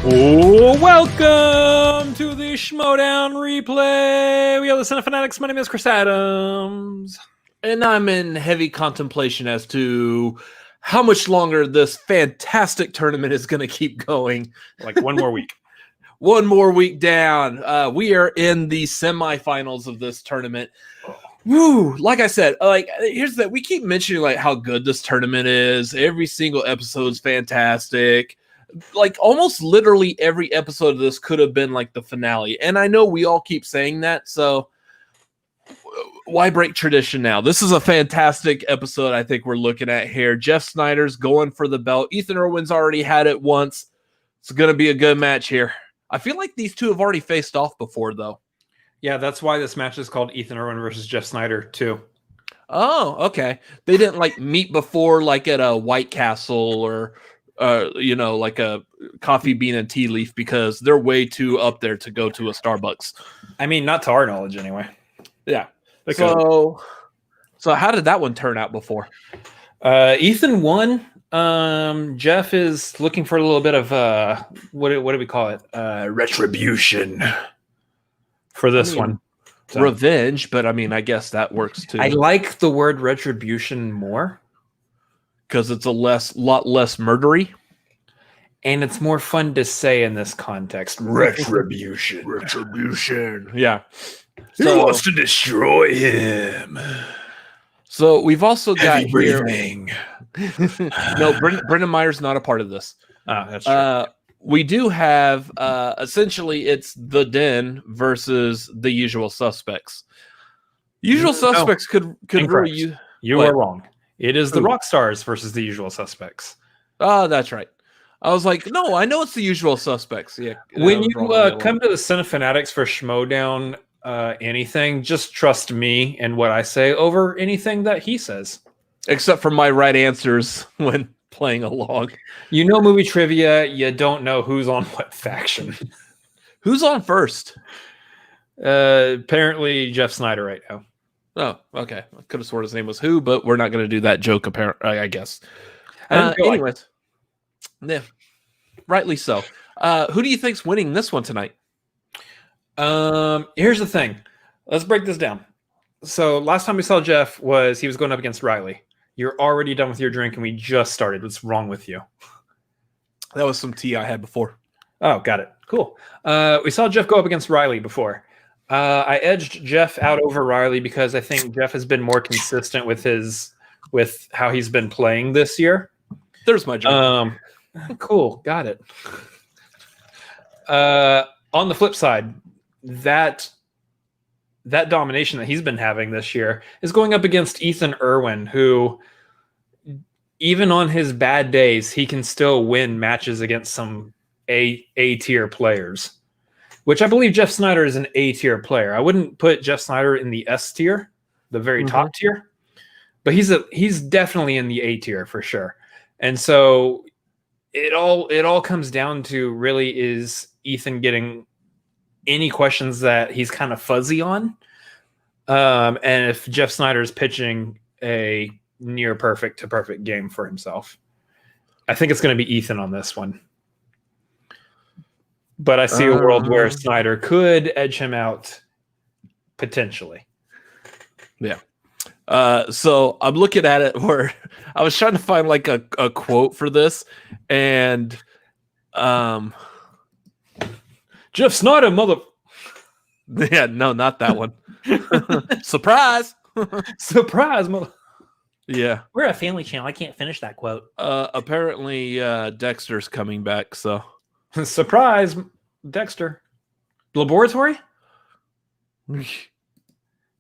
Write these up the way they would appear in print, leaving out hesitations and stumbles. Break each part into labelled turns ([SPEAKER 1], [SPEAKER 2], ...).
[SPEAKER 1] Oh, welcome to the Schmoedown replay. We are the Cinefanatics. My name is Chris Adams, and I'm in heavy contemplation as to how much longer this fantastic tournament is going to keep going.
[SPEAKER 2] Like one more week.
[SPEAKER 1] One more week down. We are in the semifinals of this tournament. Woo! Like I said, here's that. We keep mentioning like how good this tournament is. Every single episode is fantastic. Like almost literally every episode of this could have been like the finale. And I know we all keep saying that, so why break tradition now? This is a fantastic episode I think we're looking at here. Jeff Sneider's going for the belt. Ethan Erwin's already had it once. It's going to be a good match here. I feel like these two have already faced off before, though.
[SPEAKER 2] Yeah, that's why this match is called Ethan Erwin versus Jeff Sneider, too.
[SPEAKER 1] Oh, okay. They didn't like meet before like at a White Castle or like a coffee bean and tea leaf because they're way too up there to go to a Starbucks.
[SPEAKER 2] I mean, not to our knowledge anyway.
[SPEAKER 1] Yeah. So how did that one turn out before?
[SPEAKER 2] Ethan won. Jeff is looking for a little bit of what do we call it? Retribution for this one. So,
[SPEAKER 1] revenge, but I mean, I guess that works too.
[SPEAKER 2] I like the word retribution more
[SPEAKER 1] because it's a lot less murdery.
[SPEAKER 2] And it's more fun to say in this context. Retribution.
[SPEAKER 1] Retribution. Yeah.
[SPEAKER 2] Who wants to destroy him?
[SPEAKER 1] So we've also got
[SPEAKER 2] Heavy breathing.
[SPEAKER 1] No, Brendan Meyer's not a part of this.
[SPEAKER 2] Oh, that's true.
[SPEAKER 1] We do have essentially it's the Den versus the Usual Suspects. Usual Suspects could really
[SPEAKER 2] you are wrong. It is the Rockstars versus the Usual Suspects.
[SPEAKER 1] Oh, that's right. I was like, no, I know it's the Usual Suspects. Yeah.
[SPEAKER 2] When you come to the Cinefanatics for Schmoedown anything, just trust me and what I say over anything that he says.
[SPEAKER 1] Except for my right answers when playing along.
[SPEAKER 2] You know movie trivia, you don't know who's on what faction.
[SPEAKER 1] Who's on first?
[SPEAKER 2] Apparently Jeff Sneider right now.
[SPEAKER 1] Oh, okay. I could have sworn his name was Who, but we're not going to do that joke, apparently, I guess. Anyways. Yeah, rightly so. Who do you think's winning this one tonight?
[SPEAKER 2] Here's the thing. Let's break this down. So last time we saw Jeff he was going up against Riley. You're already done with your drink and we just started. What's wrong with you?
[SPEAKER 1] That was some tea I had before.
[SPEAKER 2] Oh, got it. Cool. We saw Jeff go up against Riley before. I edged Jeff out over Riley because I think Jeff has been more consistent with how he's been playing this year.
[SPEAKER 1] There's my joke.
[SPEAKER 2] Cool. Got it. On the flip side, that domination that he's been having this year is going up against Ethan Erwin, who even on his bad days, he can still win matches against some A-tier players, which I believe Jeff Sneider is an A-tier player. I wouldn't put Jeff Sneider in the S tier, the very top tier, but he's definitely in the A tier for sure. And so it all comes down to really is Ethan getting any questions that he's kind of fuzzy on. And if Jeff Sneider is pitching a near perfect to perfect game for himself, I think it's going to be Ethan on this one. But I see a world where Sneider could edge him out potentially.
[SPEAKER 1] Yeah. So I'm looking at it where I was trying to find like a quote for this, and
[SPEAKER 2] Jeff Sneider, mother.
[SPEAKER 1] Yeah, no, not that one. Surprise!
[SPEAKER 2] Surprise, mother.
[SPEAKER 1] Yeah,
[SPEAKER 3] we're a family channel. I can't finish that quote.
[SPEAKER 1] Apparently, Dexter's coming back. So,
[SPEAKER 2] surprise, Dexter. Laboratory.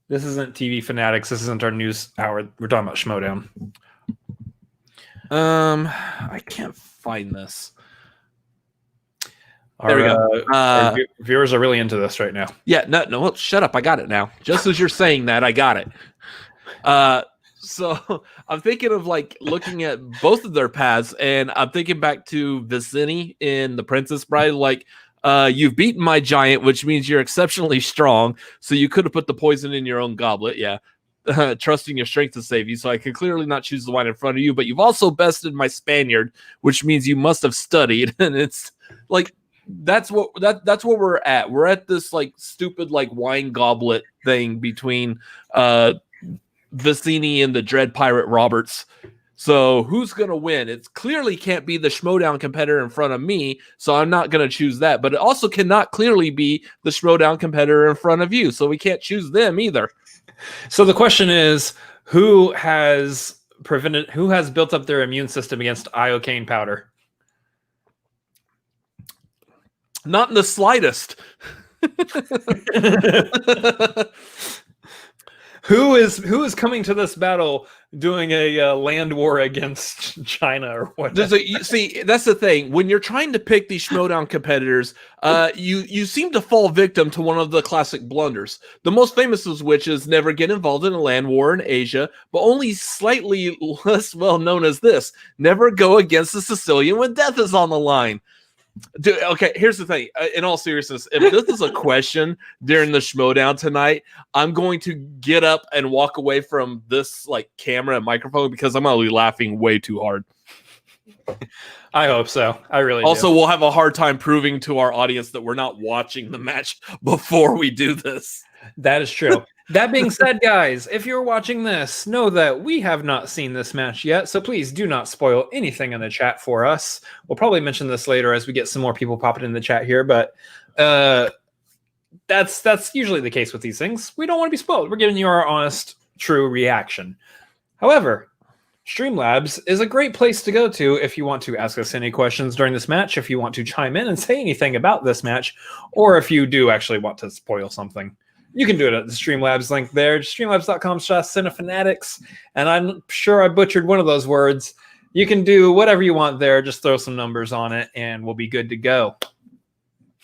[SPEAKER 2] This isn't TV Fanatics. This isn't our news hour. We're talking about Schmoedown.
[SPEAKER 1] I can't find this.
[SPEAKER 2] There we go. Our viewers are really into this right now.
[SPEAKER 1] Yeah, no, well, shut up. I got it now. Just as you're saying that, I got it. So I'm thinking of like looking at both of their paths, and I'm thinking back to Vicini in The Princess Bride. Like, you've beaten my giant, which means you're exceptionally strong. So you could have put the poison in your own goblet. Yeah. Trusting your strength to save you. So I could clearly not choose the wine in front of you, but you've also bested my Spaniard, which means you must have studied. And it's like, that's what we're at. We're at this like stupid like wine goblet thing between Vicini and the Dread Pirate Roberts. So who's gonna win? It clearly can't be the Schmoedown competitor in front of me, so I'm not gonna choose that. But it also cannot clearly be the Schmoedown competitor in front of you, so we can't choose them either.
[SPEAKER 2] So the question is, who has built up their immune system against iocane powder?
[SPEAKER 1] Not in the slightest.
[SPEAKER 2] Who is coming to this battle doing a land war against China or what?
[SPEAKER 1] See, that's the thing. When you're trying to pick these Schmoedown competitors, you seem to fall victim to one of the classic blunders. The most famous of which is never get involved in a land war in Asia, but only slightly less well known as this: never go against a Sicilian when death is on the line. Dude, okay, here's the thing. In all seriousness, if this is a question during the Schmoedown tonight, I'm going to get up and walk away from this like camera and microphone because I'm going to be laughing way too hard.
[SPEAKER 2] I hope so. I really
[SPEAKER 1] also
[SPEAKER 2] do.
[SPEAKER 1] We'll have a hard time proving to our audience that we're not watching the match before we do this.
[SPEAKER 2] That is true. That being said, guys, if you're watching this, know that we have not seen this match yet, so please do not spoil anything in the chat for us. We'll probably mention this later as we get some more people popping in the chat here, but that's usually the case with these things. We don't want to be spoiled. We're giving you our honest, true reaction. However, Streamlabs is a great place to go to if you want to ask us any questions during this match, if you want to chime in and say anything about this match, or if you do actually want to spoil something. You can do it at the Streamlabs link there, streamlabs.com/Cinefanatics. And I'm sure I butchered one of those words. You can do whatever you want there. Just throw some numbers on it and we'll be good to go.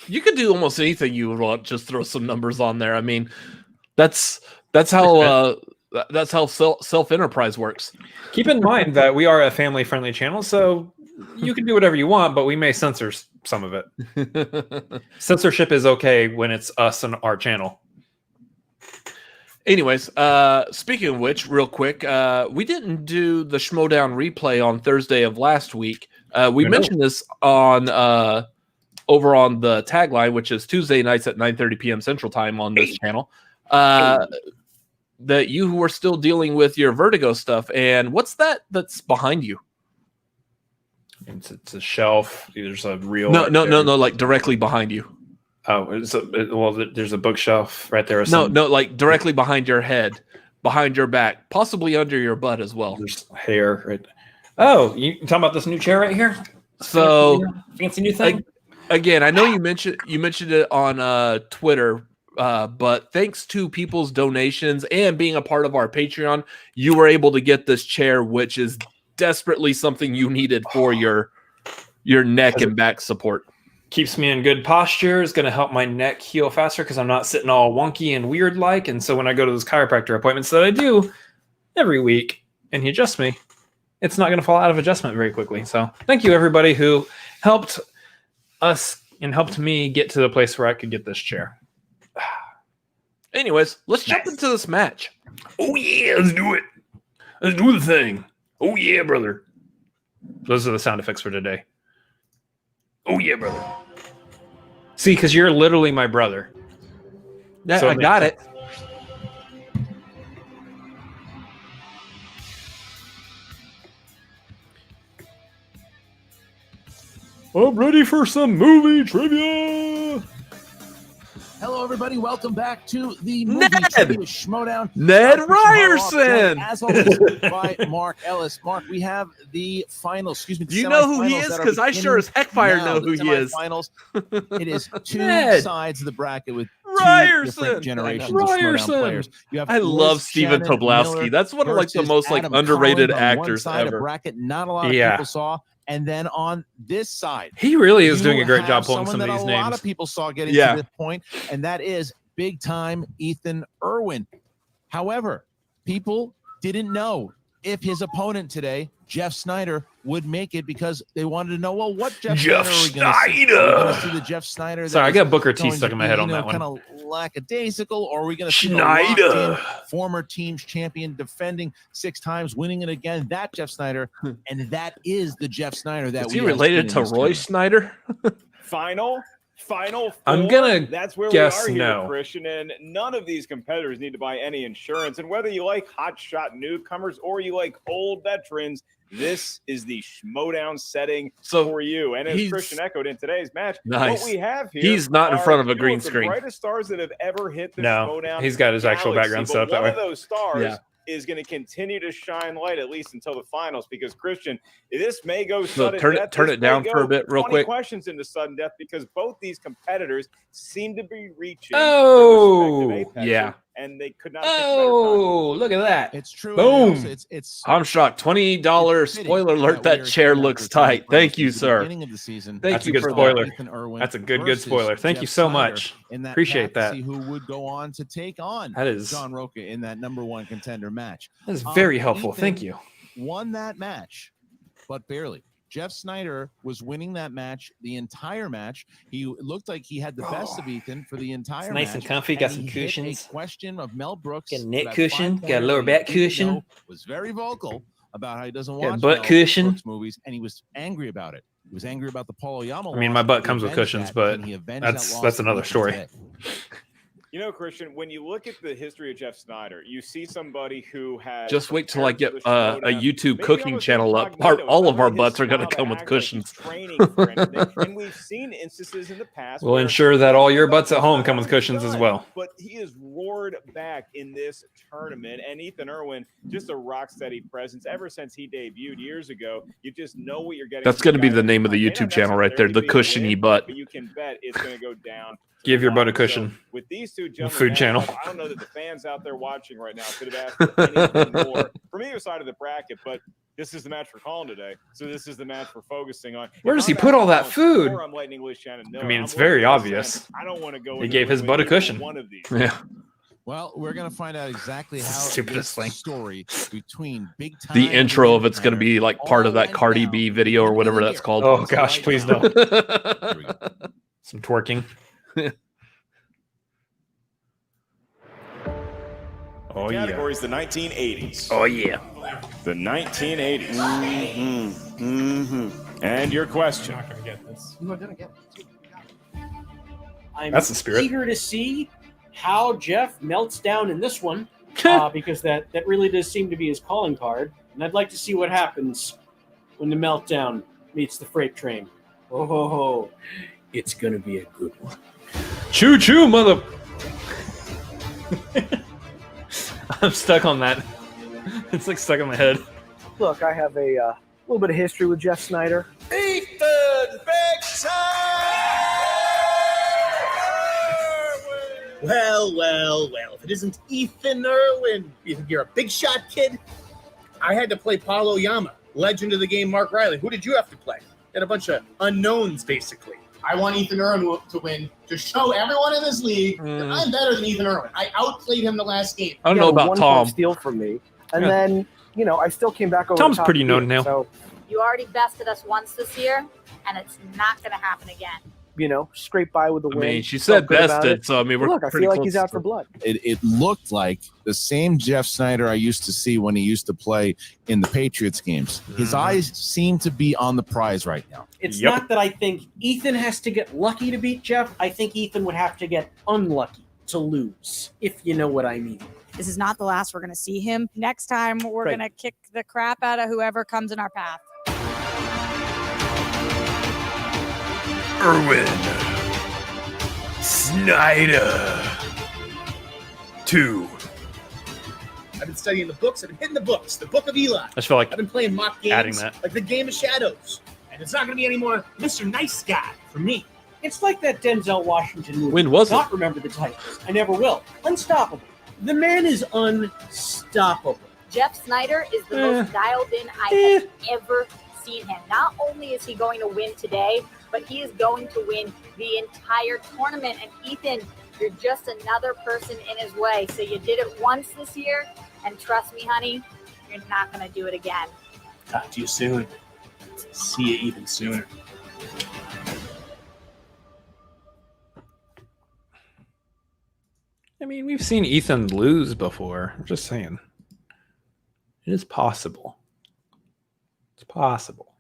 [SPEAKER 1] You could do almost anything you want. Just throw some numbers on there. I mean, that's how self-enterprise works.
[SPEAKER 2] Keep in mind that we are a family-friendly channel, so you can do whatever you want, but we may censor some of it. Censorship is okay when it's us and our channel.
[SPEAKER 1] Anyways, speaking of which, real quick, we didn't do the Schmoedown replay on Thursday of last week. We mentioned this on over on the tagline, which is Tuesday nights at 9:30 p.m. Central Time on this channel. That you were still dealing with your vertigo stuff, and what's that's behind you?
[SPEAKER 2] It's a shelf. There's a real
[SPEAKER 1] no, like directly behind you.
[SPEAKER 2] Oh, there's a bookshelf right there.
[SPEAKER 1] No, like directly behind your head, behind your back, possibly under your butt as well.
[SPEAKER 2] There's hair. Right. Oh, you talking about this new chair right here?
[SPEAKER 1] So
[SPEAKER 2] fancy new thing.
[SPEAKER 1] Again, I know you mentioned it on Twitter, but thanks to people's donations and being a part of our Patreon, you were able to get this chair, which is desperately something you needed for your neck and back support.
[SPEAKER 2] Keeps me in good posture. Is going to help my neck heal faster because I'm not sitting all wonky and weird like. And so when I go to those chiropractor appointments that I do every week and he adjusts me, it's not going to fall out of adjustment very quickly. So thank you everybody who helped us and helped me get to the place where I could get this chair.
[SPEAKER 1] Anyways, let's jump into this match.
[SPEAKER 2] Oh yeah, let's do it. Let's do the thing. Oh yeah, brother. Those are the sound effects for today. Oh yeah, brother. See, because you're literally my brother.
[SPEAKER 1] Yeah, so I got it.
[SPEAKER 2] I'm ready for some movie trivia.
[SPEAKER 4] Hello, everybody. Welcome back to the movie
[SPEAKER 1] Ned
[SPEAKER 4] Schmoedown.
[SPEAKER 1] Ned Ryerson.
[SPEAKER 4] As always, by Mark Ellis. Mark, we have the finals. Excuse me.
[SPEAKER 1] Do you know who he is? Because I sure as heck fire know who he is.
[SPEAKER 4] It is two sides of the bracket with
[SPEAKER 1] Ryerson.
[SPEAKER 4] two different generations of Schmoedown players.
[SPEAKER 1] I love Stephen Tobolowsky. That's one of like the most like underrated actors ever.
[SPEAKER 4] Bracket not a lot of people saw. And then on this side,
[SPEAKER 2] he really is doing a great job pulling some of these names.
[SPEAKER 4] A lot of people saw getting to this point, and that is big time Ethan Erwin. However, people didn't know if his opponent today, Jeff Sneider, would make it because they wanted to know, well, what Jeff Sneider are we going to see? Are we going to see the Jeff Sneider?
[SPEAKER 2] Sorry, I got Booker T stuck in my head on that one.
[SPEAKER 4] Kind of lackadaisical, or are we going to see
[SPEAKER 2] Sneider,
[SPEAKER 4] former team's champion, defending 6 times, winning it again? That Jeff Sneider, and that is the Jeff Sneider that
[SPEAKER 1] is he related to Roy Schneider?
[SPEAKER 5] Final four.
[SPEAKER 2] I'm gonna
[SPEAKER 5] That's where
[SPEAKER 2] guess
[SPEAKER 5] we are here,
[SPEAKER 2] no.
[SPEAKER 5] Christian. And none of these competitors need to buy any insurance. And whether you like hotshot newcomers or you like old veterans, this is the Schmoedown setting for you. And as Christian echoed in today's match, what we have here,
[SPEAKER 1] he's not in front of a green
[SPEAKER 5] the
[SPEAKER 1] screen.
[SPEAKER 5] Brightest stars that have ever hit the
[SPEAKER 2] No,
[SPEAKER 5] Schmoedown.
[SPEAKER 2] he's got his actual background set up that way.
[SPEAKER 5] One of those stars is going to continue to shine light at least until the finals, because Christian, this may go sudden death.
[SPEAKER 1] Turn it down for a bit, real quick.
[SPEAKER 5] Questions into sudden death, because both these competitors seem to be reaching.
[SPEAKER 1] Yeah.
[SPEAKER 5] And they could not.
[SPEAKER 2] Look at that!
[SPEAKER 4] It's true.
[SPEAKER 2] Boom!
[SPEAKER 4] It's.
[SPEAKER 1] I'm shocked. $20 spoiler alert. That chair looks tight. Thank you, sir.
[SPEAKER 4] Beginning of the season.
[SPEAKER 2] That's a good spoiler. That's a good spoiler. Thank you so much. Appreciate that.
[SPEAKER 4] See who would go on to take on John Roca in that #1 contender match.
[SPEAKER 2] That is very helpful. Thank you.
[SPEAKER 4] Won that match, but barely. Jeff Sneider was winning that match, the entire match. He looked like he had the best of Ethan for the entire match.
[SPEAKER 3] Nice and comfy. Got some
[SPEAKER 4] hit
[SPEAKER 3] cushions.
[SPEAKER 4] a question of Mel Brooks.
[SPEAKER 3] Got a neck cushion. Got a lower back cushion.
[SPEAKER 4] Was very vocal about how he doesn't
[SPEAKER 3] Got a
[SPEAKER 4] watch
[SPEAKER 3] butt
[SPEAKER 4] Mel
[SPEAKER 3] cushion.
[SPEAKER 4] Brooks movies, and he was angry about it. He was angry about the Paul Oyama.
[SPEAKER 2] I mean, my butt comes with cushions, but that's another story.
[SPEAKER 5] You know, Christian, when you look at the history of Jeff Sneider, you see somebody who has.
[SPEAKER 1] Just wait till I get a YouTube cooking channel up. All of our butts are going to come with cushions.
[SPEAKER 5] And we've seen instances in the past.
[SPEAKER 2] We'll ensure that all your butts at home come with cushions as well.
[SPEAKER 5] But he has roared back in this tournament. And Ethan Erwin, just a rock steady presence ever since he debuted years ago. You just know what you're getting.
[SPEAKER 1] That's going to be the name of the YouTube channel right there, the cushiony butt.
[SPEAKER 5] But you can bet it's going to go down.
[SPEAKER 2] Give your butt a cushion.
[SPEAKER 5] So with these two gentlemen,
[SPEAKER 2] food channel.
[SPEAKER 5] I don't know that the fans out there watching right now could have asked for anything more from either side of the bracket, but this is the match for calling today. So this is the match we're focusing on.
[SPEAKER 2] Where does he put all that food?
[SPEAKER 5] I
[SPEAKER 2] mean, it's very obvious.
[SPEAKER 5] I don't want to go.
[SPEAKER 2] He gave his butt a cushion.
[SPEAKER 5] One of these.
[SPEAKER 2] Yeah.
[SPEAKER 4] Well, we're going to find out exactly how this story between big time.
[SPEAKER 1] The intro of it's going to be like part of that Cardi B video or whatever that's called.
[SPEAKER 2] Oh gosh, please no. Some twerking.
[SPEAKER 5] Oh, yeah. Categories the 1980s.
[SPEAKER 1] Oh, yeah.
[SPEAKER 5] The 1980s. And your question.
[SPEAKER 6] I'm not going to get this.
[SPEAKER 7] You are going to get it. I'm
[SPEAKER 2] That's the spirit.
[SPEAKER 7] eager to see how Jeff melts down in this one, because that really does seem to be his calling card. And I'd like to see what happens when the meltdown meets the freight train. Oh, ho, ho. It's going to be a good one.
[SPEAKER 2] Choo choo, mother. I'm stuck on that. It's like stuck in my head.
[SPEAKER 8] Look, I have a little bit of history with Jeff Sneider.
[SPEAKER 9] Ethan Big Well. If it isn't Ethan Erwin, you think you're a big shot kid? I had to play Paul Oyama, legend of the game Mark Riley. Who did you have to play? And a bunch of unknowns, basically. I want Ethan Erwin to win to show everyone in this league that I'm better than Ethan Erwin. I outplayed him the last game.
[SPEAKER 1] I don't know about Tom.
[SPEAKER 8] Steal from me, and then I still came back over.
[SPEAKER 2] Tom's pretty known now.
[SPEAKER 8] So
[SPEAKER 10] you already bested us once this year, and it's not going to happen again.
[SPEAKER 8] Scrape by with the win.
[SPEAKER 1] I mean, she said bested, so I mean, we're
[SPEAKER 8] look. I
[SPEAKER 1] pretty
[SPEAKER 8] feel like
[SPEAKER 1] close
[SPEAKER 8] he's out for blood.
[SPEAKER 4] It looked like the same Jeff Sneider I used to see when he used to play in the Patriots games. His eyes seem to be on the prize right now.
[SPEAKER 7] It's not that I think Ethan has to get lucky to beat Jeff. I think Ethan would have to get unlucky to lose, if you know what I mean.
[SPEAKER 10] This is not the last we're going to see him. Next time, we're going to kick the crap out of whoever comes in our path.
[SPEAKER 1] Erwin. Sneider. 2.
[SPEAKER 9] I've been studying the books. I've been hitting the books. The Book of Eli.
[SPEAKER 2] I just feel like
[SPEAKER 9] I've been playing mock games.
[SPEAKER 2] adding that.
[SPEAKER 9] Like the Game of Shadows. And it's not going to be any more Mr. Nice Guy for me.
[SPEAKER 7] It's like that Denzel Washington movie.
[SPEAKER 1] When was it?
[SPEAKER 7] Not remember the titles. I never will. Unstoppable. The man is unstoppable.
[SPEAKER 10] Jeff Sneider is the most dialed in I have ever seen him. Not only is he going to win today, but he is going to win the entire tournament. And Ethan, you're just another person in his way. So you did it once this year, and trust me, honey, you're not going to do it again.
[SPEAKER 7] Talk to you soon. See you even sooner.
[SPEAKER 2] I mean, we've seen Ethan lose before. I'm just saying. It is possible. It's possible.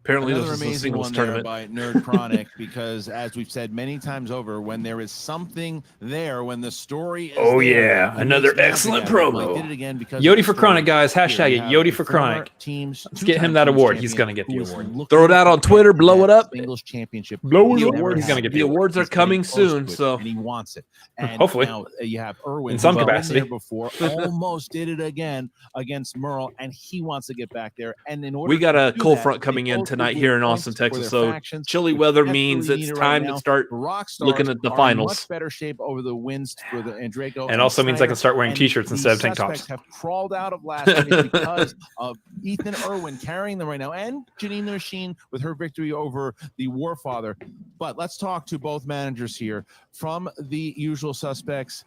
[SPEAKER 1] Apparently,
[SPEAKER 4] Another
[SPEAKER 1] this is a
[SPEAKER 4] amazing
[SPEAKER 1] singles
[SPEAKER 4] one there
[SPEAKER 1] tournament.
[SPEAKER 4] by Nerd Chronic, because as we've said many times over, when there is something there, when the story is
[SPEAKER 2] Oh,
[SPEAKER 4] there,
[SPEAKER 2] yeah.
[SPEAKER 4] it
[SPEAKER 2] Another
[SPEAKER 4] makes it
[SPEAKER 2] excellent
[SPEAKER 4] together.
[SPEAKER 2] promo.
[SPEAKER 4] Mike did it again because
[SPEAKER 2] Yodi
[SPEAKER 4] of the
[SPEAKER 2] for
[SPEAKER 4] story.
[SPEAKER 2] Chronic, guys. Hashtag
[SPEAKER 4] Here
[SPEAKER 2] it.
[SPEAKER 4] we have
[SPEAKER 2] Yodi
[SPEAKER 4] a
[SPEAKER 2] for
[SPEAKER 4] former
[SPEAKER 2] Chronic.
[SPEAKER 4] teams,
[SPEAKER 2] Let's get him
[SPEAKER 4] two-time
[SPEAKER 2] that
[SPEAKER 4] teams
[SPEAKER 2] award. He's
[SPEAKER 4] champion
[SPEAKER 2] going to get the
[SPEAKER 4] who was
[SPEAKER 2] award.
[SPEAKER 4] looking
[SPEAKER 1] Throw it out on
[SPEAKER 4] to
[SPEAKER 1] Twitter,
[SPEAKER 4] get
[SPEAKER 1] blow it
[SPEAKER 4] that
[SPEAKER 1] up.
[SPEAKER 4] Singles championship.
[SPEAKER 2] Blow it
[SPEAKER 4] He's
[SPEAKER 2] up.
[SPEAKER 4] never
[SPEAKER 2] He's gonna
[SPEAKER 4] had
[SPEAKER 2] get
[SPEAKER 4] it.
[SPEAKER 2] the
[SPEAKER 1] The awards are
[SPEAKER 4] He's getting
[SPEAKER 1] coming
[SPEAKER 4] close
[SPEAKER 1] soon,
[SPEAKER 4] to it,
[SPEAKER 1] so
[SPEAKER 4] and he wants it. And
[SPEAKER 2] Hopefully.
[SPEAKER 4] now you have Erwin,
[SPEAKER 2] In some
[SPEAKER 4] who's been
[SPEAKER 2] capacity.
[SPEAKER 4] there before, almost did it again against Merle, and he wants to get back there. And in order
[SPEAKER 1] we got
[SPEAKER 4] to
[SPEAKER 1] a
[SPEAKER 4] do
[SPEAKER 1] cold
[SPEAKER 4] that,
[SPEAKER 1] front
[SPEAKER 4] they
[SPEAKER 1] coming in
[SPEAKER 4] both
[SPEAKER 1] tonight
[SPEAKER 4] will
[SPEAKER 1] here in
[SPEAKER 4] lose
[SPEAKER 1] Austin,
[SPEAKER 4] points for
[SPEAKER 1] Texas.
[SPEAKER 4] their
[SPEAKER 1] So
[SPEAKER 4] factions,
[SPEAKER 1] chilly
[SPEAKER 4] which
[SPEAKER 1] weather
[SPEAKER 4] desperately
[SPEAKER 1] means
[SPEAKER 4] need
[SPEAKER 1] it's
[SPEAKER 4] it right
[SPEAKER 1] time
[SPEAKER 4] now.
[SPEAKER 1] to start
[SPEAKER 4] The Rockstars
[SPEAKER 1] looking at the
[SPEAKER 4] are in
[SPEAKER 1] finals.
[SPEAKER 4] much better shape over the wins for the Draco,
[SPEAKER 2] And also means I can start wearing
[SPEAKER 4] and
[SPEAKER 2] T-shirts
[SPEAKER 4] the
[SPEAKER 2] instead of tank
[SPEAKER 4] suspects
[SPEAKER 2] tops.
[SPEAKER 4] have crawled out of last place because of Ethan Erwin carrying them right now, and Janine the Machine with her victory over the Warfather. But let's talk to both managers here from the usual suspects.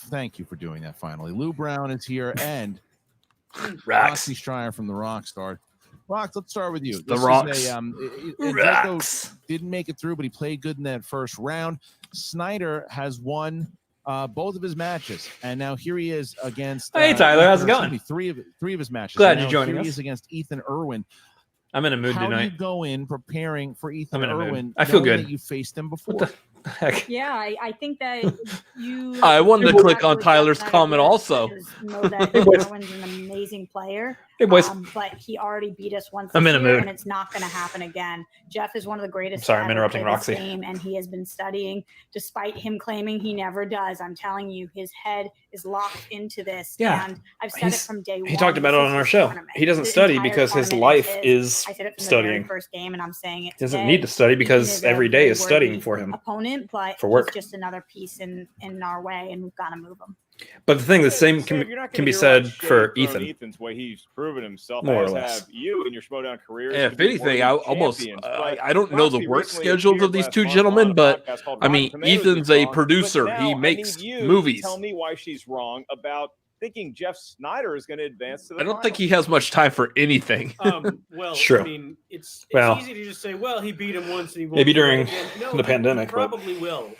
[SPEAKER 4] Thank you for doing that. Finally, Lou Brown is here, and Roxy Stryer from the Rockstar. Rox, let's start with you.
[SPEAKER 1] The
[SPEAKER 4] This
[SPEAKER 1] Rocks.
[SPEAKER 4] is Draco didn't make it through, but he played good in that first round. Sneider has won both of his matches, and now here he is against.
[SPEAKER 2] Hey, Tyler, how's it
[SPEAKER 4] excuse
[SPEAKER 2] going?
[SPEAKER 4] me, three of his matches.
[SPEAKER 2] Glad
[SPEAKER 4] And
[SPEAKER 2] you're
[SPEAKER 4] now
[SPEAKER 2] joining
[SPEAKER 4] here
[SPEAKER 2] us.
[SPEAKER 4] He is against Ethan Erwin.
[SPEAKER 2] I'm in a mood
[SPEAKER 4] How do you
[SPEAKER 2] tonight.
[SPEAKER 4] go in preparing for Ethan
[SPEAKER 2] I'm in a mood.
[SPEAKER 4] Erwin?
[SPEAKER 2] I feel
[SPEAKER 4] knowing
[SPEAKER 2] good.
[SPEAKER 4] That you faced him before.
[SPEAKER 2] What the heck?
[SPEAKER 10] Yeah, I think that you.
[SPEAKER 1] I wanted to
[SPEAKER 10] you
[SPEAKER 1] click on
[SPEAKER 10] actually
[SPEAKER 1] Tyler's
[SPEAKER 10] got
[SPEAKER 1] comment
[SPEAKER 10] that
[SPEAKER 1] also.
[SPEAKER 10] know that
[SPEAKER 2] Hey, boys.
[SPEAKER 10] Erwin's an amazing player.
[SPEAKER 2] Hey, boys.
[SPEAKER 10] But he already beat us once
[SPEAKER 2] I'm
[SPEAKER 10] this
[SPEAKER 2] in a
[SPEAKER 10] year,
[SPEAKER 2] mood.
[SPEAKER 10] and it's not going to happen again. Jeff is one of the greatest.
[SPEAKER 2] I'm sorry, I'm
[SPEAKER 10] to ever
[SPEAKER 2] interrupting
[SPEAKER 10] play this
[SPEAKER 2] Roxy.
[SPEAKER 10] Game, and he has been studying, despite him claiming he never does. I'm telling you, his head is locked into this.
[SPEAKER 2] Yeah.
[SPEAKER 10] And I've said it from day one.
[SPEAKER 2] He talked about it
[SPEAKER 10] This
[SPEAKER 2] on
[SPEAKER 10] is
[SPEAKER 2] our
[SPEAKER 10] his
[SPEAKER 2] show.
[SPEAKER 10] tournament.
[SPEAKER 2] He doesn't
[SPEAKER 10] The
[SPEAKER 2] study
[SPEAKER 10] entire
[SPEAKER 2] because his
[SPEAKER 10] tournament
[SPEAKER 2] life
[SPEAKER 10] his.
[SPEAKER 2] is
[SPEAKER 10] I said it from the
[SPEAKER 2] studying.
[SPEAKER 10] very first game, and I'm saying it.
[SPEAKER 2] He doesn't
[SPEAKER 10] today.
[SPEAKER 2] need to study
[SPEAKER 10] Ethan
[SPEAKER 2] because
[SPEAKER 10] is a
[SPEAKER 2] every day
[SPEAKER 10] very
[SPEAKER 2] is studying
[SPEAKER 10] worthy
[SPEAKER 2] for him.
[SPEAKER 10] opponent, but
[SPEAKER 2] for work.
[SPEAKER 10] he's just another piece in our way, and we've got to move him.
[SPEAKER 2] But the thing, the same
[SPEAKER 5] Sam, you're not
[SPEAKER 2] can
[SPEAKER 5] gonna
[SPEAKER 2] be
[SPEAKER 5] hear a lot
[SPEAKER 2] said
[SPEAKER 5] of shade
[SPEAKER 2] for
[SPEAKER 5] thrown
[SPEAKER 2] Ethan.
[SPEAKER 5] Ethan's way. He's proven himself,
[SPEAKER 2] More or
[SPEAKER 5] as
[SPEAKER 2] less.
[SPEAKER 5] have you in your Schmoedown careers.
[SPEAKER 1] Yeah,
[SPEAKER 5] to
[SPEAKER 1] if
[SPEAKER 5] be
[SPEAKER 1] anything, I
[SPEAKER 5] worthy
[SPEAKER 1] almost
[SPEAKER 5] champions. But
[SPEAKER 1] I don't know the
[SPEAKER 5] Roxy
[SPEAKER 1] work
[SPEAKER 5] recently
[SPEAKER 1] schedules
[SPEAKER 5] appeared
[SPEAKER 1] of these
[SPEAKER 5] last
[SPEAKER 1] two
[SPEAKER 5] month
[SPEAKER 1] gentlemen,
[SPEAKER 5] on a
[SPEAKER 1] but
[SPEAKER 5] podcast called
[SPEAKER 1] I
[SPEAKER 5] Rotten
[SPEAKER 1] mean,
[SPEAKER 5] Tomatoes
[SPEAKER 1] Ethan's
[SPEAKER 5] is
[SPEAKER 1] a
[SPEAKER 5] wrong.
[SPEAKER 1] producer.
[SPEAKER 5] But
[SPEAKER 1] He
[SPEAKER 5] now
[SPEAKER 1] makes
[SPEAKER 5] I need you
[SPEAKER 1] movies.
[SPEAKER 5] To tell me why she's wrong about thinking Jeff Sneider is going to advance to the
[SPEAKER 1] I don't think
[SPEAKER 5] finals.
[SPEAKER 1] he has much time for anything.
[SPEAKER 7] Well,
[SPEAKER 2] True.
[SPEAKER 7] I mean, it's
[SPEAKER 2] Well,
[SPEAKER 7] easy to just say, well, he beat him once and he won't
[SPEAKER 2] maybe
[SPEAKER 7] do it
[SPEAKER 2] during
[SPEAKER 7] again. No,
[SPEAKER 2] the
[SPEAKER 7] he
[SPEAKER 2] pandemic, but-
[SPEAKER 7] probably will.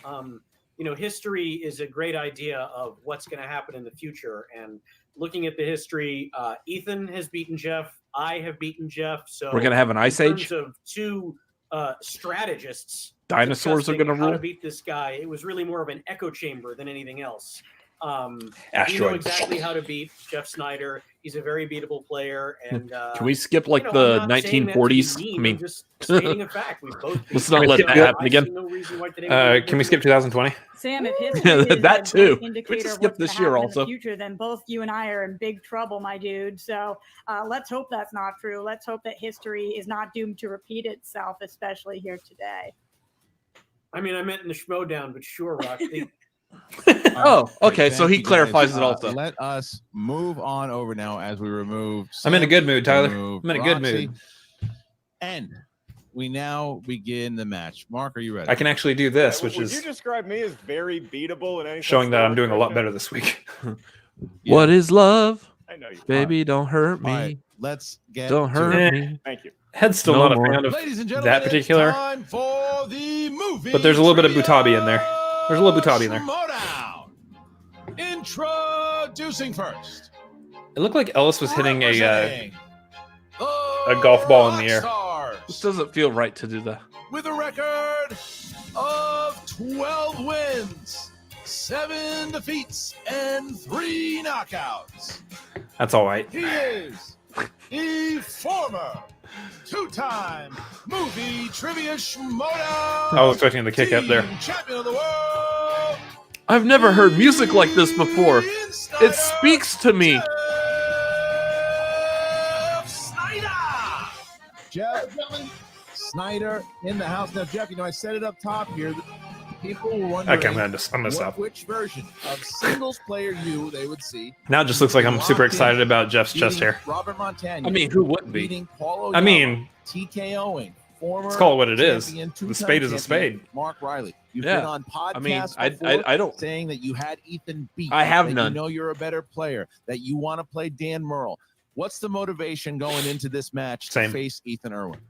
[SPEAKER 7] History is a great idea of what's going to happen in the future. And looking at the history, Ethan has beaten Jeff. I have beaten Jeff. So
[SPEAKER 1] We're gonna have an ice
[SPEAKER 7] in
[SPEAKER 1] age.
[SPEAKER 7] terms of two strategists.
[SPEAKER 1] Dinosaurs are
[SPEAKER 7] discussing
[SPEAKER 1] gonna
[SPEAKER 7] how to
[SPEAKER 1] rule.
[SPEAKER 7] beat this guy. It was really more of an echo chamber than anything else. We know
[SPEAKER 2] Asteroid.
[SPEAKER 7] exactly how to beat Jeff Sneider. He's a very beatable player. And
[SPEAKER 1] Can we skip like
[SPEAKER 7] I'm
[SPEAKER 1] the
[SPEAKER 7] not saying that to be
[SPEAKER 1] 1940s?
[SPEAKER 7] mean.
[SPEAKER 1] I mean,
[SPEAKER 7] I'm just stating a fact. We've both
[SPEAKER 1] let's
[SPEAKER 7] beaten
[SPEAKER 1] not let
[SPEAKER 7] Jeff.
[SPEAKER 1] that happen
[SPEAKER 7] I
[SPEAKER 1] again.
[SPEAKER 7] see no reason why today
[SPEAKER 2] Can we skip 2020?
[SPEAKER 10] Sam, if history
[SPEAKER 1] Yeah,
[SPEAKER 10] is
[SPEAKER 1] that
[SPEAKER 10] a
[SPEAKER 1] too.
[SPEAKER 10] good
[SPEAKER 1] We
[SPEAKER 10] indicator
[SPEAKER 1] just
[SPEAKER 10] of
[SPEAKER 1] skipped
[SPEAKER 10] what's
[SPEAKER 1] this
[SPEAKER 10] gonna
[SPEAKER 1] year
[SPEAKER 10] happen in
[SPEAKER 1] also.
[SPEAKER 10] the future, then both you and I are in big trouble, my dude. So let's hope that's not true. Let's hope that history is not doomed to repeat itself, especially here today.
[SPEAKER 7] I mean, I meant in the Schmoedown, but sure, Rock.
[SPEAKER 1] Oh, okay. So
[SPEAKER 4] Thank
[SPEAKER 1] he
[SPEAKER 4] you, guys.
[SPEAKER 1] clarifies it also.
[SPEAKER 4] Let us move on over now as we remove.
[SPEAKER 2] I'm in a
[SPEAKER 4] Sam,
[SPEAKER 2] good mood, Tyler.
[SPEAKER 4] remove
[SPEAKER 2] I'm in a good
[SPEAKER 4] Roxy,
[SPEAKER 2] mood.
[SPEAKER 4] And we now begin the match. Mark, are you ready?
[SPEAKER 2] I can actually do this, which
[SPEAKER 5] Would
[SPEAKER 2] is
[SPEAKER 5] you describe me as very beatable in any
[SPEAKER 2] showing that I'm doing a lot
[SPEAKER 5] better.
[SPEAKER 2] better this week.
[SPEAKER 1] What is love?
[SPEAKER 5] I know you.
[SPEAKER 1] Baby, don't hurt me.
[SPEAKER 4] All right, let's get
[SPEAKER 1] Don't
[SPEAKER 4] to
[SPEAKER 1] hurt
[SPEAKER 4] it.
[SPEAKER 1] me.
[SPEAKER 5] Thank you.
[SPEAKER 2] Head's still
[SPEAKER 1] No
[SPEAKER 2] not
[SPEAKER 1] more.
[SPEAKER 2] a fan of
[SPEAKER 4] Ladies and gentlemen,
[SPEAKER 2] that particular.
[SPEAKER 4] it's time for the movie.
[SPEAKER 2] But there's a little bit of Butabi in there. There's a little Butabi in there.
[SPEAKER 4] Schmoedown. Introducing first.
[SPEAKER 2] It looked like Ellis was hitting
[SPEAKER 4] representing
[SPEAKER 2] a golf ball in the air.
[SPEAKER 4] Rockstars
[SPEAKER 1] This doesn't feel right to do that.
[SPEAKER 4] with a record of 12 wins, 7 defeats, and 3 knockouts.
[SPEAKER 2] That's all right.
[SPEAKER 4] He is the former 2-time movie trivia Schmoedown
[SPEAKER 2] I was expecting the kick up there.
[SPEAKER 4] team champion of the world.
[SPEAKER 1] I've never heard music like this before.
[SPEAKER 4] Sneider,
[SPEAKER 1] It speaks to me.
[SPEAKER 4] Jeff Sneider. Jeff Sneider in the house. Now, Jeff, you know, I set it up top here. People were wondering
[SPEAKER 2] Okay, I'm gonna stop.
[SPEAKER 4] which version of singles player you they would see.
[SPEAKER 2] Now it just looks like I'm super excited about Jeff's chest hair.
[SPEAKER 4] Robert Montana.
[SPEAKER 1] I mean, who wouldn't be?
[SPEAKER 4] beating Paulo
[SPEAKER 2] I mean,
[SPEAKER 4] TKOing. Former
[SPEAKER 2] let's call it what it is.
[SPEAKER 4] champion,
[SPEAKER 2] The
[SPEAKER 4] two-time
[SPEAKER 2] spade is a
[SPEAKER 4] champion,
[SPEAKER 2] spade.
[SPEAKER 4] Mark Riley. You've
[SPEAKER 1] Yeah.
[SPEAKER 4] been on podcasts
[SPEAKER 1] I mean,
[SPEAKER 4] before
[SPEAKER 1] I don't.
[SPEAKER 4] saying that you had Ethan beat.
[SPEAKER 1] I have
[SPEAKER 4] that
[SPEAKER 1] none.
[SPEAKER 4] You know you're a better player. That you want to play Dan Merle. What's the motivation going into this match
[SPEAKER 2] Same.
[SPEAKER 4] to face Ethan Erwin?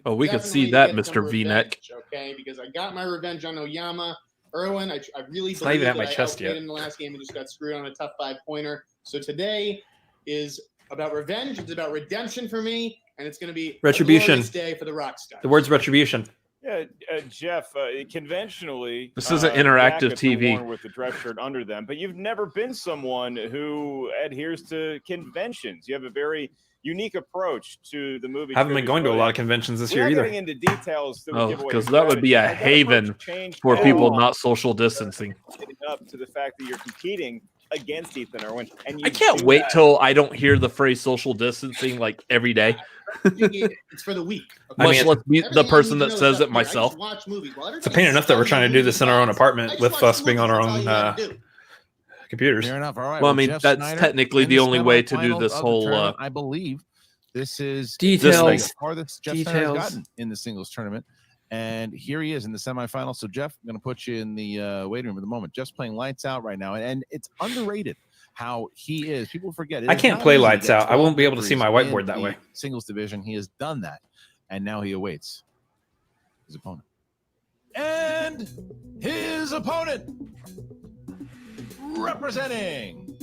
[SPEAKER 1] Oh, we can
[SPEAKER 6] Definitely
[SPEAKER 1] see that,
[SPEAKER 6] get
[SPEAKER 1] Mr.
[SPEAKER 6] some
[SPEAKER 1] V-neck.
[SPEAKER 6] revenge, okay, because I got my revenge on Oyama. Erwin, I really
[SPEAKER 2] It's not even
[SPEAKER 6] believe
[SPEAKER 2] at my
[SPEAKER 6] that I
[SPEAKER 2] chest
[SPEAKER 6] outplayed
[SPEAKER 2] yet.
[SPEAKER 6] him in the last game and just got screwed on a tough 5-pointer. So today is about revenge. It's about redemption for me. and it's going to be
[SPEAKER 2] Retribution.
[SPEAKER 6] a glorious day for the Rockstar.
[SPEAKER 2] The word's retribution.
[SPEAKER 5] Yeah, Jeff. Conventionally,
[SPEAKER 1] This isn't interactive
[SPEAKER 5] jackets are
[SPEAKER 1] TV.
[SPEAKER 5] worn with the dress shirt under them, but you've never been someone who adheres to conventions. You have a very unique approach to the movie.
[SPEAKER 2] I haven't been going to a lot of conventions this year either.
[SPEAKER 5] Getting into details that would give away
[SPEAKER 1] because
[SPEAKER 5] your
[SPEAKER 1] that would be a
[SPEAKER 5] strategy. That
[SPEAKER 1] haven
[SPEAKER 5] approach changed
[SPEAKER 1] for
[SPEAKER 5] at
[SPEAKER 1] people
[SPEAKER 5] all,
[SPEAKER 1] not social distancing.
[SPEAKER 5] leading up to the fact that you're competing against Ethan Erwin, and you
[SPEAKER 1] I can't
[SPEAKER 5] do
[SPEAKER 1] wait
[SPEAKER 5] that.
[SPEAKER 1] till I don't hear the phrase social distancing like every day.
[SPEAKER 6] It's for the week.
[SPEAKER 2] I
[SPEAKER 1] Much
[SPEAKER 2] mean,
[SPEAKER 1] less be the
[SPEAKER 6] Everything I
[SPEAKER 1] person
[SPEAKER 6] need to
[SPEAKER 1] that
[SPEAKER 6] know
[SPEAKER 1] says
[SPEAKER 6] is
[SPEAKER 1] it
[SPEAKER 6] up here. I just
[SPEAKER 1] myself.
[SPEAKER 6] watch movies. Well,
[SPEAKER 2] It's a pain enough that we're trying to do this in our own apartment with us being on our own computers.
[SPEAKER 4] Fair enough. All right.
[SPEAKER 1] Well, I mean,
[SPEAKER 4] Jeff
[SPEAKER 1] that's
[SPEAKER 4] Sneider
[SPEAKER 1] technically
[SPEAKER 4] in
[SPEAKER 1] the only way to do
[SPEAKER 4] semifinals
[SPEAKER 1] this
[SPEAKER 4] of the
[SPEAKER 1] whole.
[SPEAKER 4] tournament. I believe this is
[SPEAKER 2] Details.
[SPEAKER 4] the farthest Jeff Sneider's gotten in the singles tournament. And here he is in the semifinals. So, Jeff, I'm going to put you in the waiting room at the moment. Jeff's playing lights out right now. And it's underrated how he is. People forget.
[SPEAKER 2] I can't play lights out. I won't be able to see my whiteboard that way.
[SPEAKER 4] Singles division. He has done that. And now he awaits his opponent. And his opponent representing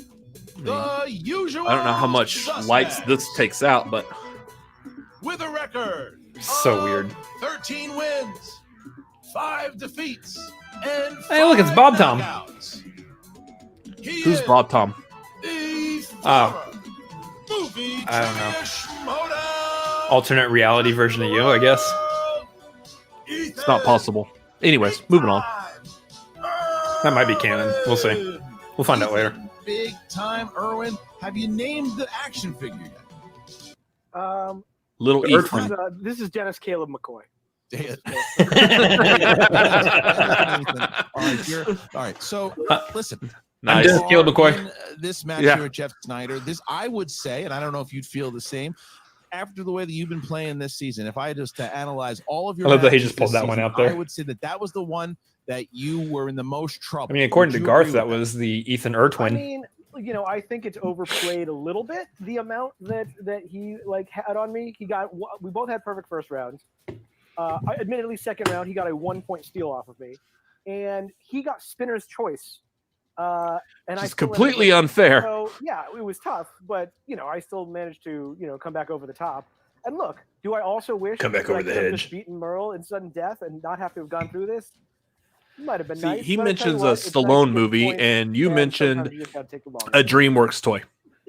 [SPEAKER 4] the usual.
[SPEAKER 1] I don't know how much lights this takes out, but
[SPEAKER 4] with a record
[SPEAKER 2] So weird.
[SPEAKER 4] 13 wins, 5 defeats, and
[SPEAKER 2] Hey, look, it's Bob Tom.
[SPEAKER 1] who's Bob Tom?
[SPEAKER 2] I don't know. Alternate reality version of you, I guess.
[SPEAKER 1] It's not possible. Anyways, moving on.
[SPEAKER 2] That might be canon. We'll see. We'll find out later.
[SPEAKER 4] Big time, Erwin. Have you named the action figure yet?
[SPEAKER 1] Little Ethan.
[SPEAKER 8] This is Dennis Caleb McCoy.
[SPEAKER 4] All right. So listen.
[SPEAKER 2] I'm Dennis Caleb McCoy.
[SPEAKER 4] This match here with Jeff Sneider. This, I would say, and I don't know if you'd feel the same. After the way that you've been playing this season, if I just to analyze all of your,
[SPEAKER 2] I love that he just pulled that one out there.
[SPEAKER 4] I would say that was the one that you were in the most trouble.
[SPEAKER 2] I mean, according to Garth, that was the Ethan Ertwin.
[SPEAKER 8] I mean, I think it's overplayed a little bit, the amount that he had on me. We both had perfect first rounds. Admittedly, second round he got a 1-point steal off of me, and he got spinner's choice. And
[SPEAKER 1] it's completely unfair.
[SPEAKER 8] So yeah, it was tough, but I still managed to come back over the top. And look, do I also wish
[SPEAKER 2] Come back
[SPEAKER 8] that
[SPEAKER 2] over
[SPEAKER 8] I
[SPEAKER 2] the
[SPEAKER 8] could have
[SPEAKER 2] hedge.
[SPEAKER 8] just beaten Merle in sudden death and not have to have gone through this? Might have been nice.
[SPEAKER 1] He
[SPEAKER 8] but I tell you
[SPEAKER 1] mentions a
[SPEAKER 8] what, it's nice to
[SPEAKER 1] Stallone
[SPEAKER 8] get
[SPEAKER 1] movie,
[SPEAKER 8] points,
[SPEAKER 1] and you
[SPEAKER 8] sometimes
[SPEAKER 1] mentioned
[SPEAKER 8] you just gotta take the long
[SPEAKER 1] a DreamWorks toy.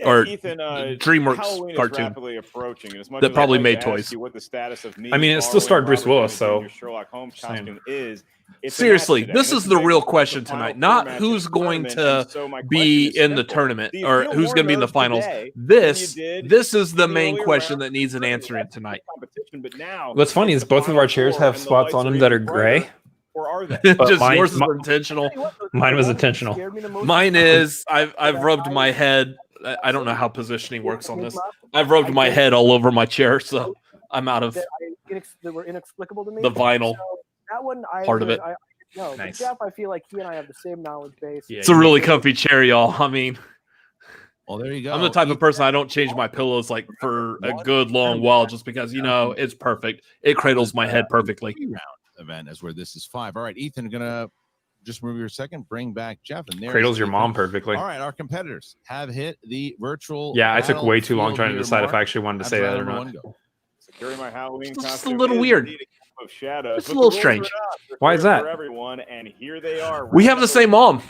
[SPEAKER 1] Or
[SPEAKER 5] Ethan,
[SPEAKER 1] DreamWorks
[SPEAKER 5] Halloween
[SPEAKER 1] cartoon
[SPEAKER 5] is rapidly approaching, and as much
[SPEAKER 1] that
[SPEAKER 5] as
[SPEAKER 1] probably
[SPEAKER 5] I'd like
[SPEAKER 1] made
[SPEAKER 5] to ask
[SPEAKER 1] toys.
[SPEAKER 5] you what the status of me
[SPEAKER 2] I mean, it still starred Bruce
[SPEAKER 5] borrowing
[SPEAKER 2] Willis,
[SPEAKER 5] Robert
[SPEAKER 2] so
[SPEAKER 5] Downey Jr.'s Sherlock Holmes
[SPEAKER 2] same.
[SPEAKER 5] costume is. It's a
[SPEAKER 1] Seriously,
[SPEAKER 5] match today.
[SPEAKER 1] this is the
[SPEAKER 5] a
[SPEAKER 1] real
[SPEAKER 5] big-
[SPEAKER 1] question
[SPEAKER 5] the final
[SPEAKER 1] tonight. Not
[SPEAKER 5] four
[SPEAKER 1] who's
[SPEAKER 5] matches
[SPEAKER 1] going
[SPEAKER 5] tournament,
[SPEAKER 1] to
[SPEAKER 5] and so my
[SPEAKER 1] be
[SPEAKER 5] question is
[SPEAKER 1] in the
[SPEAKER 5] simple.
[SPEAKER 1] tournament
[SPEAKER 5] Do you
[SPEAKER 1] or
[SPEAKER 5] feel
[SPEAKER 1] who's
[SPEAKER 5] more
[SPEAKER 1] going to be in the
[SPEAKER 5] nerves
[SPEAKER 1] finals.
[SPEAKER 5] today than
[SPEAKER 1] This
[SPEAKER 5] you did
[SPEAKER 1] is the
[SPEAKER 5] in
[SPEAKER 1] main
[SPEAKER 5] earlier
[SPEAKER 1] question
[SPEAKER 5] rounds?
[SPEAKER 1] that needs an
[SPEAKER 5] Certainly
[SPEAKER 1] answering
[SPEAKER 5] that's
[SPEAKER 1] tonight.
[SPEAKER 5] competition, but now
[SPEAKER 2] What's funny is
[SPEAKER 5] the
[SPEAKER 2] both of
[SPEAKER 5] final
[SPEAKER 2] our chairs
[SPEAKER 5] four
[SPEAKER 2] have
[SPEAKER 5] and the
[SPEAKER 2] spots
[SPEAKER 5] lights
[SPEAKER 2] on
[SPEAKER 5] are
[SPEAKER 2] them that are
[SPEAKER 5] even brighter,
[SPEAKER 2] gray.
[SPEAKER 5] or are they?
[SPEAKER 2] But
[SPEAKER 1] Just
[SPEAKER 2] mine-
[SPEAKER 1] yours is
[SPEAKER 2] mi-
[SPEAKER 1] intentional.
[SPEAKER 2] Mine was intentional.
[SPEAKER 1] Mine is I've rubbed my head. I don't know how positioning works on this. I've rubbed my head all over my chair, so I'm out of
[SPEAKER 8] that were inexplicable to me.
[SPEAKER 1] the vinyl
[SPEAKER 8] So that one,
[SPEAKER 1] part of it.
[SPEAKER 8] No,
[SPEAKER 2] Nice.
[SPEAKER 8] but Jeff, I feel like he and I have the same knowledge base.
[SPEAKER 2] Yeah,
[SPEAKER 1] It's a really comfy chair, y'all. I mean,
[SPEAKER 4] Well, there you go.
[SPEAKER 1] I'm the type of person I don't change my pillows like for a good long while just because it's perfect. It cradles my head perfectly.
[SPEAKER 4] 3-round event is where this is 5. All right, Ethan, gonna just move your second, bring back Jeff, and there
[SPEAKER 2] Cradles your mom perfectly.
[SPEAKER 4] All right, our competitors have hit the virtual.
[SPEAKER 2] Yeah, I took way too long
[SPEAKER 4] battlefield
[SPEAKER 2] trying to
[SPEAKER 4] here
[SPEAKER 2] decide if
[SPEAKER 4] mark.
[SPEAKER 2] I actually wanted to
[SPEAKER 4] That's
[SPEAKER 2] say that
[SPEAKER 4] round
[SPEAKER 2] or
[SPEAKER 4] number
[SPEAKER 2] not.
[SPEAKER 4] 1 go.
[SPEAKER 5] Securing my Halloween
[SPEAKER 1] It's just a
[SPEAKER 5] costume
[SPEAKER 1] little
[SPEAKER 5] is
[SPEAKER 1] weird.
[SPEAKER 5] indeed a game of shadows,
[SPEAKER 1] It's a
[SPEAKER 5] but the
[SPEAKER 1] little
[SPEAKER 5] rules are
[SPEAKER 1] strange.
[SPEAKER 5] not. They're
[SPEAKER 2] Why is
[SPEAKER 5] clear
[SPEAKER 2] that?
[SPEAKER 5] for everyone, and here they are.
[SPEAKER 1] We have the same mom.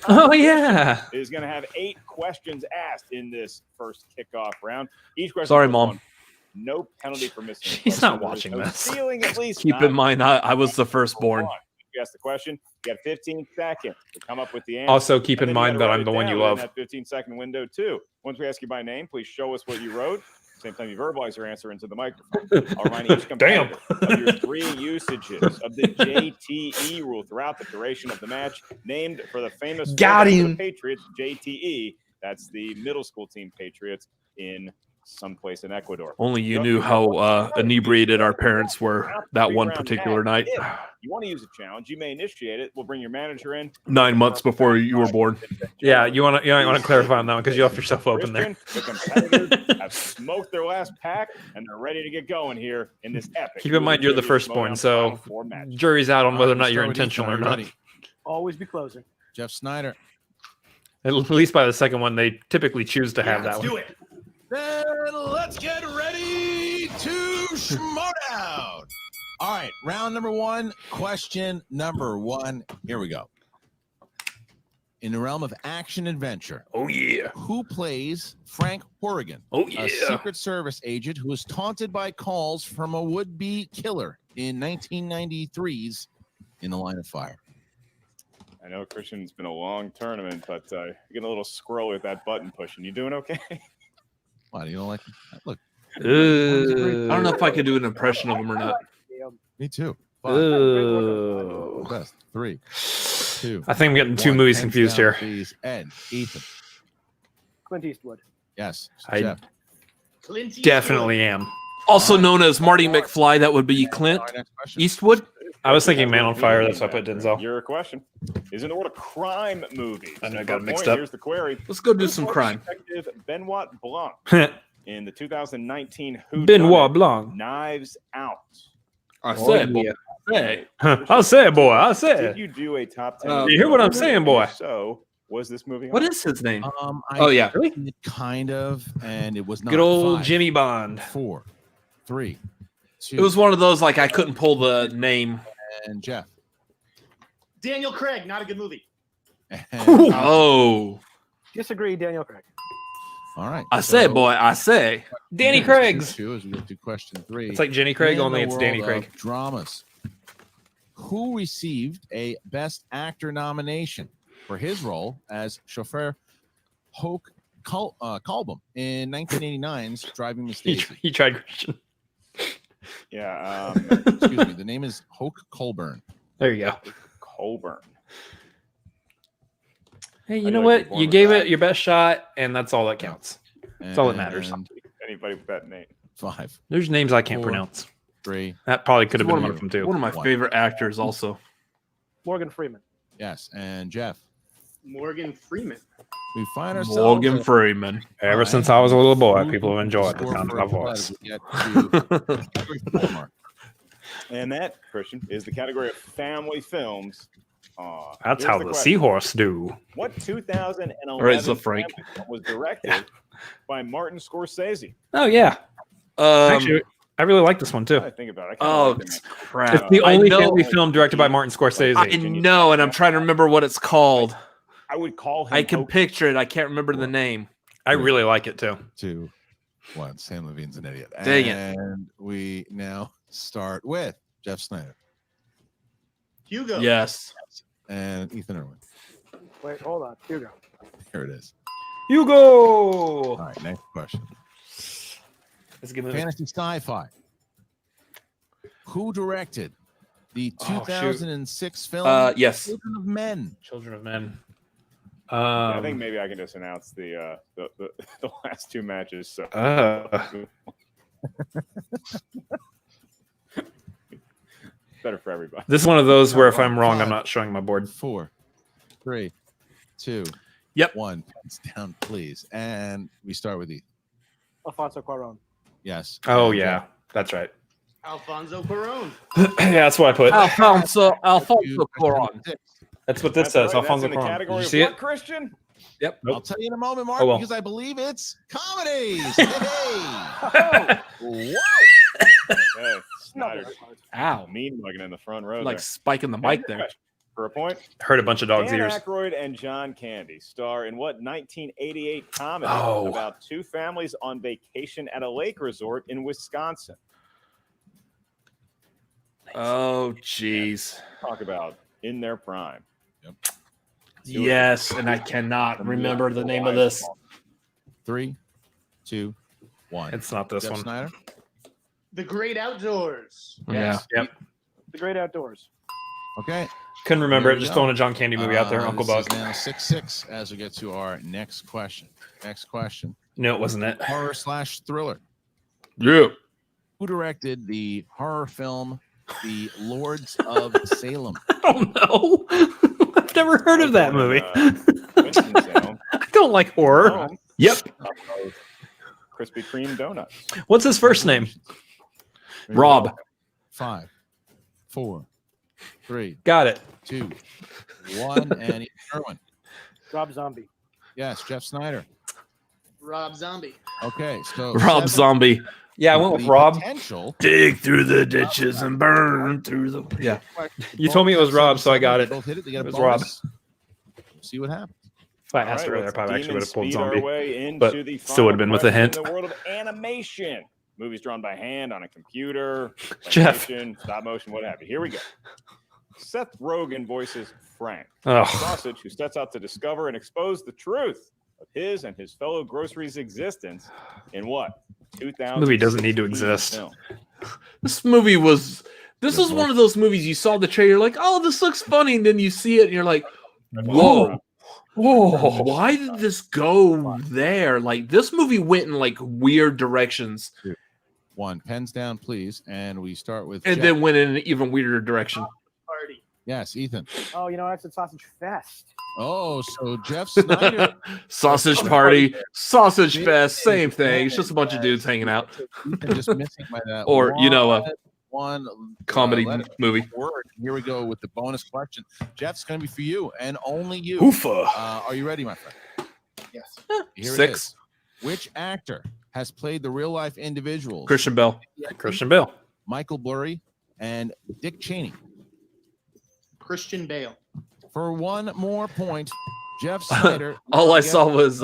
[SPEAKER 2] Oh yeah.
[SPEAKER 5] Is going to have 8 questions asked in this first kickoff round. Each question.
[SPEAKER 1] Sorry,
[SPEAKER 5] is
[SPEAKER 1] Mom.
[SPEAKER 5] one. No penalty for missing. a
[SPEAKER 2] She's
[SPEAKER 5] question.
[SPEAKER 2] not
[SPEAKER 5] There's
[SPEAKER 2] watching
[SPEAKER 5] no
[SPEAKER 2] this.
[SPEAKER 5] stealing, at least.
[SPEAKER 1] Keep
[SPEAKER 5] not
[SPEAKER 1] in mind, I was the firstborn.
[SPEAKER 5] one. You ask the question. You got 15 seconds to come up with the answer.
[SPEAKER 2] Also, keep
[SPEAKER 5] And
[SPEAKER 2] in
[SPEAKER 5] then you
[SPEAKER 2] mind
[SPEAKER 5] gotta
[SPEAKER 2] that
[SPEAKER 5] write
[SPEAKER 2] I'm
[SPEAKER 5] it
[SPEAKER 2] the one
[SPEAKER 5] down
[SPEAKER 2] you
[SPEAKER 5] within
[SPEAKER 2] love.
[SPEAKER 5] That 15-second window too. Once we ask you by name, please show us what you wrote. Same time you verbalize your answer into the microphone. I'll remind each competitor of your 3 usages of the JTE rule throughout the duration of the match, named for the famous
[SPEAKER 2] Got
[SPEAKER 5] slogan
[SPEAKER 2] him.
[SPEAKER 5] of the Patriots, JTE. That's the middle school team Patriots in someplace in Ecuador.
[SPEAKER 1] Only you knew how inebriated our parents were that one particular night.
[SPEAKER 5] If you want to use a challenge, you may initiate it. We'll bring your manager in
[SPEAKER 1] 9 months before you were born.
[SPEAKER 2] Yeah, you want to clarify on that one because you left yourself open there.
[SPEAKER 5] The competitors have smoked their last pack and they're ready to get going here in this epic.
[SPEAKER 2] Keep in mind you're the firstborn, so jury's out on whether or not you're intentional or not.
[SPEAKER 8] Always be closing.
[SPEAKER 4] Jeff Sneider.
[SPEAKER 2] At least by the second one, they typically choose to have that
[SPEAKER 6] Let's
[SPEAKER 2] one.
[SPEAKER 6] do it.
[SPEAKER 4] Then let's get ready to Schmoedown. All right, round number one, question number one. Here we go. In the realm of action adventure,
[SPEAKER 2] Oh yeah.
[SPEAKER 4] who plays Frank Horrigan,
[SPEAKER 2] Oh
[SPEAKER 4] a
[SPEAKER 2] yeah.
[SPEAKER 4] Secret Service agent who is taunted by calls from a would-be killer in 1993's In the Line of Fire?
[SPEAKER 5] I know, Christian, it's been a long tournament, but you're getting a little squirrely with that button pushing. You doing okay?
[SPEAKER 4] Why, you don't like look?
[SPEAKER 1] I don't know if I could do an impression of him or not.
[SPEAKER 4] Me too. Best. 3, 2.
[SPEAKER 2] I think I'm getting two
[SPEAKER 4] 1.
[SPEAKER 2] movies
[SPEAKER 4] Hands
[SPEAKER 2] confused
[SPEAKER 4] down,
[SPEAKER 2] here.
[SPEAKER 4] Please, Ed, Ethan.
[SPEAKER 8] Clint Eastwood.
[SPEAKER 4] Yes,
[SPEAKER 2] I
[SPEAKER 4] Jeff.
[SPEAKER 9] Clint Eastwood.
[SPEAKER 2] definitely am.
[SPEAKER 1] Also known as Marty McFly, that would be Clint
[SPEAKER 4] Our next question.
[SPEAKER 1] Eastwood.
[SPEAKER 2] I was thinking Man on Fire. That's why I put Denzel.
[SPEAKER 5] Your question is in the world of crime movies.
[SPEAKER 2] I know I
[SPEAKER 5] For
[SPEAKER 2] got
[SPEAKER 5] a
[SPEAKER 2] mixed
[SPEAKER 5] point,
[SPEAKER 2] up.
[SPEAKER 5] Here's the query.
[SPEAKER 1] Let's go do
[SPEAKER 5] Who
[SPEAKER 1] some
[SPEAKER 5] played
[SPEAKER 1] crime.
[SPEAKER 5] Detective Benoit Blanc in the 2019
[SPEAKER 2] Benoit Blanc.
[SPEAKER 5] Knives Out.
[SPEAKER 1] I
[SPEAKER 2] Oh,
[SPEAKER 1] said, boy.
[SPEAKER 2] yeah.
[SPEAKER 1] Hey.
[SPEAKER 2] I said, boy. I
[SPEAKER 5] Did
[SPEAKER 2] said.
[SPEAKER 5] you do a top 10?
[SPEAKER 2] You hear what I'm saying, boy?
[SPEAKER 5] If so, was this movie?
[SPEAKER 1] What
[SPEAKER 5] on?
[SPEAKER 1] is his name?
[SPEAKER 4] Oh
[SPEAKER 1] yeah.
[SPEAKER 4] really? Kind of, and it was not.
[SPEAKER 2] Good old
[SPEAKER 4] 5,
[SPEAKER 2] Jimmy Bond.
[SPEAKER 4] 4, 3, 2.
[SPEAKER 1] It was one of those like I couldn't pull the name.
[SPEAKER 4] And Jeff.
[SPEAKER 9] Daniel Craig, not a good movie.
[SPEAKER 4] And,
[SPEAKER 1] Oh,
[SPEAKER 8] Disagree, Daniel Craig.
[SPEAKER 4] all right.
[SPEAKER 1] I say, boy, I say.
[SPEAKER 2] Danny Craig's.
[SPEAKER 4] 2 as we get to question 3.
[SPEAKER 2] It's like Jenny Craig,
[SPEAKER 4] In
[SPEAKER 2] only
[SPEAKER 4] the
[SPEAKER 2] it's Danny
[SPEAKER 4] world
[SPEAKER 2] Craig.
[SPEAKER 4] of Dramas. Who received a Best Actor nomination for his role as chauffeur Hoke Colbum in 1989's Driving Miss Daisy?
[SPEAKER 2] He tried Christian.
[SPEAKER 5] Yeah.
[SPEAKER 4] Excuse me. The name is Hoke Colburn.
[SPEAKER 2] There you go.
[SPEAKER 5] Colburn.
[SPEAKER 2] Hey, you
[SPEAKER 5] I'd
[SPEAKER 2] know
[SPEAKER 5] like to
[SPEAKER 2] what?
[SPEAKER 5] form
[SPEAKER 2] You
[SPEAKER 5] with
[SPEAKER 2] gave
[SPEAKER 5] that.
[SPEAKER 2] it your best shot, and that's all that counts. That's all that matters.
[SPEAKER 4] And
[SPEAKER 5] Anybody with that name?
[SPEAKER 4] 5,
[SPEAKER 2] There's names I can't
[SPEAKER 4] 4,
[SPEAKER 2] pronounce.
[SPEAKER 4] 3.
[SPEAKER 2] That probably could have
[SPEAKER 1] He's
[SPEAKER 2] been
[SPEAKER 1] one
[SPEAKER 2] one
[SPEAKER 1] of
[SPEAKER 2] of them too.
[SPEAKER 1] One of my
[SPEAKER 4] One.
[SPEAKER 1] favorite actors, also.
[SPEAKER 8] Morgan Freeman.
[SPEAKER 4] Yes. And Jeff.
[SPEAKER 9] Morgan Freeman.
[SPEAKER 4] We find ourselves.
[SPEAKER 1] Morgan Freeman.
[SPEAKER 2] Ever since I was a little boy, people have enjoyed the sound of my voice.
[SPEAKER 4] And
[SPEAKER 5] And that, Christian, is the category of family films.
[SPEAKER 2] That's
[SPEAKER 5] Here's
[SPEAKER 2] how
[SPEAKER 5] the
[SPEAKER 2] the
[SPEAKER 5] question.
[SPEAKER 2] seahorse do.
[SPEAKER 5] What 2011
[SPEAKER 1] Right, so Frank.
[SPEAKER 5] family film was directed by Martin Scorsese?
[SPEAKER 2] Oh yeah. Actually, I really like this one too.
[SPEAKER 5] I think about it.
[SPEAKER 1] Oh,
[SPEAKER 2] It's
[SPEAKER 1] crap.
[SPEAKER 2] the
[SPEAKER 1] I
[SPEAKER 2] only
[SPEAKER 1] know-
[SPEAKER 2] family film directed by Martin Scorsese.
[SPEAKER 1] I know, and I'm trying to remember what it's called.
[SPEAKER 5] I would call him.
[SPEAKER 1] I can
[SPEAKER 5] Hope-
[SPEAKER 1] picture it. I can't remember the name.
[SPEAKER 2] I really like it too.
[SPEAKER 4] 2, 1. Sam Levine's an idiot.
[SPEAKER 1] Dang it.
[SPEAKER 4] And we now start with Jeff Sneider
[SPEAKER 9] Hugo.
[SPEAKER 1] Yes.
[SPEAKER 4] and Ethan Erwin.
[SPEAKER 8] Wait, hold on. Hugo.
[SPEAKER 4] Here it is.
[SPEAKER 2] Hugo.
[SPEAKER 4] All right, next question.
[SPEAKER 2] Let's give it a
[SPEAKER 4] Fantasy sci-fi. Who directed the
[SPEAKER 2] Oh, shoot.
[SPEAKER 4] 2006 film
[SPEAKER 1] Yes.
[SPEAKER 4] Children of Men?
[SPEAKER 2] Children of Men.
[SPEAKER 5] I think maybe I can just announce the last two matches. So. Better for everybody.
[SPEAKER 2] This is one of those where if I'm wrong, I'm not showing my board.
[SPEAKER 4] 4, 3, 2,
[SPEAKER 1] Yep.
[SPEAKER 4] 1. Pens down, please. And we start with Ethan.
[SPEAKER 8] Alfonso Cuarón.
[SPEAKER 4] Yes.
[SPEAKER 2] Oh
[SPEAKER 4] And,
[SPEAKER 2] yeah, that's right.
[SPEAKER 9] Alfonso Cuarón.
[SPEAKER 2] Yeah, that's what I put.
[SPEAKER 1] Alfonso
[SPEAKER 4] you-
[SPEAKER 1] Cuarón.
[SPEAKER 2] That's what this
[SPEAKER 5] That's
[SPEAKER 2] says.
[SPEAKER 5] right,
[SPEAKER 2] Alfonso
[SPEAKER 5] that's in the
[SPEAKER 2] Cuarón.
[SPEAKER 5] category
[SPEAKER 2] Did you
[SPEAKER 5] of
[SPEAKER 2] see
[SPEAKER 5] what,
[SPEAKER 2] it?
[SPEAKER 5] Christian?
[SPEAKER 1] Yep.
[SPEAKER 4] I'll tell you in a moment, Mark,
[SPEAKER 2] Oh, well.
[SPEAKER 4] because I believe it's comedies. Hey! Whoa!
[SPEAKER 5] Hey, Sneider.
[SPEAKER 1] Ow.
[SPEAKER 5] Mean mugging in the front row.
[SPEAKER 1] Like
[SPEAKER 5] there.
[SPEAKER 1] spiking the mic there.
[SPEAKER 5] For a point.
[SPEAKER 2] Heard a bunch of dogs'
[SPEAKER 5] Dan
[SPEAKER 2] ears.
[SPEAKER 5] Aykroyd and John Candy star in what 1988 comedy
[SPEAKER 2] Oh.
[SPEAKER 5] about two families on vacation at a lake resort in Wisconsin?
[SPEAKER 1] Oh, jeez.
[SPEAKER 5] Talk about in their prime.
[SPEAKER 1] Yes, and I cannot remember the name of this.
[SPEAKER 4] 3, 2, 1.
[SPEAKER 2] It's not this
[SPEAKER 4] Jeff
[SPEAKER 2] one.
[SPEAKER 4] Sneider.
[SPEAKER 9] The Great Outdoors.
[SPEAKER 1] Yeah.
[SPEAKER 2] Yep.
[SPEAKER 8] The Great Outdoors.
[SPEAKER 4] Okay.
[SPEAKER 2] Couldn't remember
[SPEAKER 4] There
[SPEAKER 2] it.
[SPEAKER 4] we
[SPEAKER 2] Just
[SPEAKER 4] go.
[SPEAKER 2] throwing a John Candy movie out there, Uncle
[SPEAKER 4] This
[SPEAKER 2] Buck.
[SPEAKER 4] is now 6-6 as we get to our next question. Next question.
[SPEAKER 2] No, it wasn't it.
[SPEAKER 4] Horror/thriller.
[SPEAKER 1] Yeah.
[SPEAKER 4] Who directed the horror film The Lords of Salem?
[SPEAKER 2] I don't know. I've never heard of that movie.
[SPEAKER 5] Winston-Salem.
[SPEAKER 2] I don't like horror.
[SPEAKER 5] Home
[SPEAKER 2] Yep.
[SPEAKER 5] of Krispy Kreme donuts.
[SPEAKER 2] What's his first name? Rob.
[SPEAKER 4] 5, 4, 3,
[SPEAKER 2] Got it.
[SPEAKER 4] 2, 1, and Ethan Erwin.
[SPEAKER 8] Rob Zombie.
[SPEAKER 4] Yes, Jeff Sneider.
[SPEAKER 9] Rob Zombie.
[SPEAKER 4] Okay, so
[SPEAKER 1] Rob
[SPEAKER 4] 7,
[SPEAKER 1] Zombie.
[SPEAKER 2] Yeah, I went with
[SPEAKER 4] the
[SPEAKER 2] Rob.
[SPEAKER 4] Potential.
[SPEAKER 1] Dig through the ditches and burn through the. Yeah.
[SPEAKER 2] You told me it was Rob, so I got it.
[SPEAKER 4] Both hit it. They got
[SPEAKER 2] It
[SPEAKER 4] a
[SPEAKER 2] was Rob.
[SPEAKER 4] bonus. See what happens.
[SPEAKER 2] If I
[SPEAKER 5] All
[SPEAKER 2] asked
[SPEAKER 5] right,
[SPEAKER 2] earlier, I
[SPEAKER 5] let's
[SPEAKER 2] probably actually would
[SPEAKER 5] demon
[SPEAKER 2] have pulled
[SPEAKER 5] speed our
[SPEAKER 2] zombie.
[SPEAKER 5] way into
[SPEAKER 2] but
[SPEAKER 5] the
[SPEAKER 2] still would have
[SPEAKER 5] final
[SPEAKER 2] been with a
[SPEAKER 5] question
[SPEAKER 2] hint.
[SPEAKER 5] in the world of animation. Movies drawn by hand on a computer,
[SPEAKER 2] Jeff.
[SPEAKER 5] animation, stop motion, what have you. Here we go. Seth Rogen voices Frank,
[SPEAKER 2] Oh.
[SPEAKER 5] a sausage who sets out to discover and expose the truth of his and his fellow groceries' existence in what? 2000
[SPEAKER 2] Movie doesn't need to exist.
[SPEAKER 1] This movie was. This was one of those movies you saw the trailer, like, oh, this looks funny, and then you see it, and you're like, whoa. Whoa, why did this go there? Like, this movie went in like weird directions.
[SPEAKER 4] 2, 1, pens down, please. And we start with.
[SPEAKER 1] And
[SPEAKER 4] Jeff.
[SPEAKER 1] then went in an even weirder direction.
[SPEAKER 6] Party.
[SPEAKER 4] Yes, Ethan.
[SPEAKER 8] Oh, you know, that's a Sausage Fest.
[SPEAKER 4] Oh, so Jeff Sneider.
[SPEAKER 1] Sausage Party, Sausage Fest, same thing. It's just a bunch of dudes hanging out.
[SPEAKER 4] Ethan just missing by that.
[SPEAKER 1] Or, you know, a
[SPEAKER 4] one
[SPEAKER 1] comedy movie.
[SPEAKER 4] Word. Here we go with the bonus question. Jeff's going to be for you and only you.
[SPEAKER 1] Oofa.
[SPEAKER 4] Are you ready, my friend?
[SPEAKER 6] Yes.
[SPEAKER 4] Here it
[SPEAKER 1] 6.
[SPEAKER 4] is. Which actor has played the real life individuals?
[SPEAKER 1] Christian Bell.
[SPEAKER 2] Christian Bale.
[SPEAKER 4] Michael Blurry and Dick Cheney.
[SPEAKER 6] Christian Bale.
[SPEAKER 4] For one more point, Jeff Sneider.
[SPEAKER 1] All I saw was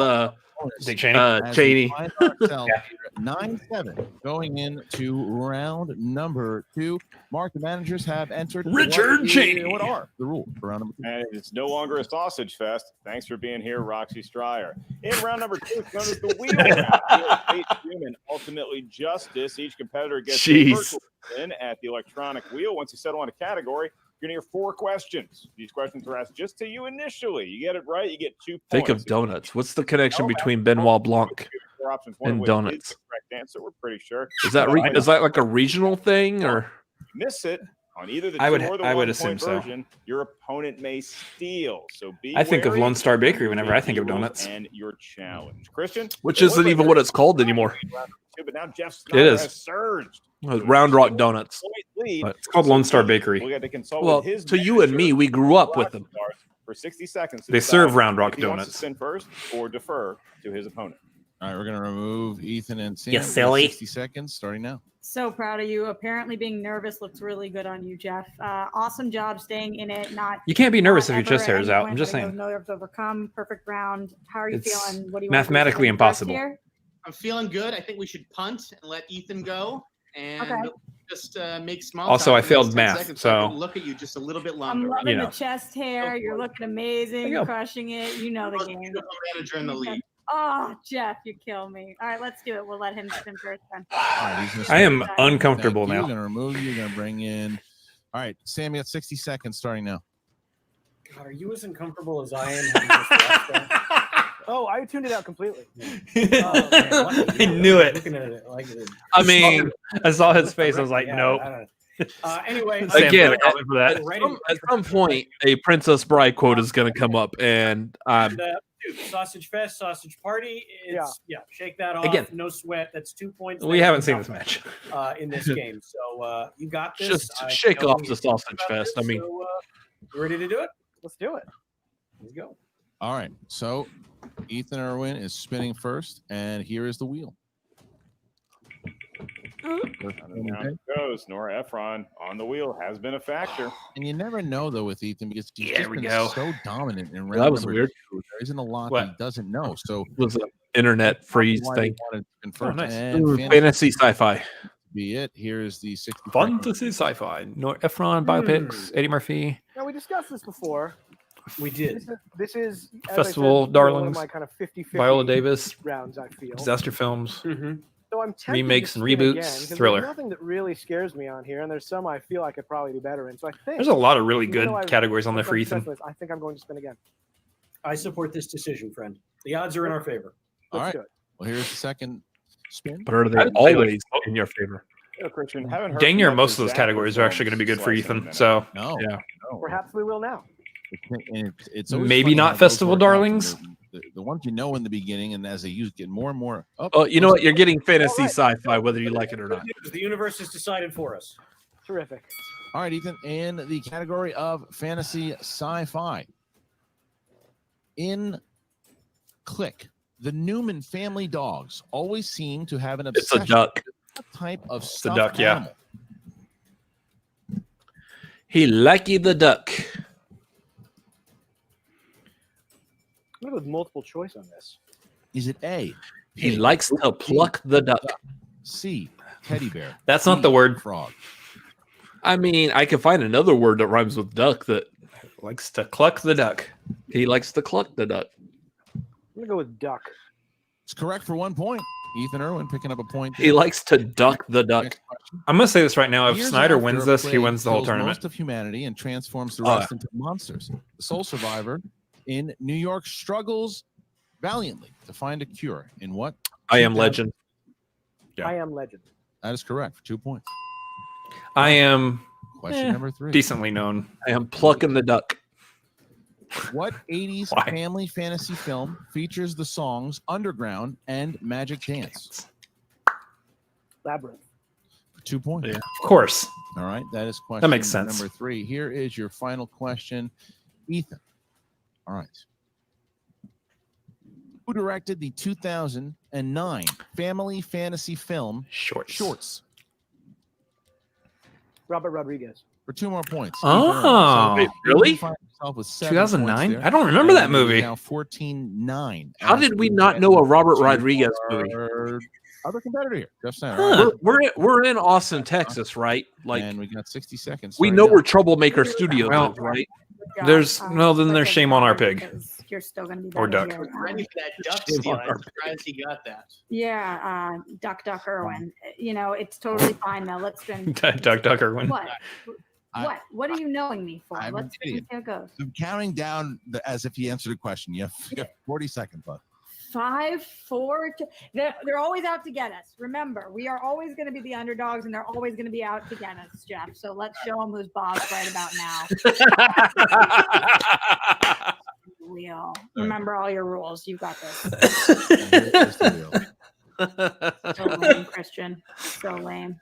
[SPEAKER 2] Dick Cheney.
[SPEAKER 4] As
[SPEAKER 1] Cheney.
[SPEAKER 4] we find ourselves here at 9-7 going into round number 2. Mark, the managers have entered.
[SPEAKER 1] Richard Cheney.
[SPEAKER 4] What are the rules for round number 2?
[SPEAKER 5] And it's no longer a sausage fest. Thanks for being here, Roxy Stryer. In round number 2, it's known as the wheel round. Fate, human, ultimately justice. Each competitor gets a virtual spin at the electronic wheel. Once you settle on a category, you're going to hear 4 questions. These questions are asked just to you initially. You get it right, you get 2 points.
[SPEAKER 1] Think of donuts. What's the connection between Benoit Blanc
[SPEAKER 5] 4 options, one of
[SPEAKER 1] and
[SPEAKER 5] which
[SPEAKER 1] donuts?
[SPEAKER 5] is the correct answer. We're pretty sure.
[SPEAKER 1] Is that is that like a regional thing, or
[SPEAKER 5] Miss it on either the
[SPEAKER 2] I
[SPEAKER 5] 2
[SPEAKER 2] would-
[SPEAKER 5] or the
[SPEAKER 2] I would
[SPEAKER 5] 1
[SPEAKER 2] assume
[SPEAKER 5] point
[SPEAKER 2] so.
[SPEAKER 5] version, your opponent may steal. So be
[SPEAKER 2] I think of
[SPEAKER 5] wary
[SPEAKER 2] Lone Star
[SPEAKER 5] of
[SPEAKER 2] Bakery whenever
[SPEAKER 5] your
[SPEAKER 2] I think of
[SPEAKER 5] rules
[SPEAKER 2] donuts.
[SPEAKER 5] and your challenge. Christian,
[SPEAKER 1] which
[SPEAKER 5] it
[SPEAKER 1] isn't
[SPEAKER 5] was
[SPEAKER 1] even
[SPEAKER 5] like
[SPEAKER 1] what it's called anymore?
[SPEAKER 5] but now Jeff
[SPEAKER 1] It
[SPEAKER 5] Sneider
[SPEAKER 1] is.
[SPEAKER 5] has surged.
[SPEAKER 1] Round Rock Donuts.
[SPEAKER 5] Point lead.
[SPEAKER 2] But it's called Lone Star Bakery.
[SPEAKER 5] We had to consult
[SPEAKER 1] Well,
[SPEAKER 5] with his
[SPEAKER 1] to you and
[SPEAKER 5] manager,
[SPEAKER 1] me, we grew up with them.
[SPEAKER 5] for 60 seconds. to
[SPEAKER 2] They
[SPEAKER 5] decide
[SPEAKER 2] serve Round Rock
[SPEAKER 5] if he wants to
[SPEAKER 2] donuts.
[SPEAKER 5] spin first or defer to his opponent.
[SPEAKER 4] All right, we're going to remove Ethan and Sam.
[SPEAKER 3] You
[SPEAKER 4] We got
[SPEAKER 3] silly.
[SPEAKER 4] 60 seconds starting now.
[SPEAKER 11] So proud of you. Apparently, being nervous looks really good on you, Jeff. Awesome job staying in it.
[SPEAKER 2] You can't be nervous if your
[SPEAKER 11] ever
[SPEAKER 2] chest hair
[SPEAKER 11] at
[SPEAKER 2] is
[SPEAKER 11] any
[SPEAKER 2] out.
[SPEAKER 11] point
[SPEAKER 2] I'm just
[SPEAKER 11] letting
[SPEAKER 2] saying.
[SPEAKER 11] those nerves overcome. Perfect round. How are you
[SPEAKER 2] It's
[SPEAKER 11] feeling? What do you
[SPEAKER 2] mathematically
[SPEAKER 11] want to do? First
[SPEAKER 2] impossible.
[SPEAKER 11] here?
[SPEAKER 6] I'm feeling good. I think we should punt and let Ethan go and
[SPEAKER 11] Okay.
[SPEAKER 6] just make small
[SPEAKER 2] Also,
[SPEAKER 6] talk
[SPEAKER 2] I
[SPEAKER 6] for the
[SPEAKER 2] failed
[SPEAKER 6] next 10
[SPEAKER 2] math,
[SPEAKER 6] seconds so I can
[SPEAKER 2] so-
[SPEAKER 6] look at you just a little bit
[SPEAKER 11] I'm
[SPEAKER 6] longer.
[SPEAKER 11] loving
[SPEAKER 2] You know.
[SPEAKER 11] the chest hair. You're looking amazing.
[SPEAKER 2] There you go.
[SPEAKER 11] Crushing it. You know the
[SPEAKER 6] Most
[SPEAKER 11] game.
[SPEAKER 6] beautiful manager in the league.
[SPEAKER 11] Oh, Jeff, you kill me. All right, let's do it. We'll let him spin first then.
[SPEAKER 4] All right, he's
[SPEAKER 2] I am
[SPEAKER 11] Thank
[SPEAKER 2] uncomfortable
[SPEAKER 4] You're
[SPEAKER 2] now.
[SPEAKER 4] going to remove you. You're going to bring in. All right, Sam, you got 60 seconds starting now.
[SPEAKER 7] God, are you as uncomfortable as I am? having just watched that?
[SPEAKER 8] Oh, I tuned it out completely.
[SPEAKER 7] Oh, man, lucky
[SPEAKER 2] I
[SPEAKER 7] you.
[SPEAKER 2] knew it.
[SPEAKER 7] Looking at it like it.
[SPEAKER 1] I mean,
[SPEAKER 2] I saw his face. I was like,
[SPEAKER 7] Yeah,
[SPEAKER 2] nope.
[SPEAKER 7] I don't know. Anyway,
[SPEAKER 2] Sam
[SPEAKER 1] Again,
[SPEAKER 2] put a comment for that.
[SPEAKER 1] at some point, a Princess Bride quote is going to come up, and
[SPEAKER 7] dude, sausage fest, sausage party. It's, yeah, shake that off.
[SPEAKER 2] Again,
[SPEAKER 7] no sweat. That's 2 points.
[SPEAKER 2] We haven't seen this match.
[SPEAKER 7] In this game, so you got this.
[SPEAKER 1] just
[SPEAKER 7] I
[SPEAKER 1] shake
[SPEAKER 7] know
[SPEAKER 1] off
[SPEAKER 7] you
[SPEAKER 1] the
[SPEAKER 7] think
[SPEAKER 1] sausage
[SPEAKER 7] about
[SPEAKER 1] fest.
[SPEAKER 7] this,
[SPEAKER 1] I mean,
[SPEAKER 7] so, you ready to do it?
[SPEAKER 8] Let's do it.
[SPEAKER 7] Let's go.
[SPEAKER 4] All right, so Ethan Erwin is spinning first, and here is the wheel.
[SPEAKER 5] And down it goes. Nora Ephron on the wheel has been a factor.
[SPEAKER 4] And you never know, though, with Ethan, because he's
[SPEAKER 1] Yeah,
[SPEAKER 4] just
[SPEAKER 1] there we
[SPEAKER 4] been
[SPEAKER 1] go.
[SPEAKER 4] so dominant in round
[SPEAKER 1] that was
[SPEAKER 4] number
[SPEAKER 1] weird.
[SPEAKER 4] 2. There isn't a lot
[SPEAKER 2] What?
[SPEAKER 4] that he doesn't know. So
[SPEAKER 1] It was an internet freeze
[SPEAKER 4] why they
[SPEAKER 1] thing.
[SPEAKER 4] wanted to confirm.
[SPEAKER 2] nice.
[SPEAKER 4] And
[SPEAKER 1] Ooh,
[SPEAKER 4] fantasy
[SPEAKER 1] fantasy sci-fi.
[SPEAKER 4] be it. Here's the 60
[SPEAKER 2] Fantasy sci-fi. Nor Ephron biopics. Eddie Murphy.
[SPEAKER 8] Now, we discussed this before.
[SPEAKER 7] We did.
[SPEAKER 8] This is as
[SPEAKER 2] Festival
[SPEAKER 8] I said,
[SPEAKER 2] Darlings,
[SPEAKER 8] one of my kind of 50-50
[SPEAKER 2] Viola Davis.
[SPEAKER 8] rounds, I feel.
[SPEAKER 2] Disaster films.
[SPEAKER 7] Mm-hmm.
[SPEAKER 8] So I'm tempted
[SPEAKER 2] Remakes
[SPEAKER 8] to
[SPEAKER 2] and
[SPEAKER 8] spin
[SPEAKER 2] reboots,
[SPEAKER 8] again, 'cause
[SPEAKER 2] thriller.
[SPEAKER 8] There's nothing that really scares me on here, and there's some I feel I could probably do better in. So I think
[SPEAKER 2] There's a lot of really
[SPEAKER 8] even
[SPEAKER 2] good
[SPEAKER 8] though I've
[SPEAKER 2] categories on there
[SPEAKER 8] done
[SPEAKER 2] for Ethan.
[SPEAKER 8] specialists, I think I'm going to spin again.
[SPEAKER 7] I support this decision, friend. The odds are in our favor.
[SPEAKER 4] All
[SPEAKER 8] Let's
[SPEAKER 4] right.
[SPEAKER 8] do it.
[SPEAKER 4] Well, here's the second spin.
[SPEAKER 1] But are they
[SPEAKER 2] I'd say, like,
[SPEAKER 1] always in your favor?
[SPEAKER 5] You know, Christian, haven't heard
[SPEAKER 2] Dang
[SPEAKER 5] from
[SPEAKER 2] near
[SPEAKER 5] much
[SPEAKER 2] most of those
[SPEAKER 5] Zach
[SPEAKER 2] categories are
[SPEAKER 5] Efron
[SPEAKER 2] actually going to be good for
[SPEAKER 5] slice in a
[SPEAKER 2] Ethan.
[SPEAKER 5] minute.
[SPEAKER 2] So
[SPEAKER 4] No.
[SPEAKER 1] Yeah.
[SPEAKER 4] No.
[SPEAKER 8] Perhaps we will now.
[SPEAKER 4] It's always
[SPEAKER 2] Maybe
[SPEAKER 4] funny
[SPEAKER 2] not
[SPEAKER 4] how those
[SPEAKER 2] Festival
[SPEAKER 4] work out.
[SPEAKER 2] Darlings.
[SPEAKER 4] The ones you know in the beginning, and as they use get more and more.
[SPEAKER 1] Oh, you know what? You're getting fantasy
[SPEAKER 8] All right.
[SPEAKER 1] sci-fi, whether you like it or not.
[SPEAKER 7] The universe has decided for us.
[SPEAKER 8] Terrific.
[SPEAKER 4] All right, Ethan, in the category of fantasy sci-fi. In Click, the Newman family dogs always seem to have an
[SPEAKER 1] It's
[SPEAKER 4] obsession
[SPEAKER 1] a duck.
[SPEAKER 4] with type of
[SPEAKER 2] a
[SPEAKER 4] stuffed
[SPEAKER 2] duck, yeah.
[SPEAKER 4] animal?
[SPEAKER 1] He lucky the duck.
[SPEAKER 8] I'm gonna go with multiple choice on this.
[SPEAKER 4] Is it A?
[SPEAKER 1] He
[SPEAKER 4] pig,
[SPEAKER 1] likes to pluck the duck.
[SPEAKER 4] C. Teddy bear?
[SPEAKER 2] That's not
[SPEAKER 4] D,
[SPEAKER 2] the word.
[SPEAKER 4] Frog.
[SPEAKER 1] I mean, I can find another word that rhymes with duck that
[SPEAKER 2] Likes to cluck the duck.
[SPEAKER 1] he likes to cluck the duck.
[SPEAKER 8] I'm gonna go with duck.
[SPEAKER 4] It's correct for 1 point. Ethan Erwin picking up a point.
[SPEAKER 1] He likes to duck the duck.
[SPEAKER 4] Next question.
[SPEAKER 2] I'm going to say this right now. If
[SPEAKER 4] Years
[SPEAKER 2] Sneider
[SPEAKER 4] after
[SPEAKER 2] wins
[SPEAKER 4] a
[SPEAKER 2] this, he
[SPEAKER 4] plague
[SPEAKER 2] wins the whole
[SPEAKER 4] kills
[SPEAKER 2] tournament.
[SPEAKER 4] Most of humanity and transforms the
[SPEAKER 1] Oh,
[SPEAKER 4] rest into monsters. The sole survivor in New York struggles valiantly to find a cure. In what?
[SPEAKER 1] I Am Legend.
[SPEAKER 2] Yeah.
[SPEAKER 8] I Am Legend.
[SPEAKER 4] That is correct for 2 points.
[SPEAKER 2] I am
[SPEAKER 4] Question number 3.
[SPEAKER 2] decently known.
[SPEAKER 1] I am plucking the duck.
[SPEAKER 4] What 80s
[SPEAKER 2] Why?
[SPEAKER 4] family fantasy film features the songs Underground and Magic Dance?
[SPEAKER 8] Labyrinth.
[SPEAKER 4] For 2 points.
[SPEAKER 1] Yeah.
[SPEAKER 2] Of course.
[SPEAKER 4] All right. That is question
[SPEAKER 2] That makes sense.
[SPEAKER 4] number 3. Here is your final question, Ethan. All right. Who directed the 2009 family fantasy film Shorts?
[SPEAKER 8] Robert Rodriguez.
[SPEAKER 4] For 2 more points.
[SPEAKER 2] Oh.
[SPEAKER 1] Wait, really?
[SPEAKER 4] You find yourself with 7
[SPEAKER 2] 2009?
[SPEAKER 4] points there.
[SPEAKER 2] I don't remember that
[SPEAKER 4] And you're
[SPEAKER 2] movie.
[SPEAKER 4] Now 14-9.
[SPEAKER 1] How did we not know a Robert Rodriguez movie?
[SPEAKER 4] Other competitor here, Jeff Sneider.
[SPEAKER 2] Huh.
[SPEAKER 1] We're in Austin, Texas, right? Like
[SPEAKER 4] And we got 60 seconds.
[SPEAKER 1] we
[SPEAKER 4] starting
[SPEAKER 1] know
[SPEAKER 4] now.
[SPEAKER 1] where Troublemaker Studios
[SPEAKER 2] Well,
[SPEAKER 1] is, right?
[SPEAKER 11] Yeah,
[SPEAKER 2] There's no, then
[SPEAKER 11] but
[SPEAKER 2] there's shame on our pig.
[SPEAKER 11] because You're still going to be
[SPEAKER 2] Or
[SPEAKER 11] better
[SPEAKER 2] duck.
[SPEAKER 11] here.
[SPEAKER 9] Ready for that duck
[SPEAKER 1] Shame
[SPEAKER 9] steal.
[SPEAKER 1] on
[SPEAKER 9] I'm
[SPEAKER 1] our
[SPEAKER 9] surprised he got that.
[SPEAKER 11] Yeah, Duck Erwin. You know, it's totally fine though. Let's spin.
[SPEAKER 2] Duck Erwin.
[SPEAKER 11] What?
[SPEAKER 4] I-
[SPEAKER 11] What are you knowing me for?
[SPEAKER 4] I'm
[SPEAKER 11] Let's
[SPEAKER 4] an idiot.
[SPEAKER 11] see how it goes.
[SPEAKER 4] I'm counting down as if he answered a question. You have 40 seconds left.
[SPEAKER 11] 5, 4, 2. They're always out to get us. Remember, we are always going to be the underdogs, and they're always going to be out to get us, Jeff. So let's show them who's boss right about now. Wheel. Remember all your rules. You got this.
[SPEAKER 4] Here's the wheel.
[SPEAKER 11] So lame, Christian. So lame.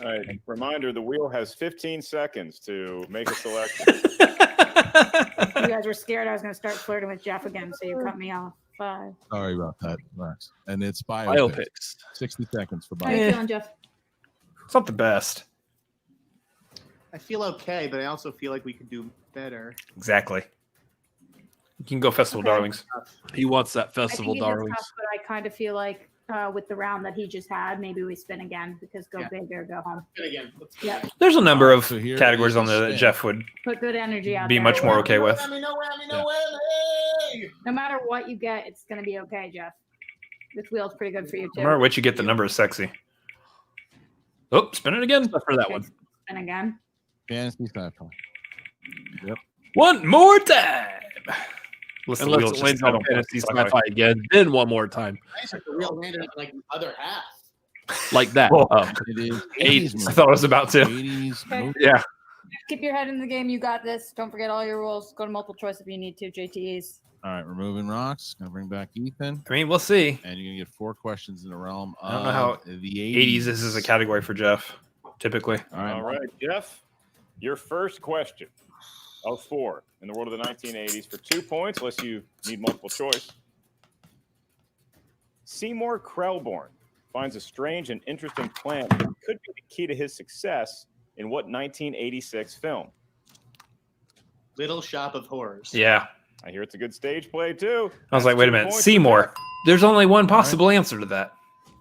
[SPEAKER 5] All right. Reminder: the wheel has 15 seconds to make a selection.
[SPEAKER 11] You guys were scared I was going to start flirting with Jeff again, so you cut me off. 5.
[SPEAKER 4] Sorry about that, Max. And it's biopics.
[SPEAKER 1] Biopics.
[SPEAKER 4] 60 seconds for
[SPEAKER 11] How you
[SPEAKER 4] biopics.
[SPEAKER 11] feeling, Jeff?
[SPEAKER 2] It's not the best.
[SPEAKER 9] I feel okay, but I also feel like we could do better.
[SPEAKER 2] Exactly. You can go Festival
[SPEAKER 11] Okay.
[SPEAKER 2] Darlings.
[SPEAKER 1] He wants that
[SPEAKER 11] I
[SPEAKER 1] festival,
[SPEAKER 11] think it is
[SPEAKER 1] darlings.
[SPEAKER 11] tough, but I kind of feel like with the round that he just had, maybe we spin again because go
[SPEAKER 9] Yeah.
[SPEAKER 11] big or go home.
[SPEAKER 9] Good again. Let's go.
[SPEAKER 11] Yeah,
[SPEAKER 2] There's a number of
[SPEAKER 4] So here
[SPEAKER 2] categories
[SPEAKER 4] is
[SPEAKER 2] on
[SPEAKER 4] the
[SPEAKER 2] there that
[SPEAKER 4] spin.
[SPEAKER 2] Jeff would
[SPEAKER 11] put good energy out
[SPEAKER 2] be
[SPEAKER 11] there.
[SPEAKER 2] much more okay with.
[SPEAKER 9] No way.
[SPEAKER 11] No matter what you get, it's going to be okay, Jeff. This wheel's pretty good for you too.
[SPEAKER 2] Remember what you get, the number is sexy. Oh, spin it again.
[SPEAKER 1] For that one.
[SPEAKER 11] And again,
[SPEAKER 4] Fantasy sci-fi.
[SPEAKER 2] One more time. Listen,
[SPEAKER 1] Unless
[SPEAKER 2] wheels
[SPEAKER 1] it
[SPEAKER 2] just
[SPEAKER 1] lands
[SPEAKER 2] I
[SPEAKER 1] on
[SPEAKER 2] don't
[SPEAKER 1] fantasy
[SPEAKER 2] sci-fi.
[SPEAKER 1] sci-fi again, then one more time.
[SPEAKER 9] Nice if the wheel landed on like the other half.
[SPEAKER 1] Like that.
[SPEAKER 2] Whoa.
[SPEAKER 1] Oh.
[SPEAKER 4] It is
[SPEAKER 1] 80s.
[SPEAKER 4] 80s
[SPEAKER 2] I thought I was about to.
[SPEAKER 4] 80s
[SPEAKER 11] Okay.
[SPEAKER 4] movie.
[SPEAKER 2] Yeah.
[SPEAKER 11] keep your head in the game. You got this. Don't forget all your rules. Go to multiple choice if you need to. JTEs.
[SPEAKER 4] All right, we're moving rocks. Gonna bring back Ethan.
[SPEAKER 2] I mean, we'll see.
[SPEAKER 4] And you're gonna get 4 questions in the realm of
[SPEAKER 2] I don't know how
[SPEAKER 4] the
[SPEAKER 2] 80s this is a category for Jeff, typically.
[SPEAKER 5] All right, Jeff, your first question of 4 in the world of the 1980s for 2 points, unless you need multiple choice. Seymour Krelborn finds a strange and interesting plant that could be the key to his success in what 1986 film?
[SPEAKER 9] Little Shop of Horrors.
[SPEAKER 2] Yeah.
[SPEAKER 5] I hear it's a good stage play, too.
[SPEAKER 2] I was like, wait a
[SPEAKER 5] 2
[SPEAKER 2] minute.
[SPEAKER 5] points for
[SPEAKER 2] Seymour.
[SPEAKER 5] Jeff.
[SPEAKER 2] There's only one possible answer to that.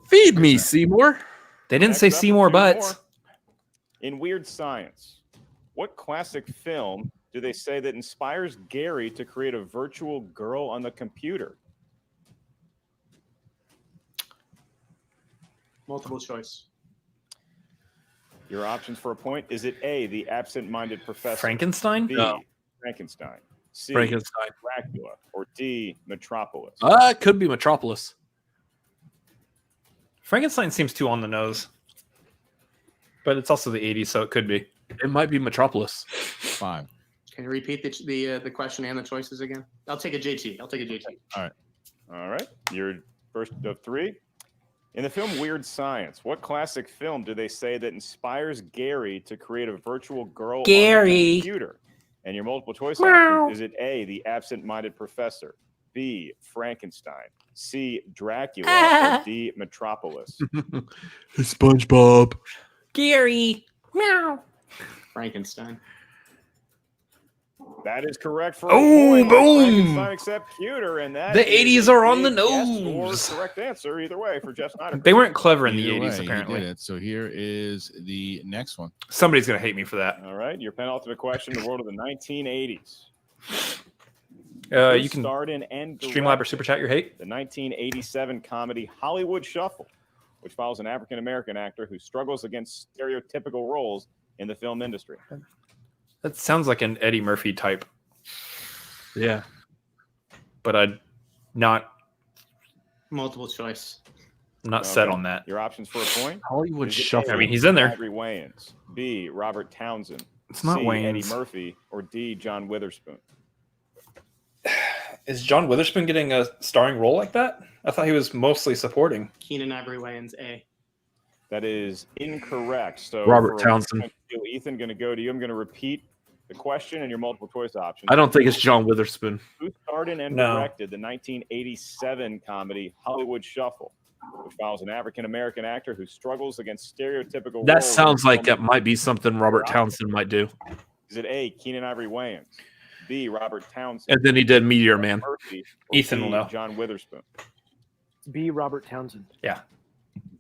[SPEAKER 1] Feed me, Seymour.
[SPEAKER 2] They didn't
[SPEAKER 5] Next
[SPEAKER 2] say
[SPEAKER 5] up,
[SPEAKER 2] Seymour
[SPEAKER 5] 2
[SPEAKER 2] Butts.
[SPEAKER 5] more. In Weird Science, what classic film do they say that inspires Gary to create a virtual girl on the computer?
[SPEAKER 9] Multiple choice.
[SPEAKER 5] Your options for a point. Is it A, The Absent-Minded Professor?
[SPEAKER 2] Frankenstein?
[SPEAKER 5] B,
[SPEAKER 1] No.
[SPEAKER 5] Frankenstein. C,
[SPEAKER 1] Frankenstein.
[SPEAKER 5] Dracula. Or D, Metropolis?
[SPEAKER 1] It could be Metropolis.
[SPEAKER 2] Frankenstein seems too on the nose. But it's also the 80s, so it could be.
[SPEAKER 1] It might be Metropolis.
[SPEAKER 4] 5.
[SPEAKER 9] Can you repeat the question and the choices again? I'll take a JT.
[SPEAKER 5] All right. Your first of 3. In the film Weird Science, what classic film do they say that inspires Gary to create a virtual girl on the computer? And your multiple choice option, is it A, The Absent-Minded Professor, B, Frankenstein, C, Dracula, or D, Metropolis?
[SPEAKER 1] SpongeBob.
[SPEAKER 3] Gary. Meow.
[SPEAKER 6] Frankenstein.
[SPEAKER 5] That is correct for
[SPEAKER 1] Oh, boom.
[SPEAKER 5] Frankenstein except cuter, and that
[SPEAKER 1] The
[SPEAKER 5] is
[SPEAKER 1] 80s are on the
[SPEAKER 5] big yes
[SPEAKER 1] nose.
[SPEAKER 5] or correct answer either way for Jeff Sneider.
[SPEAKER 2] They weren't clever in the
[SPEAKER 4] Either
[SPEAKER 2] 80s,
[SPEAKER 4] way, you
[SPEAKER 2] apparently.
[SPEAKER 4] did it. So here is the next one.
[SPEAKER 2] Somebody's going to hate me for that.
[SPEAKER 5] All right, your penultimate question: the world of the 1980s.
[SPEAKER 2] You can
[SPEAKER 5] starred in and
[SPEAKER 2] Streamlab or Super Chat your hate.
[SPEAKER 5] the 1987 comedy Hollywood Shuffle, which follows an African American actor who struggles against stereotypical roles in the film industry.
[SPEAKER 2] That sounds like an Eddie Murphy type.
[SPEAKER 1] Yeah.
[SPEAKER 2] But I'm not
[SPEAKER 6] Multiple choice.
[SPEAKER 2] set on that.
[SPEAKER 5] Your options for a point:
[SPEAKER 1] Hollywood
[SPEAKER 5] Is it
[SPEAKER 1] Shuffle.
[SPEAKER 5] A,
[SPEAKER 2] I mean, he's in there.
[SPEAKER 5] Avery Wayans, B, Robert Townsend,
[SPEAKER 2] It's not
[SPEAKER 5] C, Eddie
[SPEAKER 2] Wayans.
[SPEAKER 5] Murphy, or D, John Witherspoon.
[SPEAKER 2] Is John Witherspoon getting a starring role like that? I thought he was mostly supporting.
[SPEAKER 6] Keenan Ivory Wayans, A.
[SPEAKER 5] That is incorrect. So
[SPEAKER 1] Robert
[SPEAKER 5] for a
[SPEAKER 1] Townsend.
[SPEAKER 5] Ethan, going to go to you. I'm going to repeat the question and your multiple choice options.
[SPEAKER 1] I don't think it's John Witherspoon.
[SPEAKER 5] Who starred in and
[SPEAKER 2] No.
[SPEAKER 5] directed the 1987 comedy Hollywood Shuffle, which follows an African American actor who struggles against stereotypical
[SPEAKER 1] That
[SPEAKER 5] roles
[SPEAKER 1] sounds
[SPEAKER 5] in
[SPEAKER 1] like
[SPEAKER 5] film
[SPEAKER 1] it might be something Robert Townsend might do.
[SPEAKER 5] Is it A, Keenan Ivory Wayans, B, Robert Townsend,
[SPEAKER 1] And then he did Meteor Man.
[SPEAKER 5] Murphy, or
[SPEAKER 2] Ethan
[SPEAKER 5] C,
[SPEAKER 2] will know.
[SPEAKER 5] John Witherspoon?
[SPEAKER 8] B. Robert Townsend.
[SPEAKER 2] Yeah.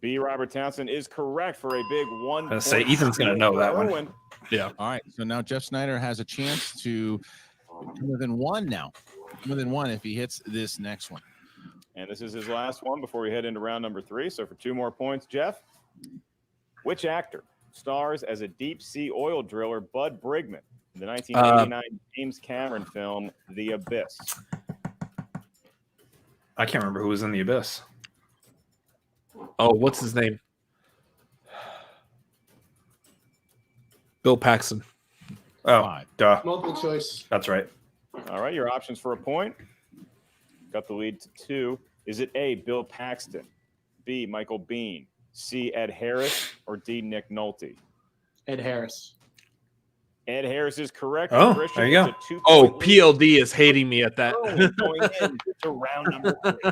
[SPEAKER 5] B, Robert Townsend is correct for a big 1
[SPEAKER 2] gonna say, Ethan's gonna know that one.
[SPEAKER 1] Yeah.
[SPEAKER 4] All right. So now Jeff Sneider has a chance to come within one now. Within one if he hits this next one.
[SPEAKER 5] And this is his last one before we head into round number 3. So for 2 more points, Jeff, which actor stars as a deep sea oil driller Bud Brigman in the 1989 James Cameron film The Abyss?
[SPEAKER 2] I can't remember who was in The Abyss.
[SPEAKER 1] Oh, what's his name? Bill Paxton.
[SPEAKER 2] Oh,
[SPEAKER 4] Five.
[SPEAKER 2] duh.
[SPEAKER 6] Multiple choice.
[SPEAKER 2] That's right.
[SPEAKER 5] All right, your options for a point. Got the lead to 2. Is it A, Bill Paxton, B, Michael Biehn, C, Ed Harris, or D, Nick Nolte?
[SPEAKER 6] Ed Harris.
[SPEAKER 5] Ed Harris is correct.
[SPEAKER 2] Oh,
[SPEAKER 5] Christian
[SPEAKER 2] there you
[SPEAKER 5] with
[SPEAKER 2] go.
[SPEAKER 5] a 2-point
[SPEAKER 1] Oh,
[SPEAKER 5] lead.
[SPEAKER 1] PLD is hating me at that.
[SPEAKER 5] Going into round number 3.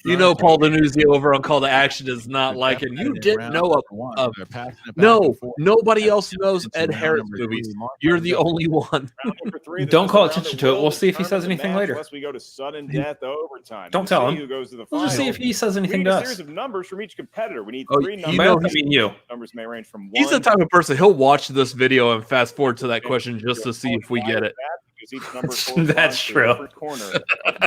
[SPEAKER 1] You know, Paul Denuzzi over on Call to Action is not
[SPEAKER 4] They're
[SPEAKER 1] liking.
[SPEAKER 4] definitely
[SPEAKER 1] You
[SPEAKER 4] in
[SPEAKER 1] didn't
[SPEAKER 4] round
[SPEAKER 1] know
[SPEAKER 4] number
[SPEAKER 1] of.
[SPEAKER 4] one. They're passing it back
[SPEAKER 1] No,
[SPEAKER 4] and forth.
[SPEAKER 1] nobody else knows
[SPEAKER 4] Into
[SPEAKER 1] Ed
[SPEAKER 4] round
[SPEAKER 1] Harris
[SPEAKER 4] number
[SPEAKER 1] movies.
[SPEAKER 4] three. Mark
[SPEAKER 1] You're
[SPEAKER 4] that
[SPEAKER 1] the
[SPEAKER 4] down.
[SPEAKER 1] only one.
[SPEAKER 5] Round number 3. This
[SPEAKER 2] Don't
[SPEAKER 5] is
[SPEAKER 2] call
[SPEAKER 5] the round
[SPEAKER 2] attention
[SPEAKER 5] that
[SPEAKER 2] to it.
[SPEAKER 5] will
[SPEAKER 2] We'll see if he
[SPEAKER 5] determine
[SPEAKER 2] says
[SPEAKER 5] the
[SPEAKER 2] anything
[SPEAKER 5] match
[SPEAKER 2] later.
[SPEAKER 5] Unless we go to sudden death overtime.
[SPEAKER 2] Don't
[SPEAKER 5] We'll
[SPEAKER 2] tell
[SPEAKER 5] see
[SPEAKER 2] him.
[SPEAKER 5] who goes to the
[SPEAKER 2] We'll
[SPEAKER 5] final.
[SPEAKER 2] just see if he says
[SPEAKER 5] We
[SPEAKER 2] anything
[SPEAKER 5] need
[SPEAKER 2] to
[SPEAKER 5] a
[SPEAKER 2] us.
[SPEAKER 5] series of numbers from each competitor. We need
[SPEAKER 1] Oh,
[SPEAKER 5] 3
[SPEAKER 1] you
[SPEAKER 5] numbers.
[SPEAKER 2] By
[SPEAKER 1] know
[SPEAKER 2] that, I mean you.
[SPEAKER 5] Numbers may range from 1.
[SPEAKER 1] He's the type of person he'll watch this video and fast forward to that question just to see if we get it.
[SPEAKER 5] Because each number
[SPEAKER 2] That's
[SPEAKER 5] corresponds to
[SPEAKER 2] true.
[SPEAKER 5] a different corner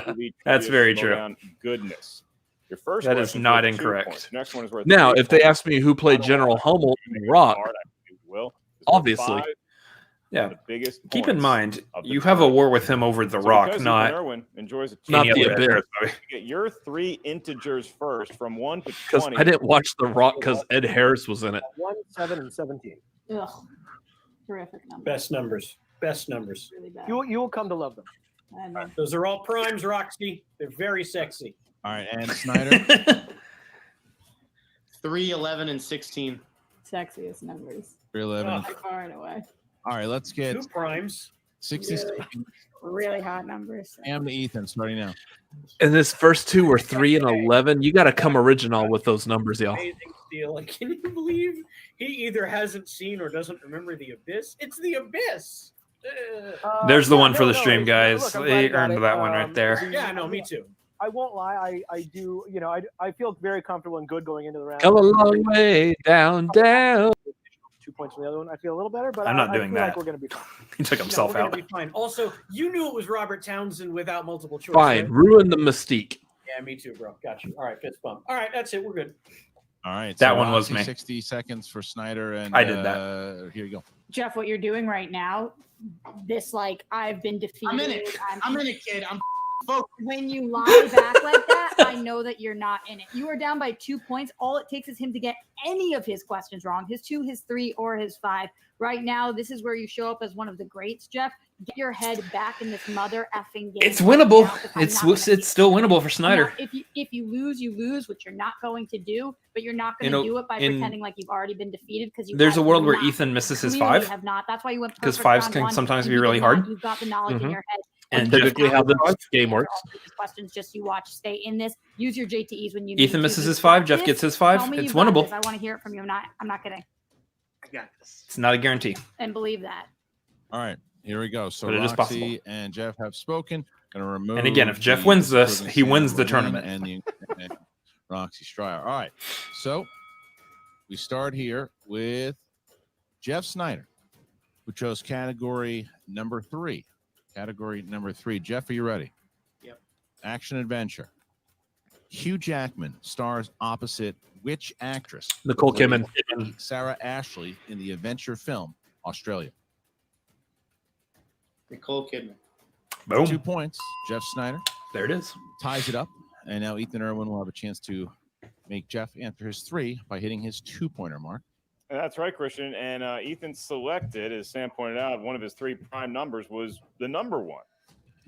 [SPEAKER 5] of the
[SPEAKER 2] That's very true.
[SPEAKER 5] Schmoedown Goodness. Your first
[SPEAKER 2] That is
[SPEAKER 5] question
[SPEAKER 2] not
[SPEAKER 5] worth 2
[SPEAKER 2] incorrect.
[SPEAKER 5] points. Next one is worth
[SPEAKER 1] Now,
[SPEAKER 5] 3
[SPEAKER 1] if they
[SPEAKER 5] points.
[SPEAKER 1] ask me who played General Hummel in Rock,
[SPEAKER 5] Hard, I think it will. It's worth
[SPEAKER 1] obviously.
[SPEAKER 5] 5.
[SPEAKER 2] Yeah.
[SPEAKER 5] The biggest
[SPEAKER 2] Keep in
[SPEAKER 5] points
[SPEAKER 2] mind,
[SPEAKER 5] of the
[SPEAKER 2] you have a
[SPEAKER 5] tournament.
[SPEAKER 2] war with him over The
[SPEAKER 5] So
[SPEAKER 2] Rock,
[SPEAKER 5] because
[SPEAKER 2] not
[SPEAKER 5] Ethan Erwin enjoys a
[SPEAKER 1] Not
[SPEAKER 2] any
[SPEAKER 1] the
[SPEAKER 2] other
[SPEAKER 1] Abyss.
[SPEAKER 2] Harris movie.
[SPEAKER 5] Get your 3 integers first from 1 to
[SPEAKER 1] Because
[SPEAKER 5] 20.
[SPEAKER 1] I didn't watch The Rock because Ed Harris was in it.
[SPEAKER 8] 1, 7, and 17.
[SPEAKER 11] Ugh. Terrific number.
[SPEAKER 7] Best numbers. Best numbers.
[SPEAKER 11] Really bad.
[SPEAKER 8] You will come to love them.
[SPEAKER 11] I know.
[SPEAKER 7] Those are all primes, Roxy. They're very sexy.
[SPEAKER 4] All right, and Snyder.
[SPEAKER 6] 3, 11, and 16.
[SPEAKER 11] Sexiest numbers.
[SPEAKER 4] 311.
[SPEAKER 11] By far and away.
[SPEAKER 4] All right, let's get
[SPEAKER 7] 2 primes.
[SPEAKER 4] 60
[SPEAKER 11] Really?
[SPEAKER 4] seconds.
[SPEAKER 11] Really hot numbers.
[SPEAKER 4] Sam to Ethan starting now.
[SPEAKER 1] And this first 2 were 3 and 11. You got to come original with those numbers, y'all.
[SPEAKER 7] Amazing deal. Like, can you believe he either hasn't seen or doesn't remember The Abyss? It's The Abyss.
[SPEAKER 2] There's the
[SPEAKER 8] Yeah,
[SPEAKER 2] one for
[SPEAKER 8] no,
[SPEAKER 2] the
[SPEAKER 8] no,
[SPEAKER 2] stream,
[SPEAKER 8] look,
[SPEAKER 2] guys.
[SPEAKER 8] I'm glad
[SPEAKER 2] They
[SPEAKER 8] you got
[SPEAKER 2] earned
[SPEAKER 8] it.
[SPEAKER 2] that one right there.
[SPEAKER 7] Yeah, no, me too.
[SPEAKER 8] I won't lie. I do. You know, I feel very comfortable and good going into the round.
[SPEAKER 1] Come a long way down, down.
[SPEAKER 8] 2 points from the other one. I feel a little better, but
[SPEAKER 2] I'm not
[SPEAKER 8] I
[SPEAKER 2] doing
[SPEAKER 8] feel
[SPEAKER 2] that.
[SPEAKER 8] Like we're gonna be fine.
[SPEAKER 2] He took
[SPEAKER 7] No,
[SPEAKER 2] himself
[SPEAKER 7] we're
[SPEAKER 2] out.
[SPEAKER 7] gonna be fine. Also, you knew it was Robert Townsend without multiple choice.
[SPEAKER 1] Fine.
[SPEAKER 7] right?
[SPEAKER 1] Ruin the mystique.
[SPEAKER 7] Yeah, me too, bro. Got you. All right, fist bump. All right, that's it. We're good.
[SPEAKER 4] All right.
[SPEAKER 2] That one was
[SPEAKER 4] Roxy,
[SPEAKER 2] me.
[SPEAKER 4] 60 seconds for Snyder. And
[SPEAKER 2] I did that.
[SPEAKER 4] Here you go.
[SPEAKER 11] Jeff, what you're doing right now, this like I've been defeated.
[SPEAKER 6] I'm in it. I'm in it, kid. I'm focused.
[SPEAKER 11] When you lie back like that, I know that you're not in it. You are down by 2 points. All it takes is him to get any of his questions wrong, his 2, his 3, or his 5. Right now, this is where you show up as one of the greats, Jeff. Get your head back in this mother effing game.
[SPEAKER 2] It's winnable.
[SPEAKER 11] right now, 'cause I'm
[SPEAKER 2] It's
[SPEAKER 11] not gonna
[SPEAKER 2] it's still winnable for Snyder.
[SPEAKER 11] Now, if you lose, you lose, which you're not going to do. But you're not going
[SPEAKER 2] You
[SPEAKER 11] to
[SPEAKER 2] know,
[SPEAKER 11] do it by
[SPEAKER 2] in-
[SPEAKER 11] pretending like you've already been defeated because you.
[SPEAKER 2] There's a
[SPEAKER 11] have
[SPEAKER 2] world where
[SPEAKER 11] not.
[SPEAKER 2] Ethan misses his
[SPEAKER 11] Clearly
[SPEAKER 2] 5.
[SPEAKER 11] have not. That's why you went
[SPEAKER 2] 'Cause
[SPEAKER 11] perfect
[SPEAKER 2] fives
[SPEAKER 11] round
[SPEAKER 2] can
[SPEAKER 11] one,
[SPEAKER 2] sometimes
[SPEAKER 11] and
[SPEAKER 2] be
[SPEAKER 11] you did
[SPEAKER 2] really
[SPEAKER 11] not.
[SPEAKER 2] hard.
[SPEAKER 11] You've got the knowledge in
[SPEAKER 1] Mhm.
[SPEAKER 11] your head.
[SPEAKER 2] And
[SPEAKER 1] typically how this game works.
[SPEAKER 11] Questions, just you watch, stay in this. Use your JTEs when you.
[SPEAKER 2] Ethan
[SPEAKER 11] need
[SPEAKER 2] misses
[SPEAKER 11] to.
[SPEAKER 2] his 5.
[SPEAKER 11] Got
[SPEAKER 2] Jeff
[SPEAKER 11] this.
[SPEAKER 2] gets his 5.
[SPEAKER 11] Tell me
[SPEAKER 2] It's
[SPEAKER 11] you got
[SPEAKER 2] winnable.
[SPEAKER 11] this. I want to hear it from you. I'm not kidding.
[SPEAKER 9] I got this.
[SPEAKER 2] It's not a guarantee.
[SPEAKER 11] And believe that.
[SPEAKER 4] All right, here we go. So
[SPEAKER 2] But it is
[SPEAKER 4] Roxy
[SPEAKER 2] possible.
[SPEAKER 4] and Jeff have spoken. Gonna remove.
[SPEAKER 2] And again, if Jeff
[SPEAKER 4] the
[SPEAKER 2] wins this,
[SPEAKER 4] equivalency
[SPEAKER 2] he wins
[SPEAKER 4] of
[SPEAKER 2] the
[SPEAKER 4] Levine
[SPEAKER 2] tournament.
[SPEAKER 4] and Roxy Stryer. All right, so we start here with Jeff Sneider, who chose category number 3. Category number 3. Jeff, are you ready?
[SPEAKER 6] Yep.
[SPEAKER 4] Action adventure. Hugh Jackman stars opposite which actress?
[SPEAKER 1] Nicole Kidman.
[SPEAKER 4] Sarah Ashley in the adventure film Australia.
[SPEAKER 6] Nicole Kidman.
[SPEAKER 2] Boom.
[SPEAKER 4] 2 points. Jeff Sneider
[SPEAKER 2] There it is.
[SPEAKER 4] ties it up, and now Ethan Erwin will have a chance to make Jeff answer his 3 by hitting his 2-pointer mark.
[SPEAKER 5] That's right, Christian. And Ethan selected, as Sam pointed out, one of his 3 prime numbers was the number 1.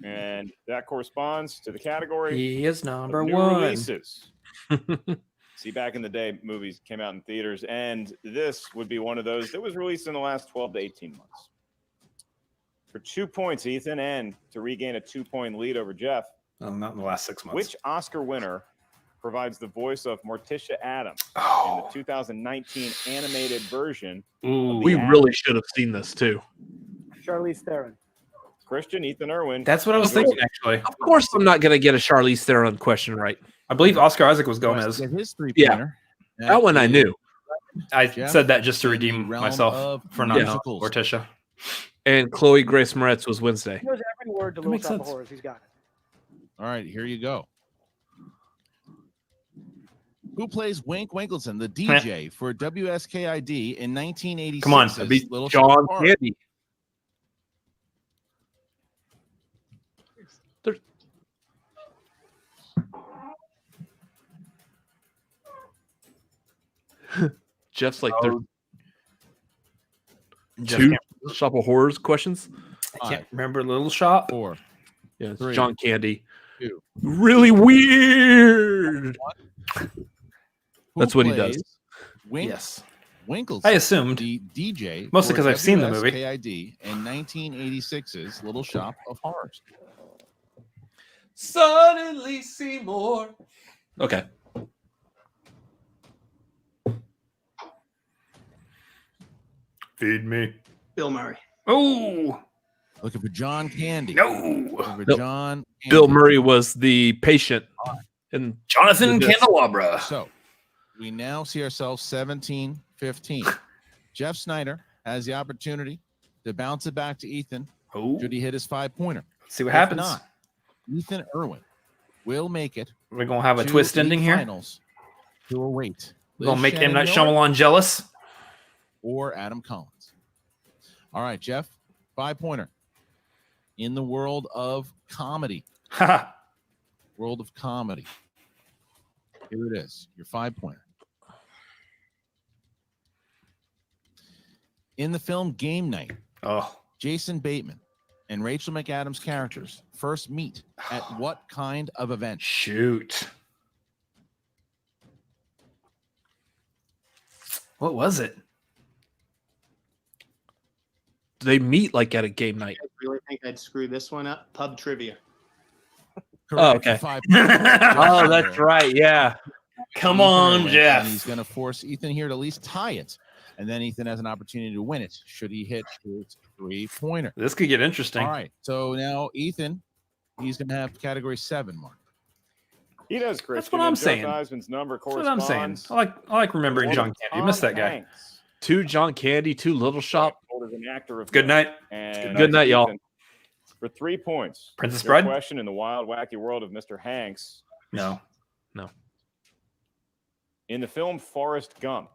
[SPEAKER 5] And that corresponds to the category
[SPEAKER 2] He is number
[SPEAKER 5] of new
[SPEAKER 2] 1.
[SPEAKER 5] releases. See, back in the day, movies came out in theaters, and this would be one of those that was released in the last 12 to 18 months. For 2 points, Ethan, and to regain a 2-point lead over Jeff,
[SPEAKER 2] Well, not in the last 6 months.
[SPEAKER 5] which Oscar winner provides the voice of Morticia Addams in the 2019 animated version?
[SPEAKER 2] Ooh.
[SPEAKER 1] We really should have seen this too.
[SPEAKER 8] Charlize Theron.
[SPEAKER 5] Christian, Ethan Erwin.
[SPEAKER 2] That's what I was thinking, actually.
[SPEAKER 1] Of course, I'm not going to get a Charlize Theron question right.
[SPEAKER 2] I believe Oscar Isaac was Gomez.
[SPEAKER 4] Get his 3-pointer.
[SPEAKER 1] Yeah. That one I knew.
[SPEAKER 2] I
[SPEAKER 4] Jeff,
[SPEAKER 2] said that just to
[SPEAKER 4] in the
[SPEAKER 2] redeem
[SPEAKER 4] realm
[SPEAKER 2] myself
[SPEAKER 4] of
[SPEAKER 2] for not
[SPEAKER 4] musicals.
[SPEAKER 2] Morticia.
[SPEAKER 1] And Chloe Grace Moretz was Wednesday.
[SPEAKER 8] He knows every word to
[SPEAKER 2] That
[SPEAKER 8] Little
[SPEAKER 2] makes
[SPEAKER 8] Shop of
[SPEAKER 2] sense.
[SPEAKER 8] Horrors. He's got it.
[SPEAKER 4] All right, here you go. Who plays Wink Winkleson, the DJ for WSKID in 1986?
[SPEAKER 2] Come on, it'd be
[SPEAKER 4] Little
[SPEAKER 1] John
[SPEAKER 4] Shop of Horrors?
[SPEAKER 1] Candy. Jeff's like there
[SPEAKER 2] Jeff
[SPEAKER 1] two
[SPEAKER 2] can't-
[SPEAKER 1] Shop of Horrors questions.
[SPEAKER 2] I can't remember Little Shop.
[SPEAKER 4] 4.
[SPEAKER 1] Yeah, it's
[SPEAKER 4] 3,
[SPEAKER 1] John Candy.
[SPEAKER 4] 2.
[SPEAKER 1] Really weird.
[SPEAKER 4] Who
[SPEAKER 1] That's what he does.
[SPEAKER 4] plays Wink
[SPEAKER 2] Yes.
[SPEAKER 4] Winkleson,
[SPEAKER 2] I assumed.
[SPEAKER 4] the DJ,
[SPEAKER 2] Mostly
[SPEAKER 4] for
[SPEAKER 2] 'cause I've seen the movie.
[SPEAKER 4] WSKID in 1986's Little Shop of Horrors.
[SPEAKER 1] Suddenly Seymour. Okay.
[SPEAKER 2] Feed me.
[SPEAKER 6] Bill Murray.
[SPEAKER 2] Oh,
[SPEAKER 4] Looking for John Candy.
[SPEAKER 2] no.
[SPEAKER 4] Looking for
[SPEAKER 1] Nope.
[SPEAKER 4] John Candy.
[SPEAKER 1] Bill Murray was the patient. And
[SPEAKER 2] Jonathan
[SPEAKER 1] Yes.
[SPEAKER 2] Candelabra.
[SPEAKER 4] So we now see ourselves 17-15. Jeff Sneider has the opportunity to bounce it back to Ethan.
[SPEAKER 2] Oh,
[SPEAKER 4] Should he hit his 5-pointer?
[SPEAKER 2] see what
[SPEAKER 4] If
[SPEAKER 2] happens.
[SPEAKER 4] not, Ethan Erwin will make it.
[SPEAKER 2] We're going to have a
[SPEAKER 4] to
[SPEAKER 2] twist
[SPEAKER 4] the
[SPEAKER 2] ending here.
[SPEAKER 4] Finals. Who will wait?
[SPEAKER 2] We're going to make M. Night
[SPEAKER 4] Liz Shannon
[SPEAKER 2] Shyamalan jealous.
[SPEAKER 4] or Adam Collins. All right, Jeff, 5-pointer. In the world of comedy.
[SPEAKER 2] Haha.
[SPEAKER 4] World of comedy. Here it is, your 5-pointer. In the film Game Night,
[SPEAKER 2] Oh,
[SPEAKER 4] Jason Bateman and Rachel McAdams' characters first meet at what kind of event?
[SPEAKER 2] shoot. What was it?
[SPEAKER 1] they meet like at a game night.
[SPEAKER 6] I really think I'd screw this one up. Pub trivia.
[SPEAKER 1] Oh, okay.
[SPEAKER 4] 5
[SPEAKER 1] Oh, that's right. Yeah.
[SPEAKER 2] Come
[SPEAKER 4] Ethan
[SPEAKER 2] on,
[SPEAKER 4] Erwin,
[SPEAKER 2] Jeff.
[SPEAKER 4] And he's going to force Ethan here to at least tie it. And then Ethan has an opportunity to win it should he hit his 3-pointer.
[SPEAKER 2] This could get interesting.
[SPEAKER 4] All right. So now Ethan, he's going to have category 7 mark.
[SPEAKER 5] He does, Christian.
[SPEAKER 2] That's what I'm
[SPEAKER 5] and Jeff
[SPEAKER 2] saying.
[SPEAKER 5] Eisman's number
[SPEAKER 2] That's what I'm saying.
[SPEAKER 5] corresponds
[SPEAKER 2] I like remembering
[SPEAKER 5] to
[SPEAKER 2] John Candy. You missed that guy.
[SPEAKER 5] Hanks,
[SPEAKER 1] 2 John Candy, 2 Little Shop.
[SPEAKER 5] as an actor of
[SPEAKER 2] Good night.
[SPEAKER 5] And
[SPEAKER 1] Good night, y'all.
[SPEAKER 5] Ethan, for 3 points.
[SPEAKER 2] Princess
[SPEAKER 5] Your
[SPEAKER 2] Bride?
[SPEAKER 5] question in the wild, wacky world of Mr. Hanks.
[SPEAKER 2] No.
[SPEAKER 5] In the film Forrest Gump,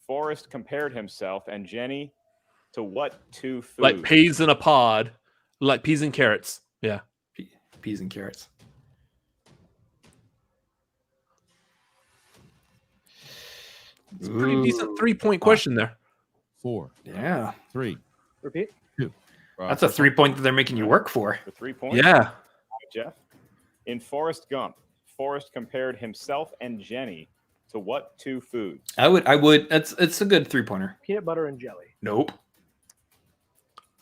[SPEAKER 5] Forrest compared himself and Jenny to what 2 foods?
[SPEAKER 1] Like peas in a pod. Like peas and carrots. Yeah.
[SPEAKER 2] Peas and carrots.
[SPEAKER 1] It's a pretty decent 3-point question there.
[SPEAKER 4] 4,
[SPEAKER 2] Yeah.
[SPEAKER 4] 3,
[SPEAKER 8] Repeat.
[SPEAKER 4] 2.
[SPEAKER 2] That's a 3-point that they're making you work for.
[SPEAKER 5] For 3 points.
[SPEAKER 1] Yeah.
[SPEAKER 5] Jeff. In Forrest Gump, Forrest compared himself and Jenny to what 2 foods?
[SPEAKER 2] I would. It's a good 3-pointer.
[SPEAKER 8] Peanut butter and jelly.
[SPEAKER 2] Nope.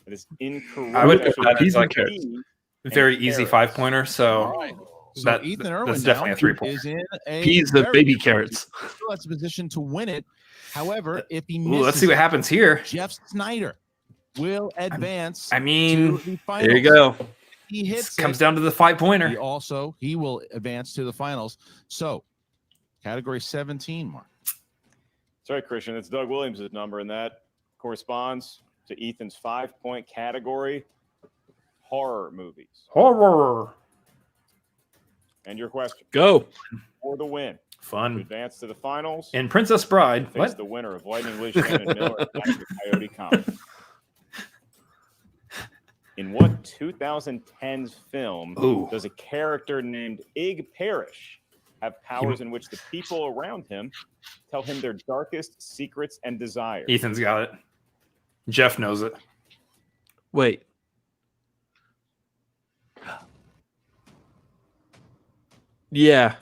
[SPEAKER 5] It is incorrect.
[SPEAKER 2] I would put
[SPEAKER 5] Actually,
[SPEAKER 2] that as
[SPEAKER 5] peas
[SPEAKER 2] like
[SPEAKER 5] and
[SPEAKER 2] a
[SPEAKER 5] peas
[SPEAKER 2] very
[SPEAKER 5] and
[SPEAKER 2] easy
[SPEAKER 5] carrots.
[SPEAKER 2] 5-pointer. So
[SPEAKER 4] So Ethan Erwin
[SPEAKER 2] that's definitely a 3-pointer.
[SPEAKER 4] is in a
[SPEAKER 1] Peas the
[SPEAKER 4] very
[SPEAKER 1] baby
[SPEAKER 4] good
[SPEAKER 1] carrots.
[SPEAKER 4] position. Still has a position to win it. However, if he
[SPEAKER 2] Ooh,
[SPEAKER 4] misses
[SPEAKER 2] let's see what
[SPEAKER 4] it,
[SPEAKER 2] happens here.
[SPEAKER 4] Jeff Sneider will advance
[SPEAKER 2] I mean,
[SPEAKER 4] to the finals.
[SPEAKER 1] There you go.
[SPEAKER 4] He hits
[SPEAKER 2] comes
[SPEAKER 4] it.
[SPEAKER 2] down to the 5-pointer.
[SPEAKER 4] He will advance to the finals. So, category 17, Mark.
[SPEAKER 5] Sorry, Christian. It's Doug Williams' number, and that corresponds to Ethan's 5-point category: horror movies.
[SPEAKER 2] Horror.
[SPEAKER 5] And your question:
[SPEAKER 1] Go
[SPEAKER 5] for the win, to
[SPEAKER 2] Fun.
[SPEAKER 5] advance to the finals,
[SPEAKER 2] And Princess Bride.
[SPEAKER 5] face
[SPEAKER 2] What?
[SPEAKER 5] the winner of Lightning Liz Shannon Miller and the Coyote Comic. In what 2010's film does a character named Ig Parrish have powers in which the people around him tell him their darkest secrets and desires?
[SPEAKER 2] Ethan's got it. Jeff knows it.
[SPEAKER 1] Wait. Yeah.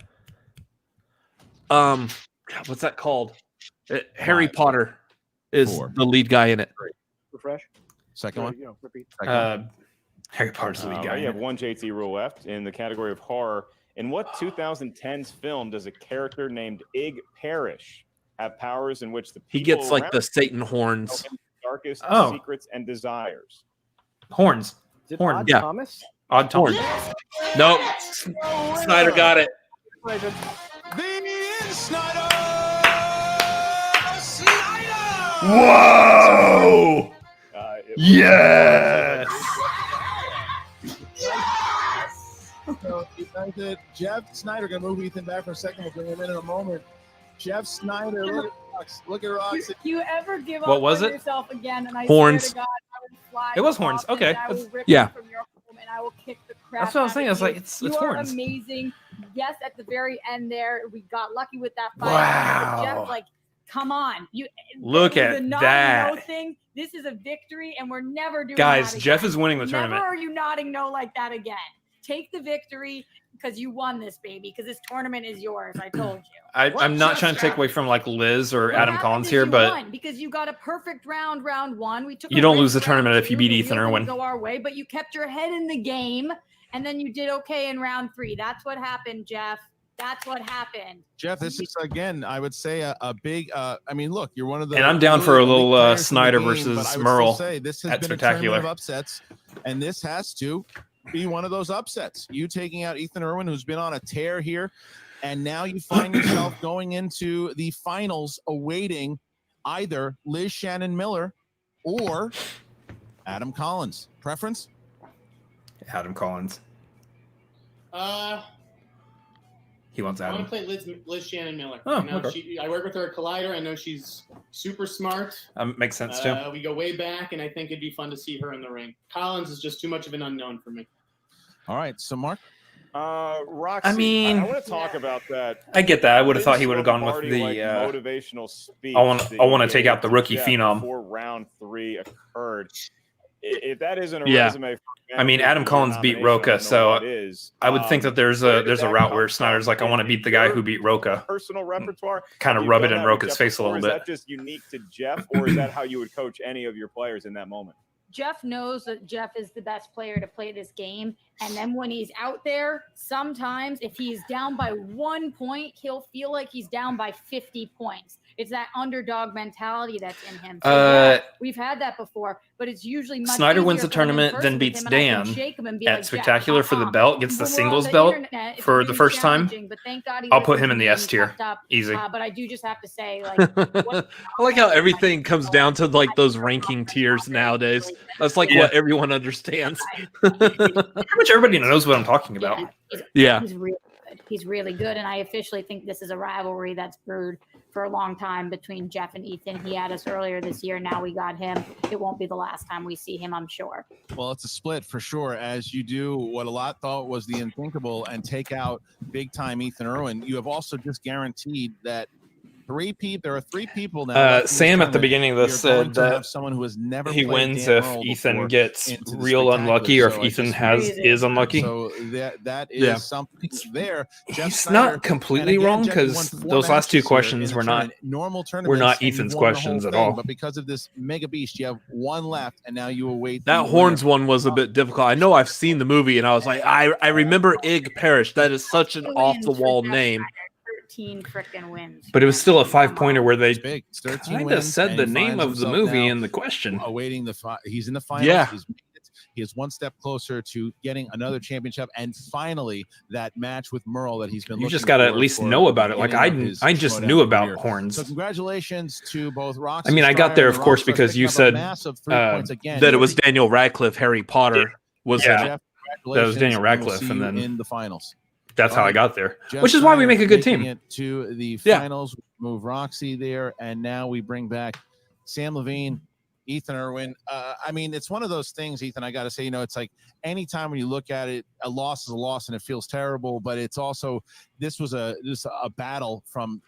[SPEAKER 1] What's that called? Harry Potter is the lead guy in it.
[SPEAKER 8] Refresh.
[SPEAKER 4] Second one.
[SPEAKER 8] Repeat.
[SPEAKER 2] Harry Potter's the lead guy.
[SPEAKER 5] You have one JT rule left in the category of horror. In what 2010's film does a character named Ig Parrish have powers in which the people
[SPEAKER 1] He gets like
[SPEAKER 5] around
[SPEAKER 1] the
[SPEAKER 5] him
[SPEAKER 1] Satan horns.
[SPEAKER 5] tell him their darkest secrets and desires?
[SPEAKER 2] Horns.
[SPEAKER 8] Is it
[SPEAKER 2] Horn.
[SPEAKER 8] Odd
[SPEAKER 1] Yeah.
[SPEAKER 8] Thomas?
[SPEAKER 2] Odd Thomas.
[SPEAKER 1] Nope. Snyder got it.
[SPEAKER 2] Whoa! Yes!
[SPEAKER 4] So United, Jeff Sneider going to move Ethan back for a second. We'll bring him in a moment. Jeff Sneider, look at Rox. Look at Rox.
[SPEAKER 11] If you ever give
[SPEAKER 2] What
[SPEAKER 11] up
[SPEAKER 2] was
[SPEAKER 11] on
[SPEAKER 2] it?
[SPEAKER 11] yourself again, and I
[SPEAKER 1] Horns.
[SPEAKER 11] swear to God, I will fly.
[SPEAKER 2] It was
[SPEAKER 11] you
[SPEAKER 2] horns.
[SPEAKER 11] off and
[SPEAKER 2] Okay.
[SPEAKER 11] I will
[SPEAKER 2] That's-
[SPEAKER 11] rip
[SPEAKER 1] yeah.
[SPEAKER 11] you from your home, and I will kick the crap.
[SPEAKER 2] That's what I was
[SPEAKER 11] out
[SPEAKER 2] saying.
[SPEAKER 11] of
[SPEAKER 2] I was
[SPEAKER 11] you.
[SPEAKER 2] like, it's
[SPEAKER 11] You are
[SPEAKER 2] horns.
[SPEAKER 11] amazing. Yes, at the very end there, we got lucky with that fight.
[SPEAKER 2] Wow.
[SPEAKER 11] But Jeff, like, come on, you
[SPEAKER 2] Look
[SPEAKER 11] the
[SPEAKER 2] at
[SPEAKER 11] nodding
[SPEAKER 2] that.
[SPEAKER 11] no thing. This is a victory, and we're never doing
[SPEAKER 2] Guys,
[SPEAKER 11] that
[SPEAKER 2] Jeff
[SPEAKER 11] again.
[SPEAKER 2] is winning the
[SPEAKER 11] Never
[SPEAKER 2] tournament.
[SPEAKER 11] are you nodding no like that again. Take the victory because you won this, baby. Because this tournament is yours. I told you.
[SPEAKER 2] I'm not trying to take away from like Liz or
[SPEAKER 11] What
[SPEAKER 2] Adam
[SPEAKER 11] happened
[SPEAKER 2] Collins
[SPEAKER 11] is
[SPEAKER 2] here,
[SPEAKER 11] you
[SPEAKER 2] but
[SPEAKER 11] won because you got a perfect round one. We took
[SPEAKER 2] you
[SPEAKER 11] a
[SPEAKER 2] don't
[SPEAKER 11] risk
[SPEAKER 2] lose the
[SPEAKER 11] round
[SPEAKER 2] tournament if you
[SPEAKER 11] two.
[SPEAKER 2] beat
[SPEAKER 11] The
[SPEAKER 2] Ethan
[SPEAKER 11] wheel didn't
[SPEAKER 2] Erwin.
[SPEAKER 11] Go our way, but you kept your head in the game, and then you did okay in round 3. That's what happened, Jeff. That's what happened.
[SPEAKER 4] Jeff, this is again, I would say a big. I mean, look, you're one of the.
[SPEAKER 2] And I'm down for a
[SPEAKER 4] really
[SPEAKER 2] little
[SPEAKER 4] big players in the
[SPEAKER 2] Snyder
[SPEAKER 4] game,
[SPEAKER 2] versus
[SPEAKER 4] but I would
[SPEAKER 2] Merle
[SPEAKER 4] still say this has
[SPEAKER 2] at
[SPEAKER 4] been
[SPEAKER 2] Spectacular.
[SPEAKER 4] a tournament of upsets, and this has to be one of those upsets. You taking out Ethan Erwin, who's been on a tear here, and now you find yourself going into the finals, awaiting either Liz Shannon Miller or Adam Collins. Preference?
[SPEAKER 2] Adam Collins. He wants
[SPEAKER 6] I
[SPEAKER 2] Adam.
[SPEAKER 6] want to play Liz Shannon Miller.
[SPEAKER 2] Oh,
[SPEAKER 6] I know
[SPEAKER 2] okay.
[SPEAKER 6] I work with her at Collider. I know she's super smart.
[SPEAKER 2] Makes sense too.
[SPEAKER 6] We go way back, and I think it'd be fun to see her in the ring. Collins is just too much of an unknown for me.
[SPEAKER 4] All right, so Mark.
[SPEAKER 5] Roxy,
[SPEAKER 2] I mean,
[SPEAKER 5] I want to talk about that.
[SPEAKER 2] I get that. I would have thought he
[SPEAKER 5] Vince
[SPEAKER 2] would have gone with
[SPEAKER 5] Lombardi,
[SPEAKER 2] the.
[SPEAKER 5] like, motivational speech.
[SPEAKER 2] I want
[SPEAKER 5] that
[SPEAKER 2] to
[SPEAKER 5] he
[SPEAKER 2] take
[SPEAKER 5] gave
[SPEAKER 2] out the
[SPEAKER 5] to
[SPEAKER 2] rookie
[SPEAKER 5] Jeff
[SPEAKER 2] phenom.
[SPEAKER 5] before round 3 occurred. If that isn't a
[SPEAKER 2] Yeah.
[SPEAKER 5] resume, for
[SPEAKER 2] I mean, Adam Collins beat
[SPEAKER 5] nomination, I
[SPEAKER 2] Roca,
[SPEAKER 5] don't know
[SPEAKER 2] so
[SPEAKER 5] what it is.
[SPEAKER 2] I would think that there's a route where Snyder's like, I want to beat the guy who beat Roca.
[SPEAKER 5] Personal repertoire.
[SPEAKER 2] Kind of
[SPEAKER 5] Have you
[SPEAKER 2] rub it
[SPEAKER 5] done
[SPEAKER 2] in
[SPEAKER 5] that with
[SPEAKER 2] Roca's
[SPEAKER 5] Jeff
[SPEAKER 2] face a
[SPEAKER 5] before?
[SPEAKER 2] little
[SPEAKER 5] Is
[SPEAKER 2] bit.
[SPEAKER 5] that just unique to Jeff, or is that how you would coach any of your players in that moment?
[SPEAKER 11] Jeff knows that Jeff is the best player to play this game. And then when he's out there, sometimes if he's down by 1 point, he'll feel like he's down by 50 points. It's that underdog mentality that's in him. So yeah, we've had that before, but it's usually much
[SPEAKER 2] Snyder
[SPEAKER 11] easier
[SPEAKER 2] wins the
[SPEAKER 11] going in
[SPEAKER 2] tournament,
[SPEAKER 11] person
[SPEAKER 2] then
[SPEAKER 11] with
[SPEAKER 2] beats
[SPEAKER 11] him, and I can
[SPEAKER 2] Dan
[SPEAKER 11] shake him and be
[SPEAKER 2] at
[SPEAKER 11] like,
[SPEAKER 2] Spectacular
[SPEAKER 11] Jeff,
[SPEAKER 2] for the belt, gets the
[SPEAKER 11] When we're on
[SPEAKER 2] singles
[SPEAKER 11] the
[SPEAKER 2] belt
[SPEAKER 11] internet, it's
[SPEAKER 2] for
[SPEAKER 11] really
[SPEAKER 2] the first time.
[SPEAKER 11] challenging, but thank God he
[SPEAKER 2] I'll put
[SPEAKER 11] listens
[SPEAKER 2] him in
[SPEAKER 11] to
[SPEAKER 2] the
[SPEAKER 11] me
[SPEAKER 2] S
[SPEAKER 11] and
[SPEAKER 2] tier.
[SPEAKER 11] stepped up.
[SPEAKER 2] Easy.
[SPEAKER 11] But I do just have to say, like,
[SPEAKER 1] I like how everything comes down to like those ranking tiers nowadays. That's like what everyone understands.
[SPEAKER 2] Pretty much everybody knows what I'm talking about.
[SPEAKER 1] Yeah.
[SPEAKER 11] He's really good. He's really good. And I officially think this is a rivalry that's brewed for a long time between Jeff and Ethan. He had us earlier this year. Now we got him. It won't be the last time we see him, I'm sure.
[SPEAKER 4] Well, it's a split for sure. As you do what a lot thought was the unthinkable and take out big time Ethan Erwin, you have also just guaranteed that There are three people now.
[SPEAKER 2] Sam at the beginning of this said that
[SPEAKER 4] someone who has never
[SPEAKER 2] he
[SPEAKER 4] played
[SPEAKER 2] wins
[SPEAKER 4] Dan
[SPEAKER 2] if
[SPEAKER 4] Earl
[SPEAKER 2] Ethan
[SPEAKER 4] before
[SPEAKER 2] gets
[SPEAKER 4] into the
[SPEAKER 2] real unlucky, or if
[SPEAKER 4] Spectacular.
[SPEAKER 2] Ethan is unlucky.
[SPEAKER 4] So that is something there. Jeff
[SPEAKER 2] He's
[SPEAKER 4] Sneider,
[SPEAKER 2] not completely
[SPEAKER 4] and again,
[SPEAKER 2] wrong,
[SPEAKER 4] Jeff, you
[SPEAKER 2] because
[SPEAKER 4] won 4
[SPEAKER 2] those last two
[SPEAKER 4] matches here
[SPEAKER 2] questions
[SPEAKER 4] in
[SPEAKER 2] were
[SPEAKER 4] the
[SPEAKER 2] not
[SPEAKER 4] tournament. Normal
[SPEAKER 2] were not
[SPEAKER 4] tournaments, and
[SPEAKER 2] Ethan's
[SPEAKER 4] you've won the
[SPEAKER 2] questions
[SPEAKER 4] whole
[SPEAKER 2] at
[SPEAKER 4] thing,
[SPEAKER 2] all.
[SPEAKER 4] But because of this mega beast, you have one left, and now you await
[SPEAKER 1] that
[SPEAKER 4] the
[SPEAKER 1] Horns
[SPEAKER 4] winner.
[SPEAKER 1] one was a bit difficult. I know I've seen the movie, and I was like, I remember Ig Parish. That is such an off the wall name.
[SPEAKER 11] 13 freaking wins.
[SPEAKER 2] But it was still a 5-pointer where they
[SPEAKER 4] Big. 13
[SPEAKER 2] kind of
[SPEAKER 4] wins,
[SPEAKER 2] said
[SPEAKER 4] and
[SPEAKER 2] the
[SPEAKER 4] he
[SPEAKER 2] name
[SPEAKER 4] finds
[SPEAKER 2] of the
[SPEAKER 4] himself
[SPEAKER 2] movie
[SPEAKER 4] now
[SPEAKER 2] in the question.
[SPEAKER 4] awaiting he's in the finals.
[SPEAKER 1] Yeah.
[SPEAKER 4] He is one step closer to getting another championship, and finally that match with Merle that he's been.
[SPEAKER 2] You just
[SPEAKER 4] got to
[SPEAKER 2] at least know about it. Like I just knew about Horns.
[SPEAKER 4] So congratulations to both Roxy.
[SPEAKER 2] I mean, I got there, of course, because you said
[SPEAKER 4] that
[SPEAKER 1] it was Daniel Radcliffe. Harry Potter was in it.
[SPEAKER 4] Jeff,
[SPEAKER 2] that was Daniel
[SPEAKER 4] and we'll
[SPEAKER 2] Radcliffe,
[SPEAKER 4] see
[SPEAKER 2] and
[SPEAKER 4] you
[SPEAKER 2] then
[SPEAKER 4] in the finals.
[SPEAKER 2] that's how I got there.
[SPEAKER 4] Jeff
[SPEAKER 2] Which is why we
[SPEAKER 4] Sneider
[SPEAKER 2] make a good
[SPEAKER 4] making
[SPEAKER 2] team.
[SPEAKER 4] it to the finals. We move Roxy there, and now we bring back Sam Levine, Ethan Erwin. I mean, it's one of those things, Ethan. I got to say, it's like anytime when you look at it, a loss is a loss, and it feels terrible. But it's also this was a battle from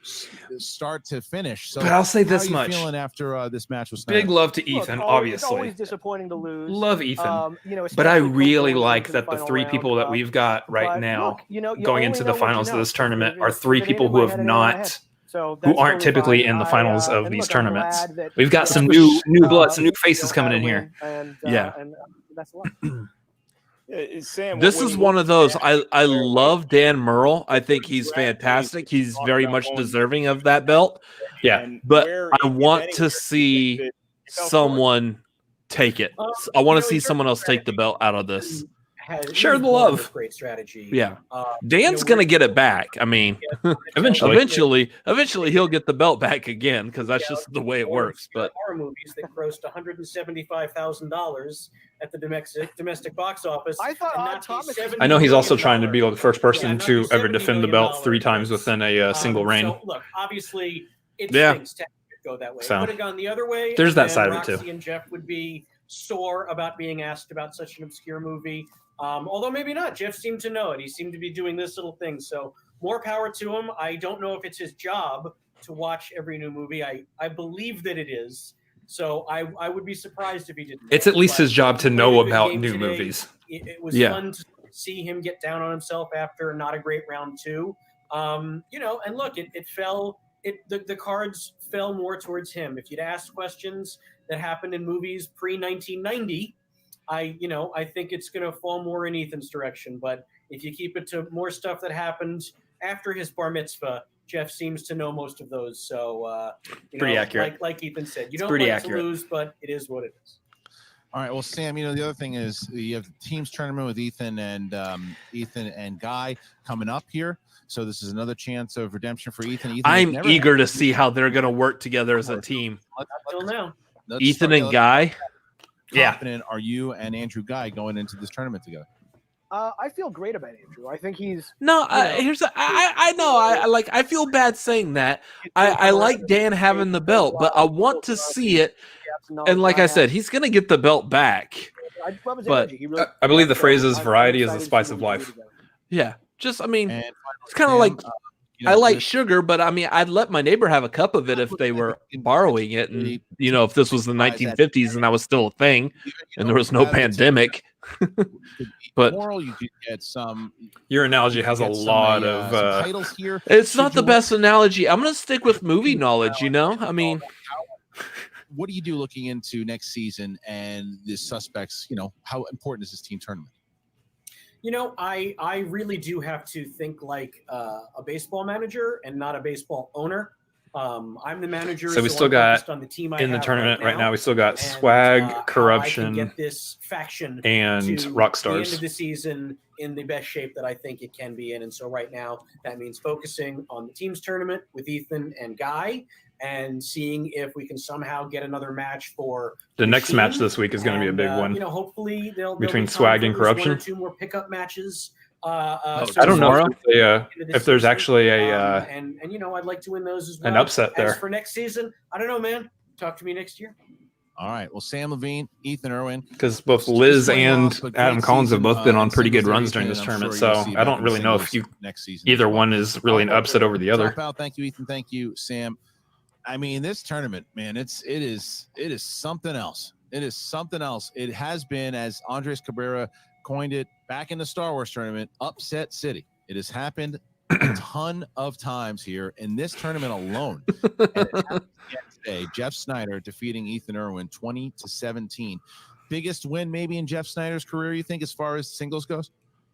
[SPEAKER 4] start to finish. So,
[SPEAKER 2] but I'll say this
[SPEAKER 4] how are you
[SPEAKER 2] much:
[SPEAKER 4] feeling after this match was Sneider?
[SPEAKER 2] big love to Ethan,
[SPEAKER 8] It's
[SPEAKER 2] obviously.
[SPEAKER 8] always disappointing to lose.
[SPEAKER 2] Love Ethan, but
[SPEAKER 8] especially
[SPEAKER 2] I
[SPEAKER 8] from
[SPEAKER 2] really
[SPEAKER 8] going
[SPEAKER 2] like
[SPEAKER 8] into
[SPEAKER 2] that the
[SPEAKER 8] final
[SPEAKER 2] 3
[SPEAKER 8] round.
[SPEAKER 2] people that we've got right
[SPEAKER 8] But
[SPEAKER 2] now
[SPEAKER 8] look, you
[SPEAKER 2] going
[SPEAKER 8] only
[SPEAKER 2] into
[SPEAKER 8] know
[SPEAKER 2] the
[SPEAKER 8] what you
[SPEAKER 2] finals of
[SPEAKER 8] know.
[SPEAKER 2] this tournament
[SPEAKER 8] If
[SPEAKER 2] are
[SPEAKER 8] it's
[SPEAKER 2] 3
[SPEAKER 8] in
[SPEAKER 2] people
[SPEAKER 8] my
[SPEAKER 2] who
[SPEAKER 8] head,
[SPEAKER 2] have
[SPEAKER 8] it's in my head.
[SPEAKER 2] not.
[SPEAKER 8] So
[SPEAKER 2] Who
[SPEAKER 8] that's
[SPEAKER 2] aren't
[SPEAKER 8] totally
[SPEAKER 2] typically
[SPEAKER 8] fine.
[SPEAKER 2] in the finals of
[SPEAKER 8] and
[SPEAKER 2] these
[SPEAKER 8] look, I'm
[SPEAKER 2] tournaments.
[SPEAKER 8] glad that
[SPEAKER 2] We've got
[SPEAKER 8] Jeff
[SPEAKER 2] some
[SPEAKER 8] was,
[SPEAKER 2] new blood, some new
[SPEAKER 8] still
[SPEAKER 2] faces coming
[SPEAKER 8] got a
[SPEAKER 2] in here.
[SPEAKER 8] win, and,
[SPEAKER 1] Yeah.
[SPEAKER 8] and that's a lot.
[SPEAKER 5] Sam,
[SPEAKER 1] This is one of those. I love Dan Murrell. I think he's fantastic. He's very much deserving of that belt.
[SPEAKER 2] Yeah,
[SPEAKER 1] but I want to see someone take it. I want to see someone else take the belt out of this.
[SPEAKER 2] Share the love.
[SPEAKER 7] Great strategy.
[SPEAKER 1] Yeah, Dan's gonna get it back. I mean, eventually he'll get the belt back again, because that's just the way it works. But
[SPEAKER 7] horror movies that grossed $175,000 at the domestic box office.
[SPEAKER 8] I thought Thomas.
[SPEAKER 2] I know he's also trying to be the first person to ever defend the belt 3 times within a single reign.
[SPEAKER 7] So, look, obviously, it
[SPEAKER 1] Yeah.
[SPEAKER 7] stinks to go that way.
[SPEAKER 2] So,
[SPEAKER 7] Put it gone the other way.
[SPEAKER 2] there's
[SPEAKER 7] and
[SPEAKER 2] that
[SPEAKER 7] then
[SPEAKER 2] side of it, too.
[SPEAKER 7] Roxy and Jeff would be sore about being asked about such an obscure movie. Although maybe not. Jeff seemed to know it. He seemed to be doing this little thing. So more power to him. I don't know if it's his job to watch every new movie. I believe that it is. So I would be surprised if he didn't.
[SPEAKER 2] It's at least his job to know about new movies.
[SPEAKER 7] It was fun to see him get down on himself after not a great round 2. And look, it fell. The cards fell more towards him. If you'd asked questions that happened in movies pre-1990, I think it's going to fall more in Ethan's direction. But if you keep it to more stuff that happened after his bar mitzvah, Jeff seems to know most of those. So,
[SPEAKER 2] pretty accurate.
[SPEAKER 7] Like Ethan said, you don't
[SPEAKER 2] pretty
[SPEAKER 7] like
[SPEAKER 2] accurate.
[SPEAKER 7] to lose, but it is what it is.
[SPEAKER 4] All right. Well, Sam, the other thing is you have the teams tournament with Ethan and Guy coming up here. So this is another chance of redemption for Ethan.
[SPEAKER 1] I'm eager to see how they're going to work together as a team.
[SPEAKER 7] Until now,
[SPEAKER 1] Ethan and Guy.
[SPEAKER 4] Confident are you and Andrew Guy going into this tournament together?
[SPEAKER 8] I feel great about Andrew. I think he's
[SPEAKER 1] I feel bad saying that. I like Dan having the belt, but I want to see it. And like I said, he's gonna get the belt back. But
[SPEAKER 2] I believe the phrase is "variety is the spice of life."
[SPEAKER 1] Yeah, it's kind of like I like sugar, but I mean, I'd let my neighbor have a cup of it if they were borrowing it, and if this was the 1950s and that was still a thing, and there was no pandemic. But
[SPEAKER 4] you could get some.
[SPEAKER 2] Your analogy has a lot of
[SPEAKER 4] titles here.
[SPEAKER 1] It's not the best analogy. I'm gonna stick with movie knowledge. I mean,
[SPEAKER 4] what do you do looking into next season and the suspects? How important is this team tournament?
[SPEAKER 7] I really do have to think like a baseball manager and not a baseball owner. I'm the manager,
[SPEAKER 2] so we still got
[SPEAKER 7] on the team
[SPEAKER 2] in the tournament right now. We still got
[SPEAKER 7] and,
[SPEAKER 2] swag, corruption,
[SPEAKER 7] I can get this faction
[SPEAKER 2] and
[SPEAKER 7] to
[SPEAKER 2] rock
[SPEAKER 7] the
[SPEAKER 2] stars.
[SPEAKER 7] end of the season in the best shape that I think it can be in. And so right now that means focusing on the teams tournament with Ethan and Guy, and seeing if we can somehow get another match for
[SPEAKER 2] the next match this week is going to be a big one.
[SPEAKER 7] Hopefully they'll
[SPEAKER 2] between
[SPEAKER 7] be
[SPEAKER 2] swag and corruption.
[SPEAKER 7] 1 or 2 more pickup matches.
[SPEAKER 2] I don't know if there's actually a
[SPEAKER 7] and I'd like to win those as well.
[SPEAKER 2] An upset there.
[SPEAKER 7] As for next season, I don't know, man. Talk to me next year.
[SPEAKER 4] All right. Well, Sam Levine, Ethan Erwin,
[SPEAKER 2] because both Liz and Adam Collins have both been on pretty good runs during this tournament. So I don't really know if either one is really an upset over the other.
[SPEAKER 4] Thank you, Ethan. Thank you, Sam. I mean, this tournament, man, it is something else. It is something else. It has been, as Andres Cabrera coined it back in the Star Wars tournament, upset city. It has happened a ton of times here in this tournament alone. And it happened again today. Jeff Sneider defeating Ethan Erwin 20-17. Biggest win maybe in Jeff Snyder's career, you think, as far as singles goes?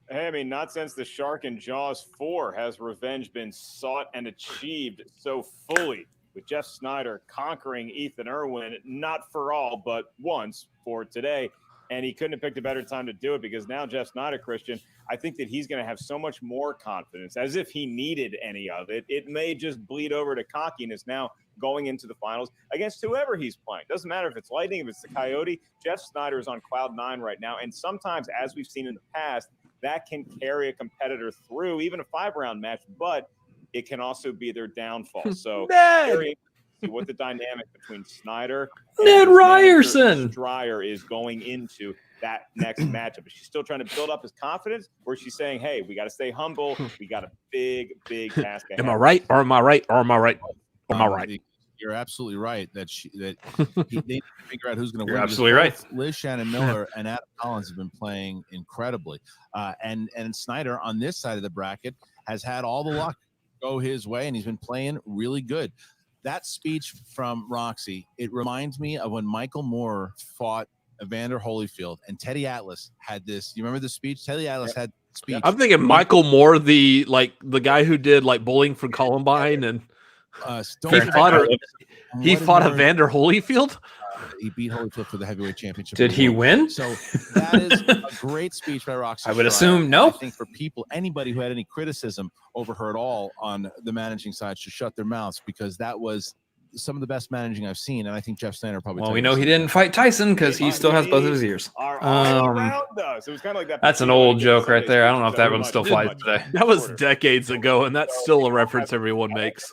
[SPEAKER 5] Hey, I mean, not since the Shark and Jaws 4 has revenge been sought and achieved so fully, with Jeff Sneider conquering Ethan Erwin, not for all, but once for today. And he couldn't have picked a better time to do it, because now Jeff Sneider, Christian, I think that he's going to have so much more confidence, as if he needed any of it. It may just bleed over to cockiness now going into the finals against whoever he's playing. Doesn't matter if it's Lightning, if it's the Coyote. Jeff Sneider is on cloud 9 right now. And sometimes, as we've seen in the past, that can carry a competitor through even a 5-round match, but it can also be their downfall. So very see what the dynamic between Sneider and
[SPEAKER 2] Ned Ryerson
[SPEAKER 5] Dreyer is going into that next matchup. Is she still trying to build up his confidence, or is she saying, hey, we got to stay humble, we got a big task ahead?
[SPEAKER 1] Am I right, or am I right, or am I right, or am I right?
[SPEAKER 4] You're absolutely right that they need to figure out who's going to win.
[SPEAKER 2] You're absolutely right.
[SPEAKER 4] Liz Shannon Miller and Adam Collins have been playing incredibly, and Sneider on this side of the bracket has had all the luck go his way, and he's been playing really good. That speech from Roxy, it reminds me of when Michael Moore fought Evander Holyfield, and Teddy Atlas had this. You remember the speech? Teddy Atlas had speech.
[SPEAKER 1] I'm thinking Michael Moore, the guy who did like Bowling for Columbine, and he fought Evander Holyfield.
[SPEAKER 4] He beat Holyfield for the heavyweight championship.
[SPEAKER 2] Did he win?
[SPEAKER 4] So that is a great speech by Roxy.
[SPEAKER 2] I would assume no.
[SPEAKER 4] I think for people, anybody who had any criticism over her at all on the managing side should shut their mouths, because that was some of the best managing I've seen, and I think Jeff Sneider probably.
[SPEAKER 2] Well, we know he didn't fight Tyson because he still has both of his ears.
[SPEAKER 5] So it was kind of like that.
[SPEAKER 2] That's an old joke right there. I don't know if that one still flies today.
[SPEAKER 1] That was decades ago, and that's still a reference everyone makes.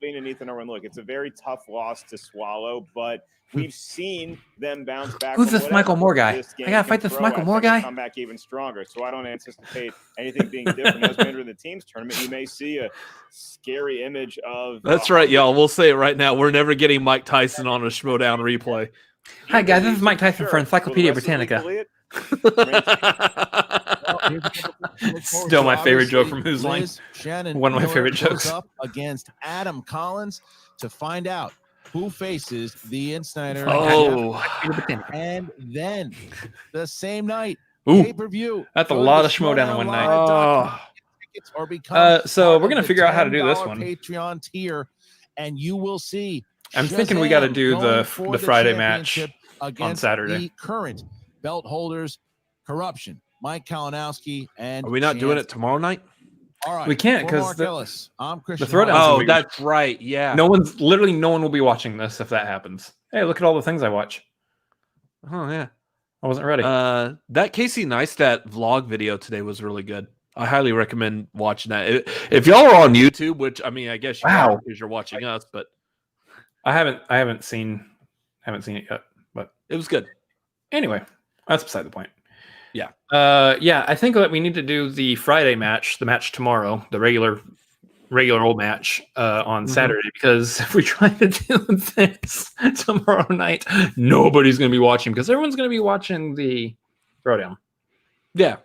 [SPEAKER 5] And Ethan Erwin, look, it's a very tough loss to swallow, but we've seen them bounce back.
[SPEAKER 2] Who's this Michael Moore guy? I gotta fight this Michael Moore guy.
[SPEAKER 5] Come back even stronger. So I don't anticipate anything being different as we enter the teams tournament. You may see a scary image of.
[SPEAKER 1] That's right, y'all. We'll say it right now. We're never getting Mike Tyson on a Schmoedown replay.
[SPEAKER 2] Hi guys, this is Mike Tyson for Encyclopedia Britannica. Still my favorite joke from Who's Line. One of my favorite jokes.
[SPEAKER 4] Up against Adam Collins to find out who faces the Sneider. And then the same night, pay-per-view.
[SPEAKER 2] That's a lot of Schmoedown in one night. So we're gonna figure out how to do this one.
[SPEAKER 4] Patreon tier, and you will see.
[SPEAKER 2] I'm thinking we got to do the Friday match on Saturday.
[SPEAKER 4] The current belt holders, Corruption, Mike Kalinowski, and
[SPEAKER 1] are we not doing it tomorrow night?
[SPEAKER 4] All right,
[SPEAKER 2] we can't because
[SPEAKER 4] I'm Christian.
[SPEAKER 2] The throwdown.
[SPEAKER 1] Oh, that's right. Yeah.
[SPEAKER 2] No one will be watching this if that happens. Hey, look at all the things I watch.
[SPEAKER 1] Oh yeah,
[SPEAKER 2] I wasn't ready.
[SPEAKER 1] That Casey Neistat vlog video today was really good. I highly recommend watching that. If y'all are on YouTube, which I mean, I guess you are because you're watching us, but
[SPEAKER 2] I haven't seen it yet. But
[SPEAKER 1] it was good.
[SPEAKER 2] Anyway, that's beside the point.
[SPEAKER 1] Yeah.
[SPEAKER 2] I think that we need to do the Friday match, the match tomorrow, the regular old match on Saturday, because if we try to do this tomorrow night, nobody's going to be watching because everyone's going to be watching the throwdown.
[SPEAKER 1] Yeah.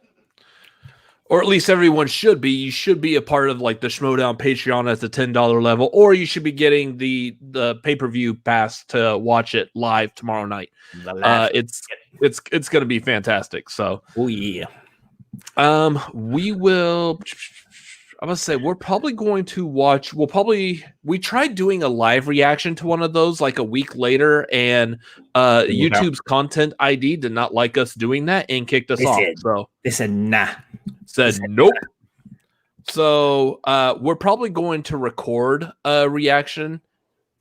[SPEAKER 1] Or at least everyone should be. You should be a part of like the Schmoedown Patreon at the $10 level, or you should be getting the pay-per-view pass to watch it live tomorrow night. It's going to be fantastic. So,
[SPEAKER 2] oh yeah.
[SPEAKER 1] We will. I'm gonna say we're probably going to watch. We tried doing a live reaction to one of those like a week later, and YouTube's Content ID did not like us doing that and kicked us off. So
[SPEAKER 2] they said nah.
[SPEAKER 1] Said nope. So we're probably going to record a reaction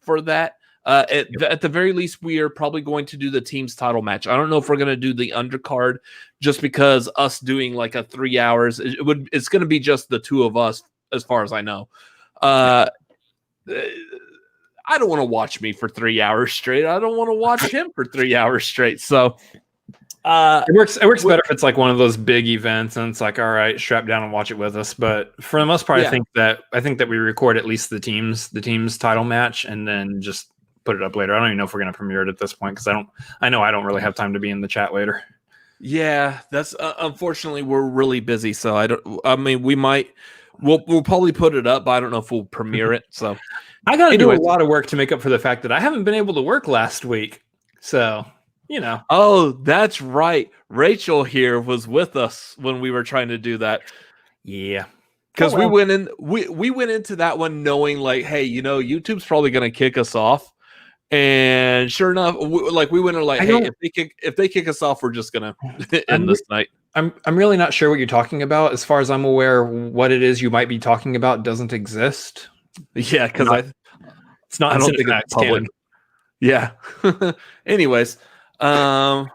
[SPEAKER 1] for that. At the very least, we are probably going to do the team's title match. I don't know if we're going to do the undercard just because us doing like a 3 hours, it's going to be just the two of us as far as I know. I don't want to watch me for 3 hours straight. I don't want to watch him for 3 hours straight. So
[SPEAKER 2] It works better if it's like one of those big events and it's like, all right, strap down and watch it with us. But for the most part,
[SPEAKER 1] Yeah.
[SPEAKER 2] I think that we record at least the team's title match and then just put it up later. I don't even know if we're going to premiere it at this point because I know I don't really have time to be in the chat later.
[SPEAKER 1] Yeah, that's unfortunately we're really busy, so we'll probably put it up, but I don't know if we'll premiere it. So
[SPEAKER 2] I got to do a lot of work to make up for the fact that I haven't been able to work last week. So,
[SPEAKER 1] Oh, that's right. Rachel here was with us when we were trying to do that.
[SPEAKER 2] Yeah.
[SPEAKER 1] Because we went into that one knowing like, hey, YouTube's probably going to kick us off. And sure enough, we went in like, hey, if they kick us off, we're just gonna end this night.
[SPEAKER 2] I'm really not sure what you're talking about. As far as I'm aware, what it is you might be talking about doesn't exist.
[SPEAKER 1] Yeah, because
[SPEAKER 2] it's not. I don't think it's public.
[SPEAKER 1] Yeah. Anyways, Paul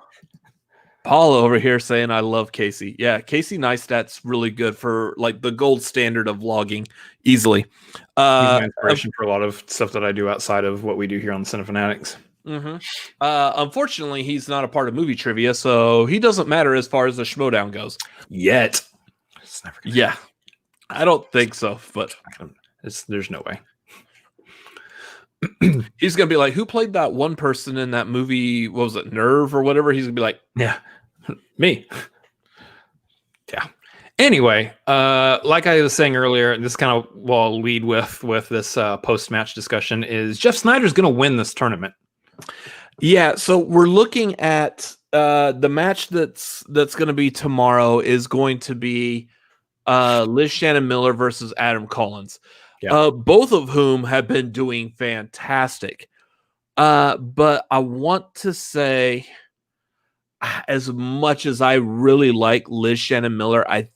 [SPEAKER 1] over here saying I love Casey. Yeah, Casey Neistat's really good for like the gold standard of vlogging easily.
[SPEAKER 2] He's my inspiration for a lot of stuff that I do outside of what we do here on Cinefanatics.
[SPEAKER 1] Mm-hmm. Unfortunately, he's not a part of movie trivia, so he doesn't matter as far as the Schmoedown goes.
[SPEAKER 2] Yet.
[SPEAKER 1] Yeah. I don't think so, but
[SPEAKER 2] there's no way.
[SPEAKER 1] He's gonna be like, who played that one person in that movie? What was it, Nerve or whatever? He's gonna be like,
[SPEAKER 2] yeah, me. Yeah. Anyway, like I was saying earlier, this kind of will lead with this post-match discussion is Jeff Sneider's gonna win this tournament.
[SPEAKER 1] Yeah, so we're looking at the match that's gonna be tomorrow is going to be Liz Shannon Miller versus Adam Collins. Yeah. Both of whom have been doing fantastic. But I want to say, as much as I really like Liz Shannon Miller, I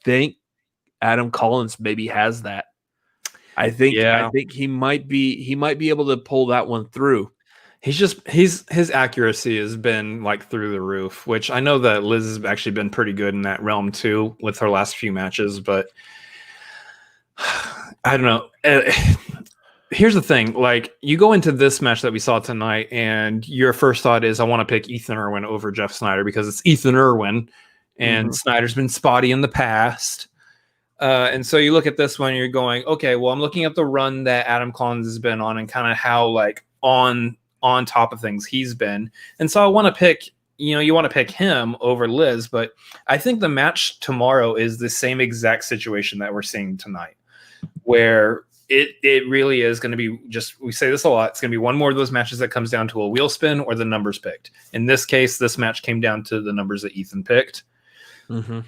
[SPEAKER 1] think Adam Collins maybe has that. I think he might be able to pull that one through.
[SPEAKER 2] His accuracy has been like through the roof, which I know that Liz has actually been pretty good in that realm too with her last few matches, but I don't know. Here's the thing. Like, you go into this match that we saw tonight, and your first thought is, I want to pick Ethan Erwin over Jeff Sneider because it's Ethan Erwin, and Snyder's been spotty in the past. And so you look at this one, you're going, okay, well, I'm looking at the run that Adam Collins has been on and kind of how, like, on top of things he's been. And so I want to pick, you want to pick him over Liz, but I think the match tomorrow is the same exact situation that we're seeing tonight, where it really is going to be just, we say this a lot, it's going to be one more of those matches that comes down to a wheel spin or the numbers picked. In this case, this match came down to the numbers that Ethan picked.
[SPEAKER 1] Mm-hmm.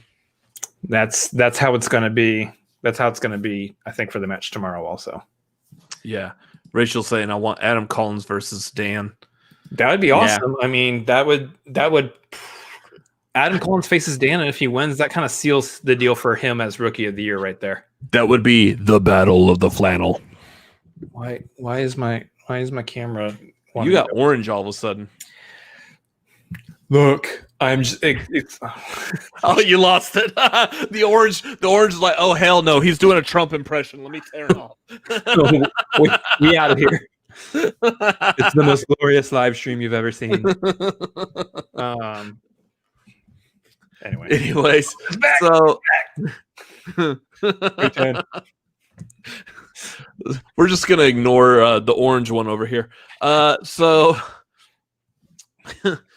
[SPEAKER 2] That's how it's going to be. That's how it's going to be, I think, for the match tomorrow also.
[SPEAKER 1] Yeah. Rachel's saying, I want Adam Collins versus Dan.
[SPEAKER 2] That would be awesome. Yeah. I mean, that would Adam Collins faces Dan, and if he wins, that kind of seals the deal for him as Rookie of the Year right there.
[SPEAKER 1] That would be the battle of the flannel.
[SPEAKER 2] Why is my camera?
[SPEAKER 1] You got orange all of a sudden.
[SPEAKER 2] Look, I'm just.
[SPEAKER 1] Oh, you lost it. The orange is like, oh hell no, he's doing a Trump impression. Let me tear it off.
[SPEAKER 2] We out of here. It's the most glorious live stream you've ever seen.
[SPEAKER 1] Anyways, so we're just gonna ignore the orange one over here. So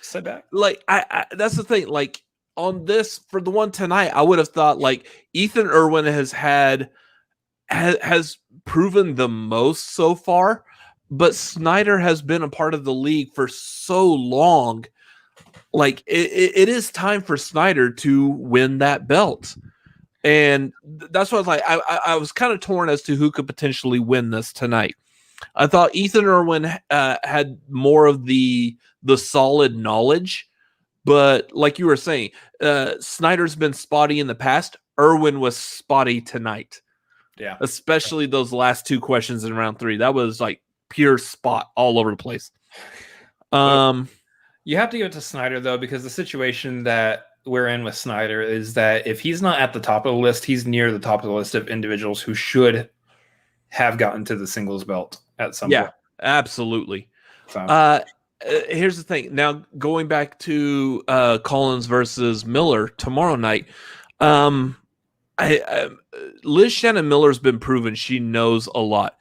[SPEAKER 2] sit back.
[SPEAKER 1] Like I that's the thing. Like on this for the one tonight, I would have thought like Ethan Erwin has proven the most so far, but Sneider has been a part of the league for so long. Like it is time for Sneider to win that belt, and that's what I was like. I was kind of torn as to who could potentially win this tonight. I thought Ethan Erwin had more of the solid knowledge, but like you were saying, Sneider's been spotty in the past. Erwin was spotty tonight.
[SPEAKER 2] Yeah,
[SPEAKER 1] especially those last two questions in round 3. That was like pure spot all over the place.
[SPEAKER 2] You have to give it to Sneider, though, because the situation that we're in with Sneider is that if he's not at the top of the list, he's near the top of the list of individuals who should have gotten to the singles belt at some point.
[SPEAKER 1] Yeah, absolutely.
[SPEAKER 2] So.
[SPEAKER 1] here's the thing. Now, going back to Collins versus Miller tomorrow night, Liz Shannon Miller's been proven she knows a lot.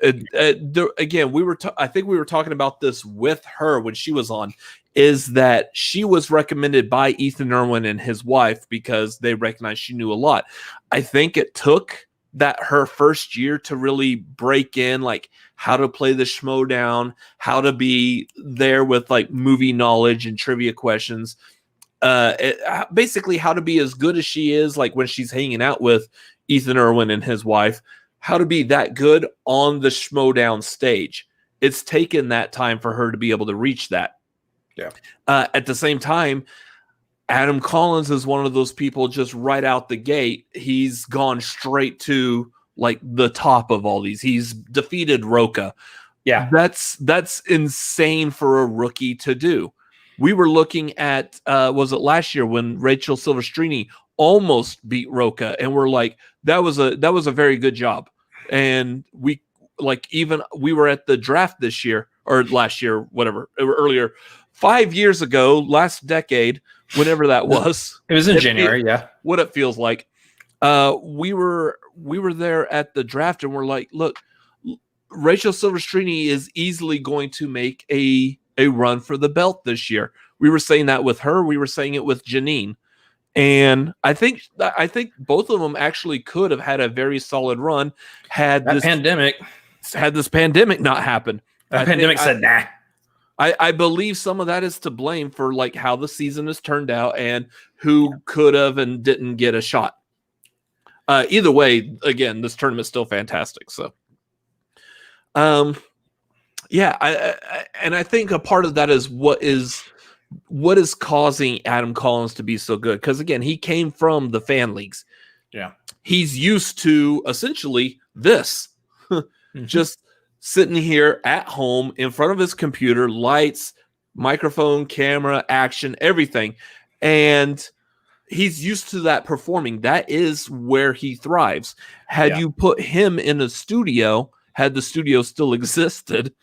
[SPEAKER 1] Again, I think we were talking about this with her when she was on, is that she was recommended by Ethan Erwin and his wife because they recognized she knew a lot. I think it took that her first year to really break in, like how to play the Schmoedown, how to be there with like movie knowledge and trivia questions. Basically how to be as good as she is, like when she's hanging out with Ethan Erwin and his wife, how to be that good on the Schmoedown stage. It's taken that time for her to be able to reach that.
[SPEAKER 2] Yeah.
[SPEAKER 1] At the same time, Adam Collins is one of those people just right out the gate. He's gone straight to like the top of all these. He's defeated Roca.
[SPEAKER 2] Yeah.
[SPEAKER 1] That's insane for a rookie to do. We were looking at, was it last year when Rachel Silvestrini almost beat Roca, and we're like, that was a very good job. And we were at the draft this year or last year, whatever, earlier, 5 years ago, last decade, whenever that was.
[SPEAKER 2] It was in January, yeah.
[SPEAKER 1] What it feels like. We were there at the draft, and we're like, look, Rachel Silvestrini is easily going to make a run for the belt this year. We were saying that with her. We were saying it with Janine. And I think both of them actually could have had a very solid run had this pandemic not happened.
[SPEAKER 2] The pandemic said nah.
[SPEAKER 1] I believe some of that is to blame for like how the season has turned out and who could have and didn't get a shot. Either way, again, this tournament's still fantastic. So, yeah, I think a part of that is what is causing Adam Collins to be so good. Because again, he came from the fan leagues.
[SPEAKER 2] Yeah,
[SPEAKER 1] he's used to essentially this, just sitting here at home in front of his computer, lights, microphone, camera, action, everything, and he's used to that performing. That is where he thrives. Had you put him in a studio, had the studio still existed,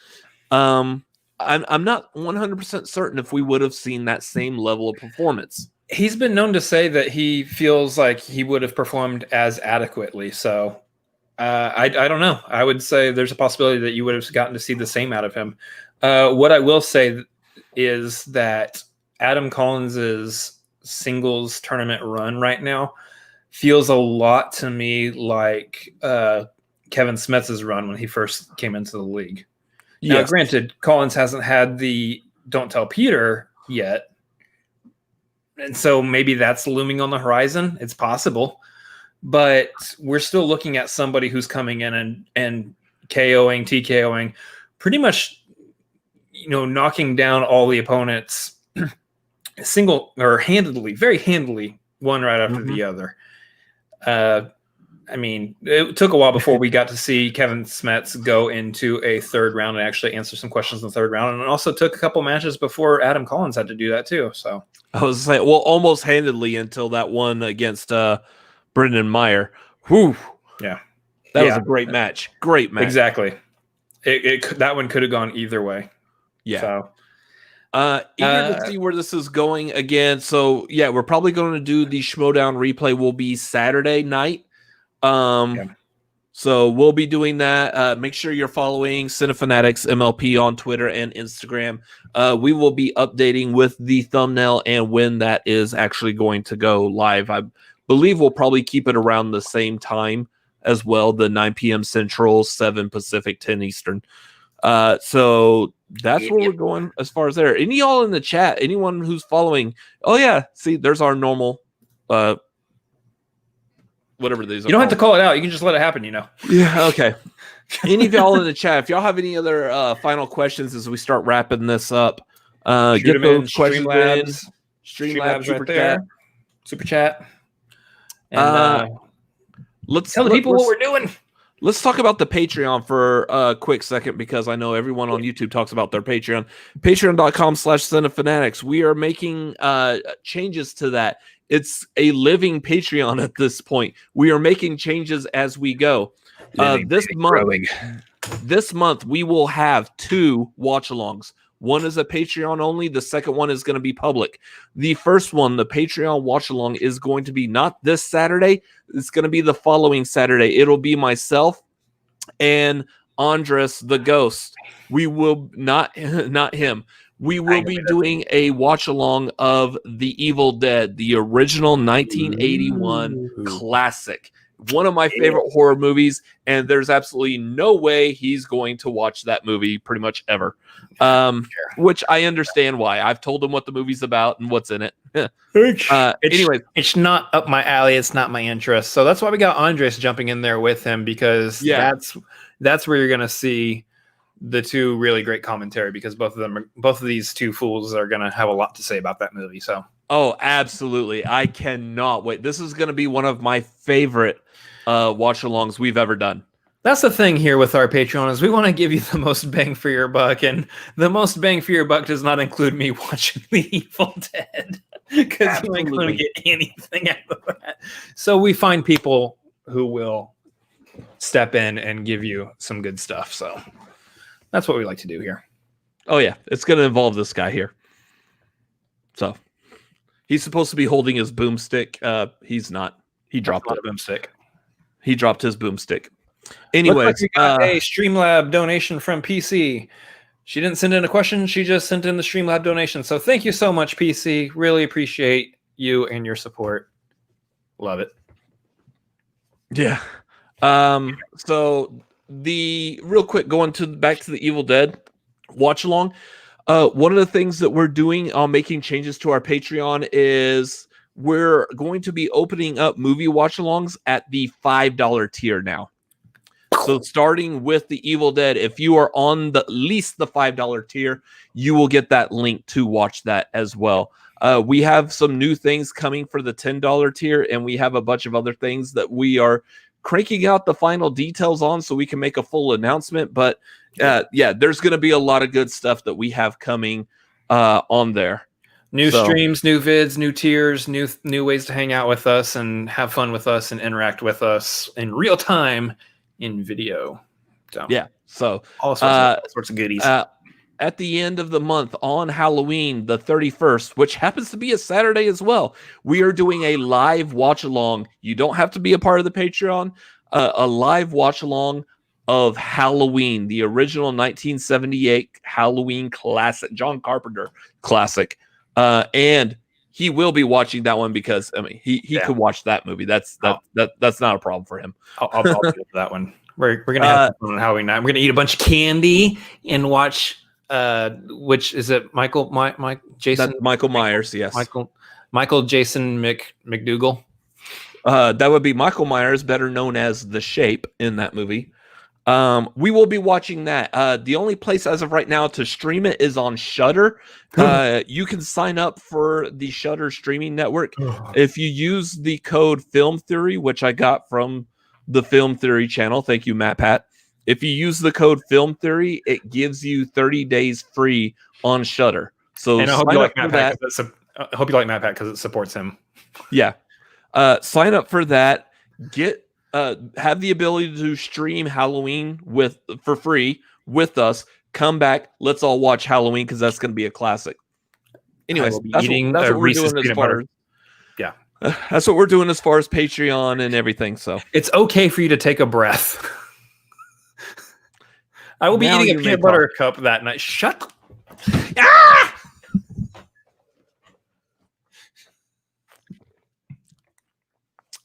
[SPEAKER 1] I'm not 100% certain if we would have seen that same level of performance.
[SPEAKER 2] He's been known to say that he feels like he would have performed as adequately. So I don't know. I would say there's a possibility that you would have gotten to see the same out of him. What I will say is that Adam Collins's singles tournament run right now feels a lot to me like Kevin Smith's run when he first came into the league. Now,
[SPEAKER 1] Yes.
[SPEAKER 2] granted, Collins hasn't had the Don't Tell Peter yet, and so maybe that's looming on the horizon. It's possible, but we're still looking at somebody who's coming in and KOing, TKOing, pretty much, knocking down all the opponents single or handedly, very handily, one right after the other. I mean, it took a while before we got to see Kevin Smets go into a third round and actually answer some questions in the third round. And it also took a couple matches before Adam Collins had to do that too. So
[SPEAKER 1] I was saying, well, almost handedly until that one against Brendan Meyer. Whew.
[SPEAKER 2] Yeah.
[SPEAKER 1] That was a great match. Great match.
[SPEAKER 2] Exactly. That one could have gone either way.
[SPEAKER 1] Yeah.
[SPEAKER 2] So
[SPEAKER 1] eager to see where this is going again. So yeah, we're probably going to do the Schmoedown replay will be Saturday night. So we'll be doing that. Make sure you're following Cinefanatics MLP on Twitter and Instagram. We will be updating with the thumbnail and when that is actually going to go live. I believe we'll probably keep it around the same time as well, the 9 p.m. Central, 7 Pacific, 10 Eastern. So that's where we're going as far as there. Any y'all in the chat, anyone who's following, oh yeah, see, there's our normal whatever these are.
[SPEAKER 2] You don't have to call it out. You can just let it happen,
[SPEAKER 1] Yeah, okay. Any of y'all in the chat, if y'all have any other final questions as we start wrapping this up, get those questions in. Streamlabs
[SPEAKER 2] right there. Super chat. And
[SPEAKER 1] let's
[SPEAKER 2] tell the people what we're doing.
[SPEAKER 1] Let's talk about the Patreon for a quick second, because I know everyone on YouTube talks about their Patreon. Patreon.com/Cinefanatics. We are making changes to that. It's a living Patreon at this point. We are making changes as we go. This month, we will have 2 watch-alongs. One is a Patreon only. The second one is going to be public. The first one, the Patreon watch along, is going to be not this Saturday. It's going to be the following Saturday. It'll be myself and Andres the Ghost. We will not him. We will be doing a watch along of The Evil Dead, the original 1981 classic. One of my favorite horror movies, and there's absolutely no way he's going to watch that movie pretty much ever. Which I understand why. I've told him what the movie's about and what's in it. Anyway,
[SPEAKER 2] it's not up my alley. It's not my interest. So that's why we got Andres jumping in there with him, because that's where you're going to see the two really great commentary, because both of these two fools are going to have a lot to say about that movie. So.
[SPEAKER 1] Oh, absolutely. I cannot wait. This is going to be one of my favorite watch-alongs we've ever done.
[SPEAKER 2] That's the thing here with our Patreon is we want to give you the most bang for your buck, and the most bang for your buck does not include me watching The Evil Dead, because you ain't going to get anything out of that. So we find people who will step in and give you some good stuff. So that's what we like to do here.
[SPEAKER 1] Oh, yeah. It's going to involve this guy here. So he's supposed to be holding his boomstick. He's not. He dropped
[SPEAKER 2] a boomstick.
[SPEAKER 1] He dropped his boomstick. Anyway,
[SPEAKER 2] like we got a Streamlab donation from PC. She didn't send in a question. She just sent in the Streamlab donation. So thank you so much, PC. Really appreciate you and your support. Love it.
[SPEAKER 1] Yeah. So the real quick going to back to the Evil Dead watch along. One of the things that we're doing on making changes to our Patreon is we're going to be opening up movie watch-alongs at the $5 tier now. So starting with the Evil Dead, if you are on at least the $5 tier, you will get that link to watch that as well. We have some new things coming for the $10 tier, and we have a bunch of other things that we are cranking out the final details on so we can make a full announcement. But yeah, there's going to be a lot of good stuff that we have coming on there.
[SPEAKER 2] New streams, new vids, new tiers, new ways to hang out with us and have fun with us and interact with us in real time in video. So
[SPEAKER 1] yeah, so
[SPEAKER 2] all sorts of goodies.
[SPEAKER 1] At the end of the month on Halloween, the 31st, which happens to be a Saturday as well, we are doing a live watch along. You don't have to be a part of the Patreon. A live watch along of Halloween, the original 1978 Halloween classic, John Carpenter classic. And he will be watching that one because I mean he could watch that movie. That's not a problem for him.
[SPEAKER 2] I'll do that one. We're gonna have fun on Halloween night. We're gonna eat a bunch of candy and watch. Which is it? Jason?
[SPEAKER 1] That's Michael Myers. Yes.
[SPEAKER 2] Michael Jason McDougal.
[SPEAKER 1] That would be Michael Myers, better known as The Shape in that movie. We will be watching that. The only place as of right now to stream it is on Shudder. You can sign up for the Shudder streaming network. If you use the code Film Theory, which I got from the Film Theory channel. Thank you, Matt Pat. If you use the code Film Theory, it gives you 30 days free on Shudder. So
[SPEAKER 2] and I hope you like Matt Pat because it supports him.
[SPEAKER 1] Yeah. Sign up for that. Have the ability to stream Halloween for free with us. Come back. Let's all watch Halloween because that's going to be a classic. Anyways, that's what we're doing as far as, yeah. That's what we're doing as far as Patreon and everything. So
[SPEAKER 2] it's okay for you to take a breath. I will be eating a peanut butter cup that night. Shut. Ah!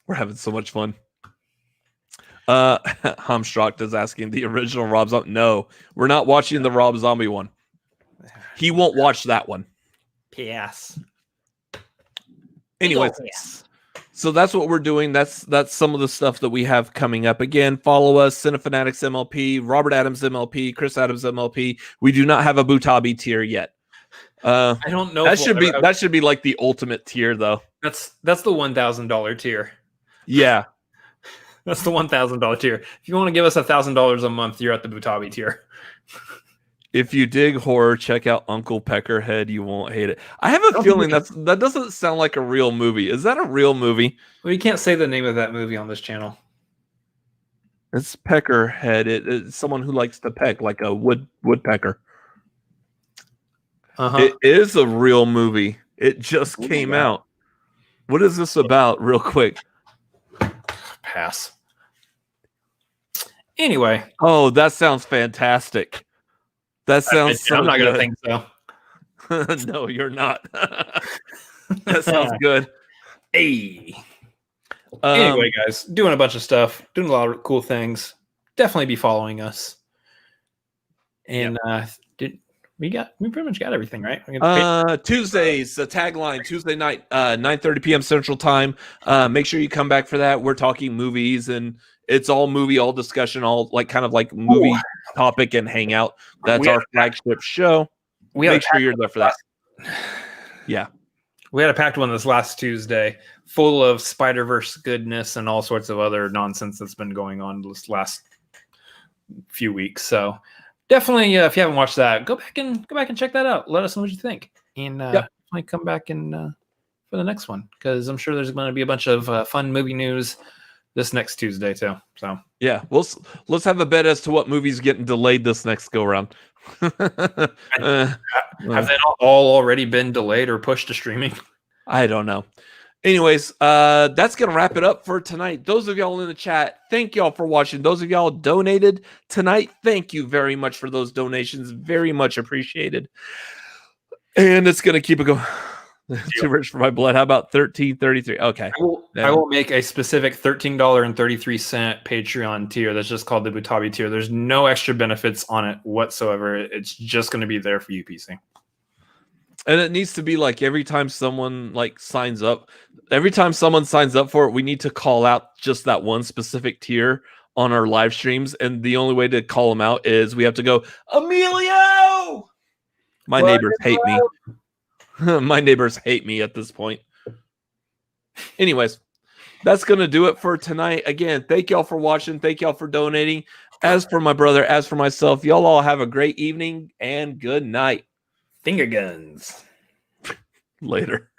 [SPEAKER 1] We're having so much fun. Hamstrock is asking the original Rob Zombie. No, we're not watching the Rob Zombie one. He won't watch that one.
[SPEAKER 2] Yes.
[SPEAKER 1] Anyways, so that's what we're doing. That's some of the stuff that we have coming up. Again, follow us, Cinefanatics MLP, Robert Adams MLP, Chris Adams MLP. We do not have a Butabi tier yet.
[SPEAKER 2] I don't know.
[SPEAKER 1] That should be like the ultimate tier, though.
[SPEAKER 2] That's the $1,000 tier.
[SPEAKER 1] Yeah.
[SPEAKER 2] That's the $1,000 tier. If you want to give us $1,000 a month, you're at the Butabi tier.
[SPEAKER 1] If you dig horror, check out Uncle Peckerhead. You won't hate it. I have a feeling that doesn't sound like a real movie. Is that a real movie?
[SPEAKER 2] Well, you can't say the name of that movie on this channel.
[SPEAKER 1] It's Peckerhead. It's someone who likes to peck like a woodpecker. It is a real movie. It just came out. What is this about, real quick?
[SPEAKER 2] Pass. Anyway.
[SPEAKER 1] Oh, that sounds fantastic. That sounds so
[SPEAKER 2] I'm not going to
[SPEAKER 1] good.
[SPEAKER 2] think so.
[SPEAKER 1] No, you're not. That sounds good.
[SPEAKER 2] Hey. Anyway, guys, doing a bunch of stuff, doing a lot of cool things. Definitely be following us. And we pretty much got everything, right?
[SPEAKER 1] Tuesdays, the tagline, Tuesday night, 9:30 p.m. Central Time. Make sure you come back for that. We're talking movies, and it's all movie, all discussion, all kind of movie topic and hangout. That's our flagship show. Make sure you're there for that. Yeah.
[SPEAKER 2] We had a packed one this last Tuesday, full of Spider-Verse goodness and all sorts of other nonsense that's been going on this last few weeks. So definitely, if you haven't watched that, go back and check that out. Let us know what you think, and definitely come back and for the next one, because I'm sure there's going to be a bunch of fun movie news this next Tuesday too. So
[SPEAKER 1] yeah, let's have a bet as to what movie's getting delayed this next go round.
[SPEAKER 2] Have they not all already been delayed or pushed to streaming?
[SPEAKER 1] I don't know. Anyways, that's going to wrap it up for tonight. Those of y'all in the chat, thank y'all for watching. Those of y'all donated tonight, thank you very much for those donations. Very much appreciated. And it's going to keep it going. Too rich for my blood. How about $13.33? Okay.
[SPEAKER 2] I will make a specific $13.33 Patreon tier that's just called the Butabi tier. There's no extra benefits on it whatsoever. It's just going to be there for you, PC.
[SPEAKER 1] And it needs to be every time someone signs up, every time someone signs up for it, we need to call out just that one specific tier on our live streams. And the only way to call them out is we have to go, Emilio! My neighbors hate me. My neighbors hate me at this point. Anyways, that's going to do it for tonight. Again, thank y'all for watching. Thank y'all for donating. As for my brother, as for myself, y'all all have a great evening and good night.
[SPEAKER 2] Finger guns.
[SPEAKER 1] Later.